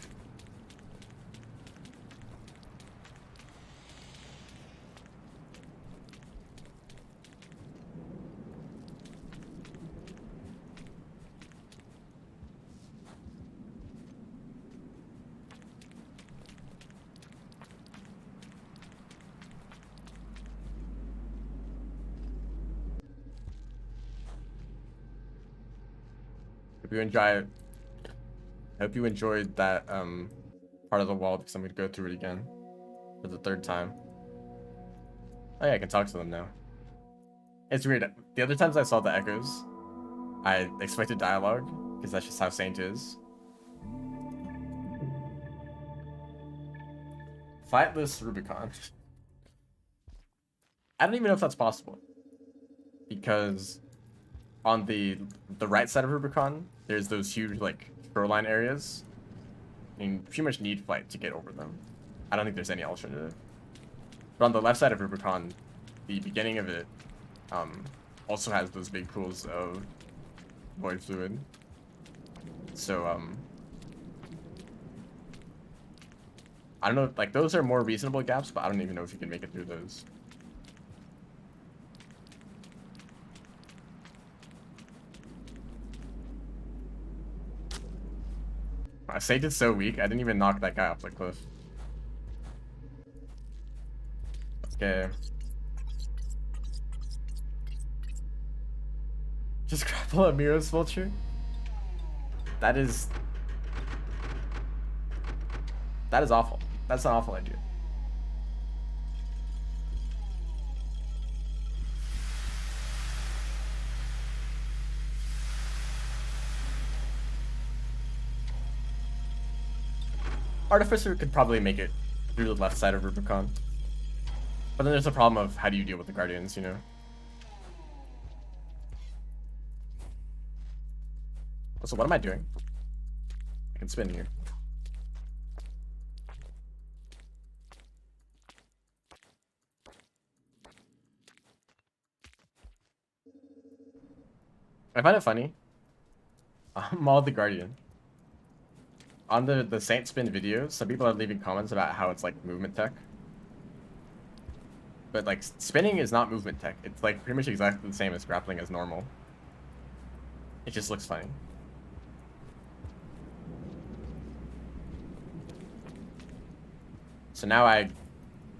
Hope you enjoyed that part of the wall because I'm gonna go through it again for the third time. Oh yeah, I can talk to them now. It's weird. The other times I saw the echoes, I expected dialogue because that's just how Saint is. Fightless Rubicon. I don't even know if that's possible because on the right side of Rubicon, there's those huge like shoreline areas. I mean, pretty much need flight to get over them. I don't think there's any alternative. But on the left side of Rubicon, the beginning of it also has those big pools of void fluid. So I don't know, like those are more reasonable gaps, but I don't even know if you can make it through those. My Saint is so weak, I didn't even knock that guy off the cliff. Okay. Just grapple a Miro's vulture? That is awful. That's an awful idea. Artificer could probably make it through the left side of Rubicon. But then there's the problem of how do you deal with the Guardians, you know? Also, what am I doing? I can spin here. I find it funny. I'm all the Guardian. On the Saint spin videos, some people are leaving comments about how it's like movement tech. But like spinning is not movement tech. It's like pretty much exactly the same as grappling as normal. It just looks funny. So now I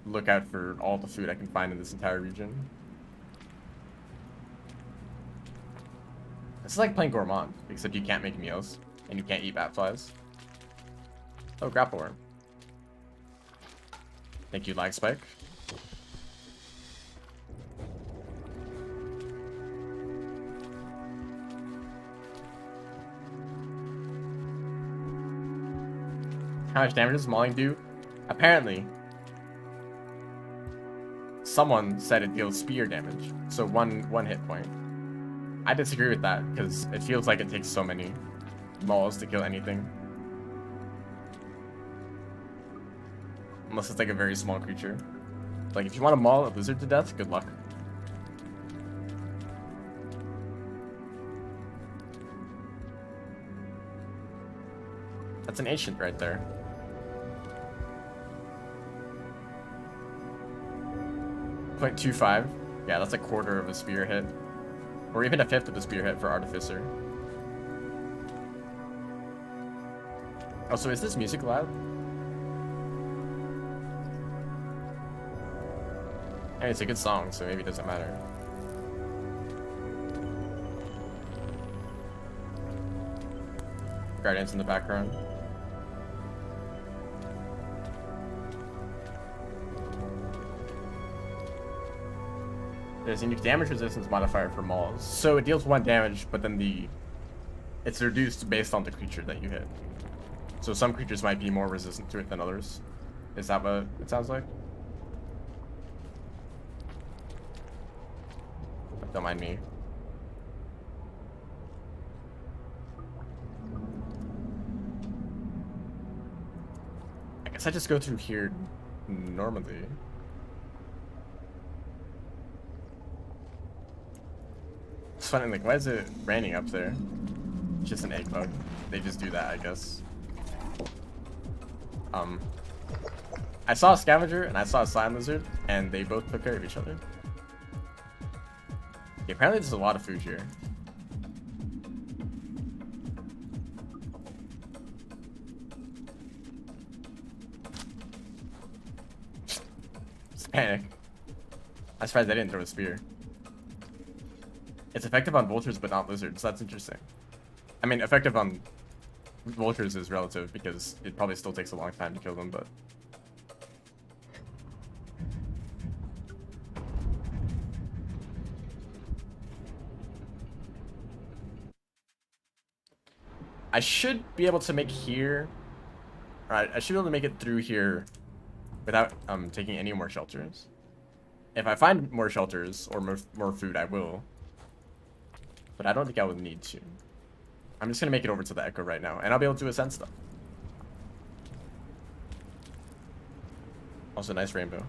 look out for all the food I can find in this entire region. It's like playing Gourmand, except you can't make meals and you can't eat bat flies. Oh, grapple worm. Thank you, lag spike. How much damage does mauling do? Apparently, someone said it deals spear damage, so one hit point. I disagree with that because it feels like it takes so many mauls to kill anything. Unless it's like a very small creature. Like if you want to maul a lizard to death, good luck. That's an ancient right there. .25. Yeah, that's a quarter of a spear hit. Or even a fifth of a spear hit for Artificer. Oh, so is this music loud? Hey, it's a good song, so maybe it doesn't matter. Guardians in the background. There's a unique damage resistance modifier for mauls. So it deals 1 damage, but then it's reduced based on the creature that you hit. So some creatures might be more resistant to it than others. Is that what it sounds like? Don't mind me. I guess I just go through here normally. It's funny, like, why is it raining up there? It's just an egg bug. They just do that, I guess. I saw a scavenger and I saw a slime lizard, and they both took care of each other. Okay, apparently there's a lot of food here. Just panic. I'm surprised I didn't throw a spear. It's effective on vultures but not lizards. That's interesting. I mean, effective on vultures is relative because it probably still takes a long time to kill them, but... I should be able to make here... Alright, I should be able to make it through here without taking any more shelters. If I find more shelters or more food, I will. But I don't think I would need to. I'm just going to make it over to the Echo right now, and I'll be able to ascend stuff. Also, nice rainbow.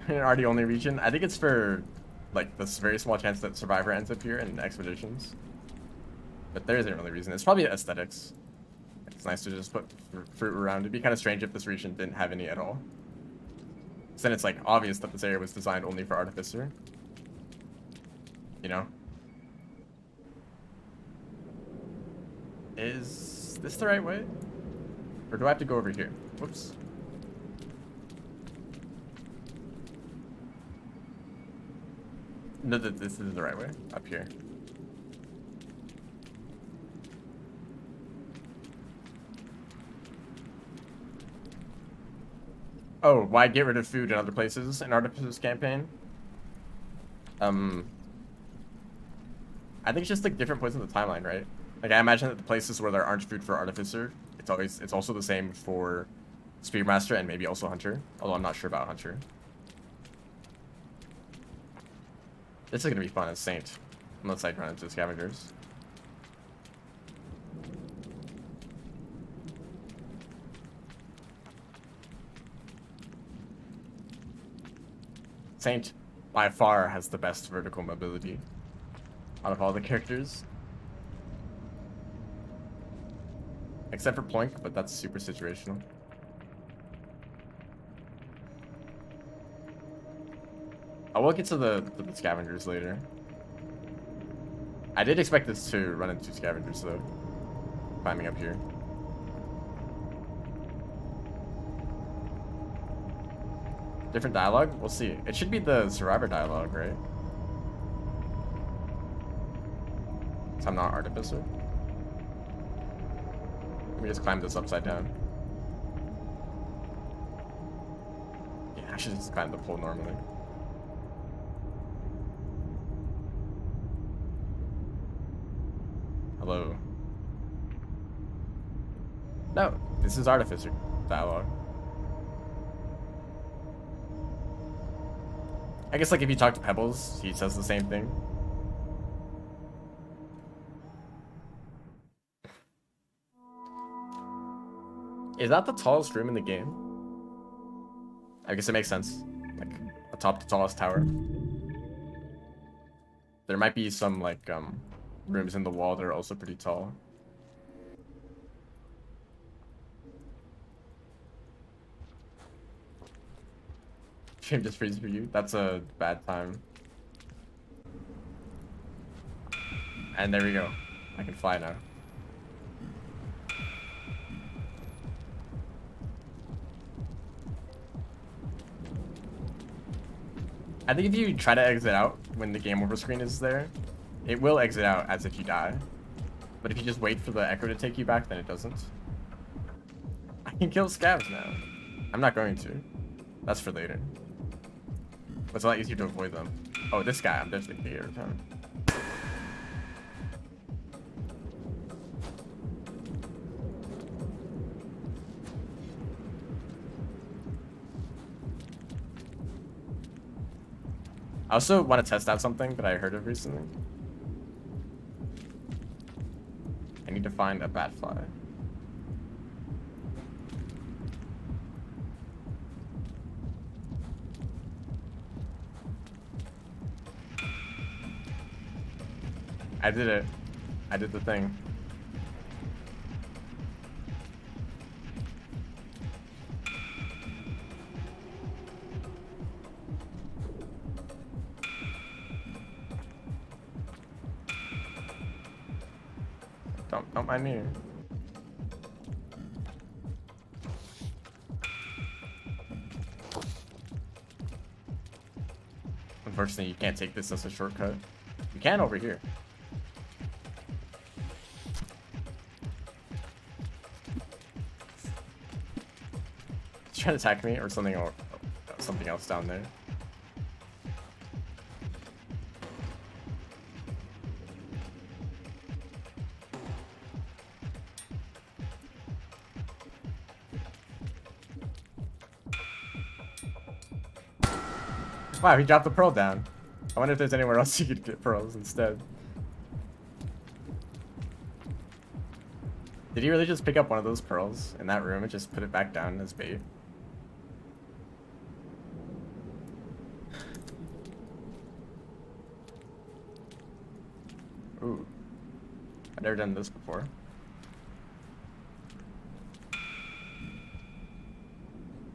In an already only region? I think it's for, like, this very small chance that Survivor ends up here in expeditions. But there isn't really a reason. It's probably aesthetics. It's nice to just put fruit around. It'd be kind of strange if this region didn't have any at all. So then it's, like, obvious that this area was designed only for Artificer. You know? Is this the right way? Or do I have to go over here? Whoops. No, this is the right way. Up here. Oh, why get rid of food in other places in Artificer's campaign? I think it's just like different points in the timeline, right? Like I imagine that the places where there aren't food for Artificer, it's also the same for Spearmaster and maybe also Hunter. Although I'm not sure about Hunter. This is gonna be fun as Saint, unless I run into scavengers. Saint, by far, has the best vertical mobility out of all the characters. Except for Ploink, but that's super situational. I will get to the scavengers later. I did expect this to run into scavengers, though. Climbing up here. Different dialogue? We'll see. It should be the Survivor dialogue, right? So I'm not Artificer. Let me just climb this upside down. Yeah, I should just climb the pole normally. Hello. No, this is Artificer dialogue. I guess, like, if you talk to Pebbles, he says the same thing. Is that the tallest room in the game? I guess it makes sense. Like, atop the tallest tower. There might be some, like, rooms in the wall that are also pretty tall. Stream just freezes for you. That's a bad time. And there we go. I can fly now. I think if you try to exit out when the game over screen is there, it will exit out as if you die. But if you just wait for the echo to take you back, then it doesn't. I can kill scavs now. I'm not going to. That's for later. But it's a lot easier to avoid them. Oh, this guy, I'm definitely gonna get rid of him. I also want to test out something that I heard of recently. I need to find a bat fly. I did it. I did the thing. Don't mind me. Unfortunately, you can't take this as a shortcut. You can over here. He's trying to attack me or something else down there. Wow, he dropped the pearl down. I wonder if there's anywhere else you could get pearls instead. Did he really just pick up one of those pearls in that room and just put it back down as bait? Ooh. I've never done this before.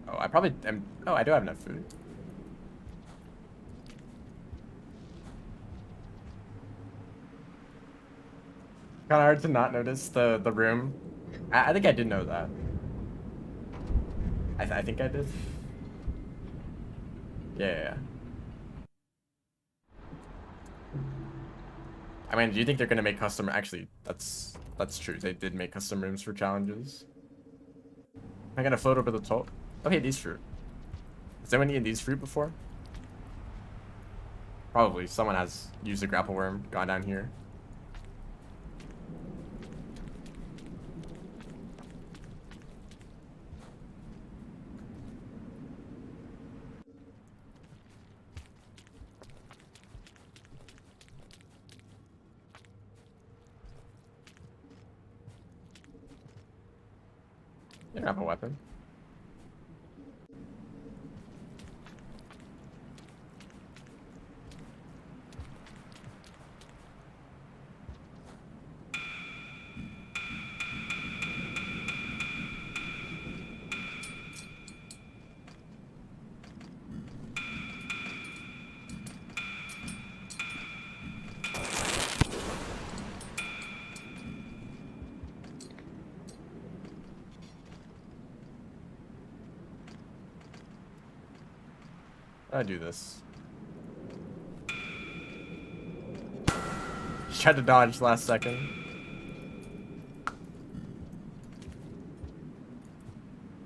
Oh, I probably am. Oh, I do have enough food. Kind of hard to not notice the room. I think I did know that. I think I did. Yeah. I mean, do you think they're gonna make custom? Actually, that's true. They did make custom rooms for challenges. Am I gonna float over the top? Okay, these fruit. Has anyone eaten these fruit before? Probably. Someone has used a grapple worm, gone down here. They don't have a weapon. I do this. Just tried to dodge last second.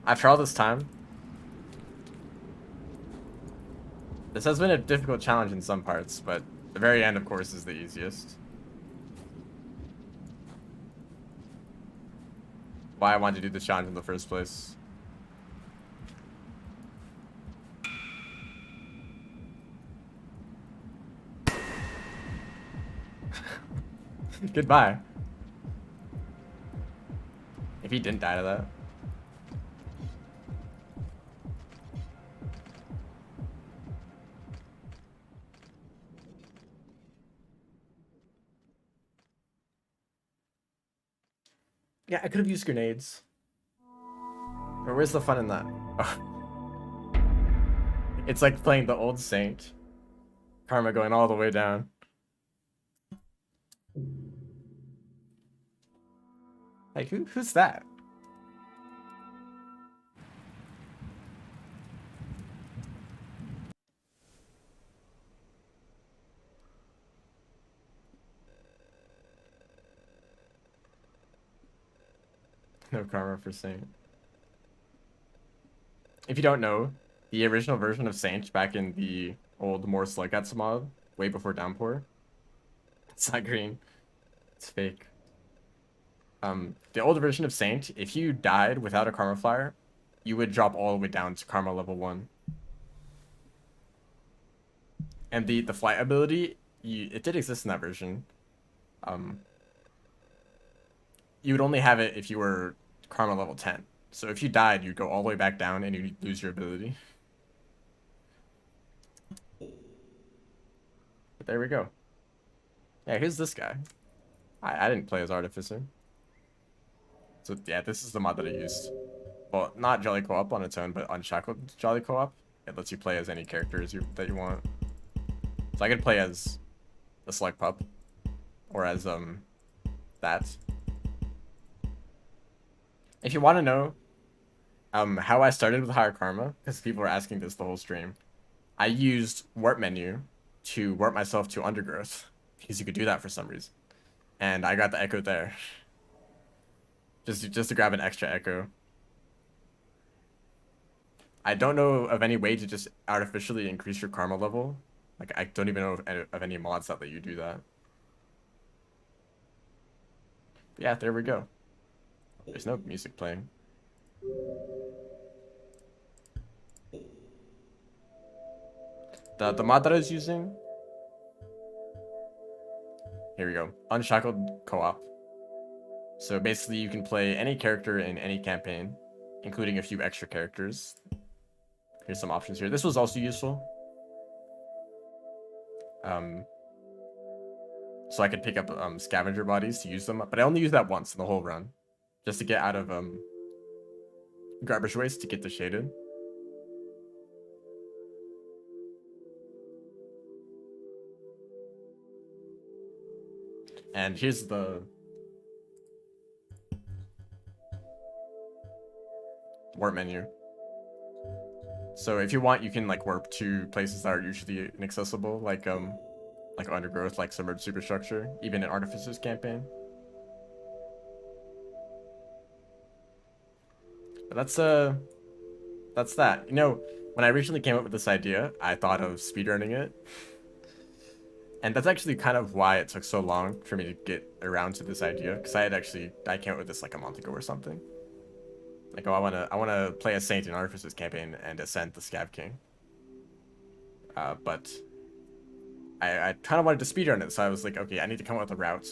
After all this time, this has been a difficult challenge in some parts, but the very end, of course, is the easiest. Why I wanted to do this challenge in the first place. Goodbye. If he didn't die to that. Yeah, I could have used grenades. Or where's the fun in that? Oh. It's like playing the old Saint. Karma going all the way down. Like, who's that? No karma for Saint. if you don't know, the original version of Saint back in the old more Slugats mod, way before Downpour. It's not green. It's fake. The older version of Saint, if you died without a Karma Flyer, you would drop all the way down to Karma level 1. And the flight ability, it did exist in that version. You would only have it if you were Karma level 10. So if you died, you'd go all the way back down and you'd lose your ability. But there we go. Yeah, here's this guy. I didn't play as Artificer. So yeah, this is the mod that I used. Well, not Jolly Co-op on its own, but Unshackled Jolly Co-op. It lets you play as any characters that you want. So I could play as the Slug Pup, or as that. If you want to know how I started with higher karma, because people were asking this the whole stream, I used warp menu to warp myself to Undergrowth, because you could do that for some reason, and I got the echo there. Just to grab an extra echo. I don't know of any way to just artificially increase your karma level. Like, I don't even know of any mods that let you do that. But yeah, there we go. There's no music playing. The mod that I was using. Here we go. Unshackled Co-op. So basically you can play any character in any campaign, including a few extra characters. Here's some options here. This was also useful. So I could pick up scavenger bodies to use them, but I only used that once in the whole run, just to get out of garbage waste to get the shaded. And here's the warp menu. So if you want, you can like warp to places that are usually inaccessible, like Undergrowth, like submerged superstructure, even in Artificer's campaign. But that's that. You know, when I originally came up with this idea, I thought of speedrunning it. And that's actually kind of why it took so long for me to get around to this idea, because I came up with this like a month ago or something. Like, oh, I wanna play a Saint in Artificer's campaign and ascend the Scav King. But I kind of wanted to speedrun it, so I was like, okay, I need to come up with a route.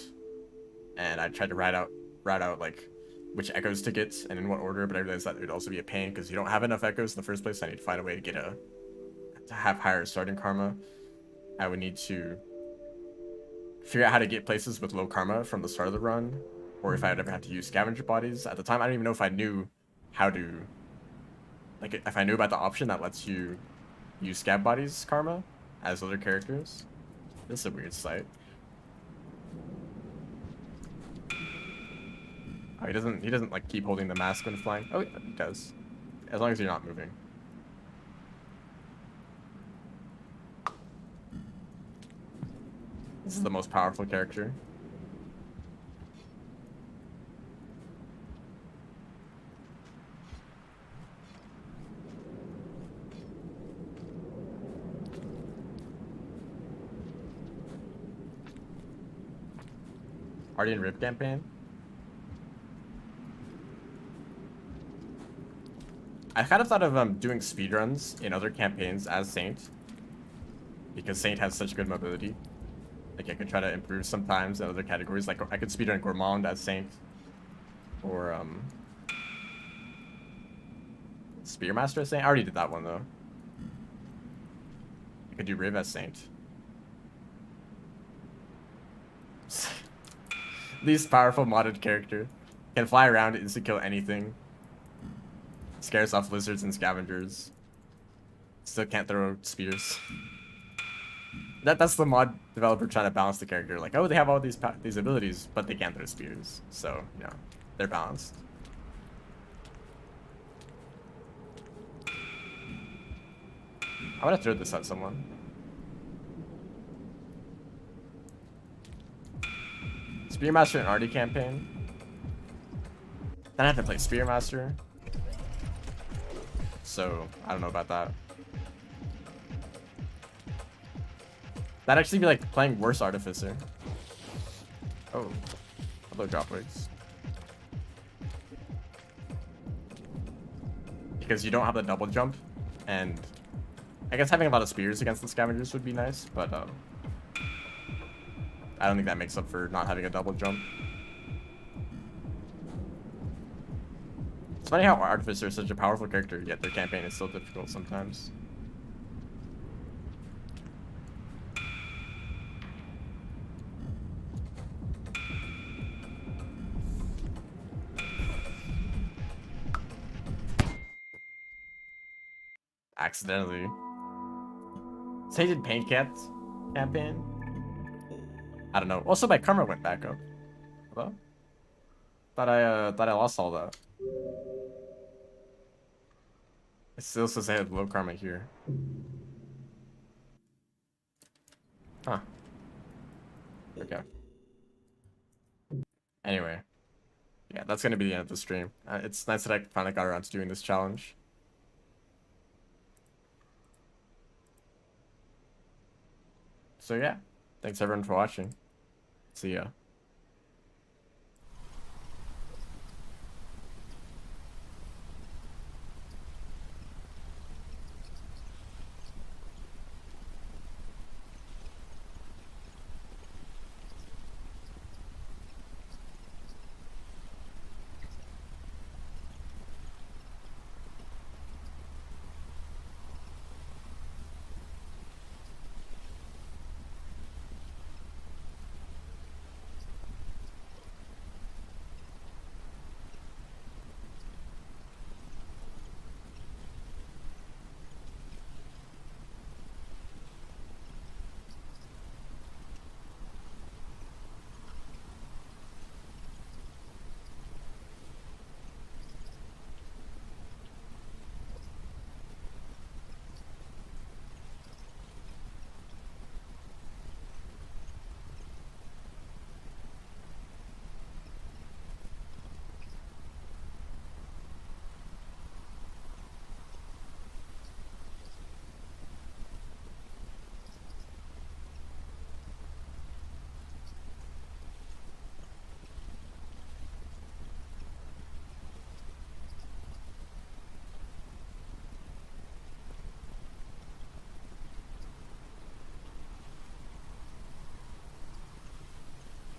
And I tried to route out like which echoes to get and in what order, but I realized that it would also be a pain because you don't have enough echoes in the first place. I need to find a way to to have higher starting karma. I would need to figure out how to get places with low karma from the start of the run, or if I would ever have to use scavenger bodies. At the time, I don't even know if I knew how to, like, if I knew about the option that lets you use scav bodies karma as other characters. This is a weird sight. Oh, he doesn't like keep holding the mask when flying. Oh, he does, as long as you're not moving. This is the most powerful character. Already in Rip campaign? I kind of thought of doing speedruns in other campaigns as Saint, because Saint has such good mobility. Like, I could try to improve sometimes in other categories. Like, I could speedrun Gourmand as Saint, or Spearmaster as Saint. I already did that one though. I could do Riv as Saint. Least powerful modded character. Can fly around, instant kill anything. Scares off lizards and scavengers. Still can't throw spears. That's the mod developer trying to balance the character. Like, oh, they have all these abilities, but they can't throw spears. So, you know, they're balanced. I want to throw this at someone. Spearmaster and Artie campaign. Then I have to play Spearmaster. So I don't know about that. That'd actually be like playing worse Artificer. Oh, hello droplegs. Because you don't have the double jump, and I guess having a lot of spears against the scavengers would be nice, but I don't think that makes up for not having a double jump. It's funny how Artificer is such a powerful character, yet their campaign is so difficult sometimes. Accidentally. Sated Paint Cat campaign? I don't know. Also, my karma went back up. Hello? Thought I lost all that. It still says I had low karma here. Huh. Okay. Anyway. Yeah, that's gonna be the end of the stream. It's nice that I finally got around to doing this challenge. So yeah, thanks everyone for watching. See ya.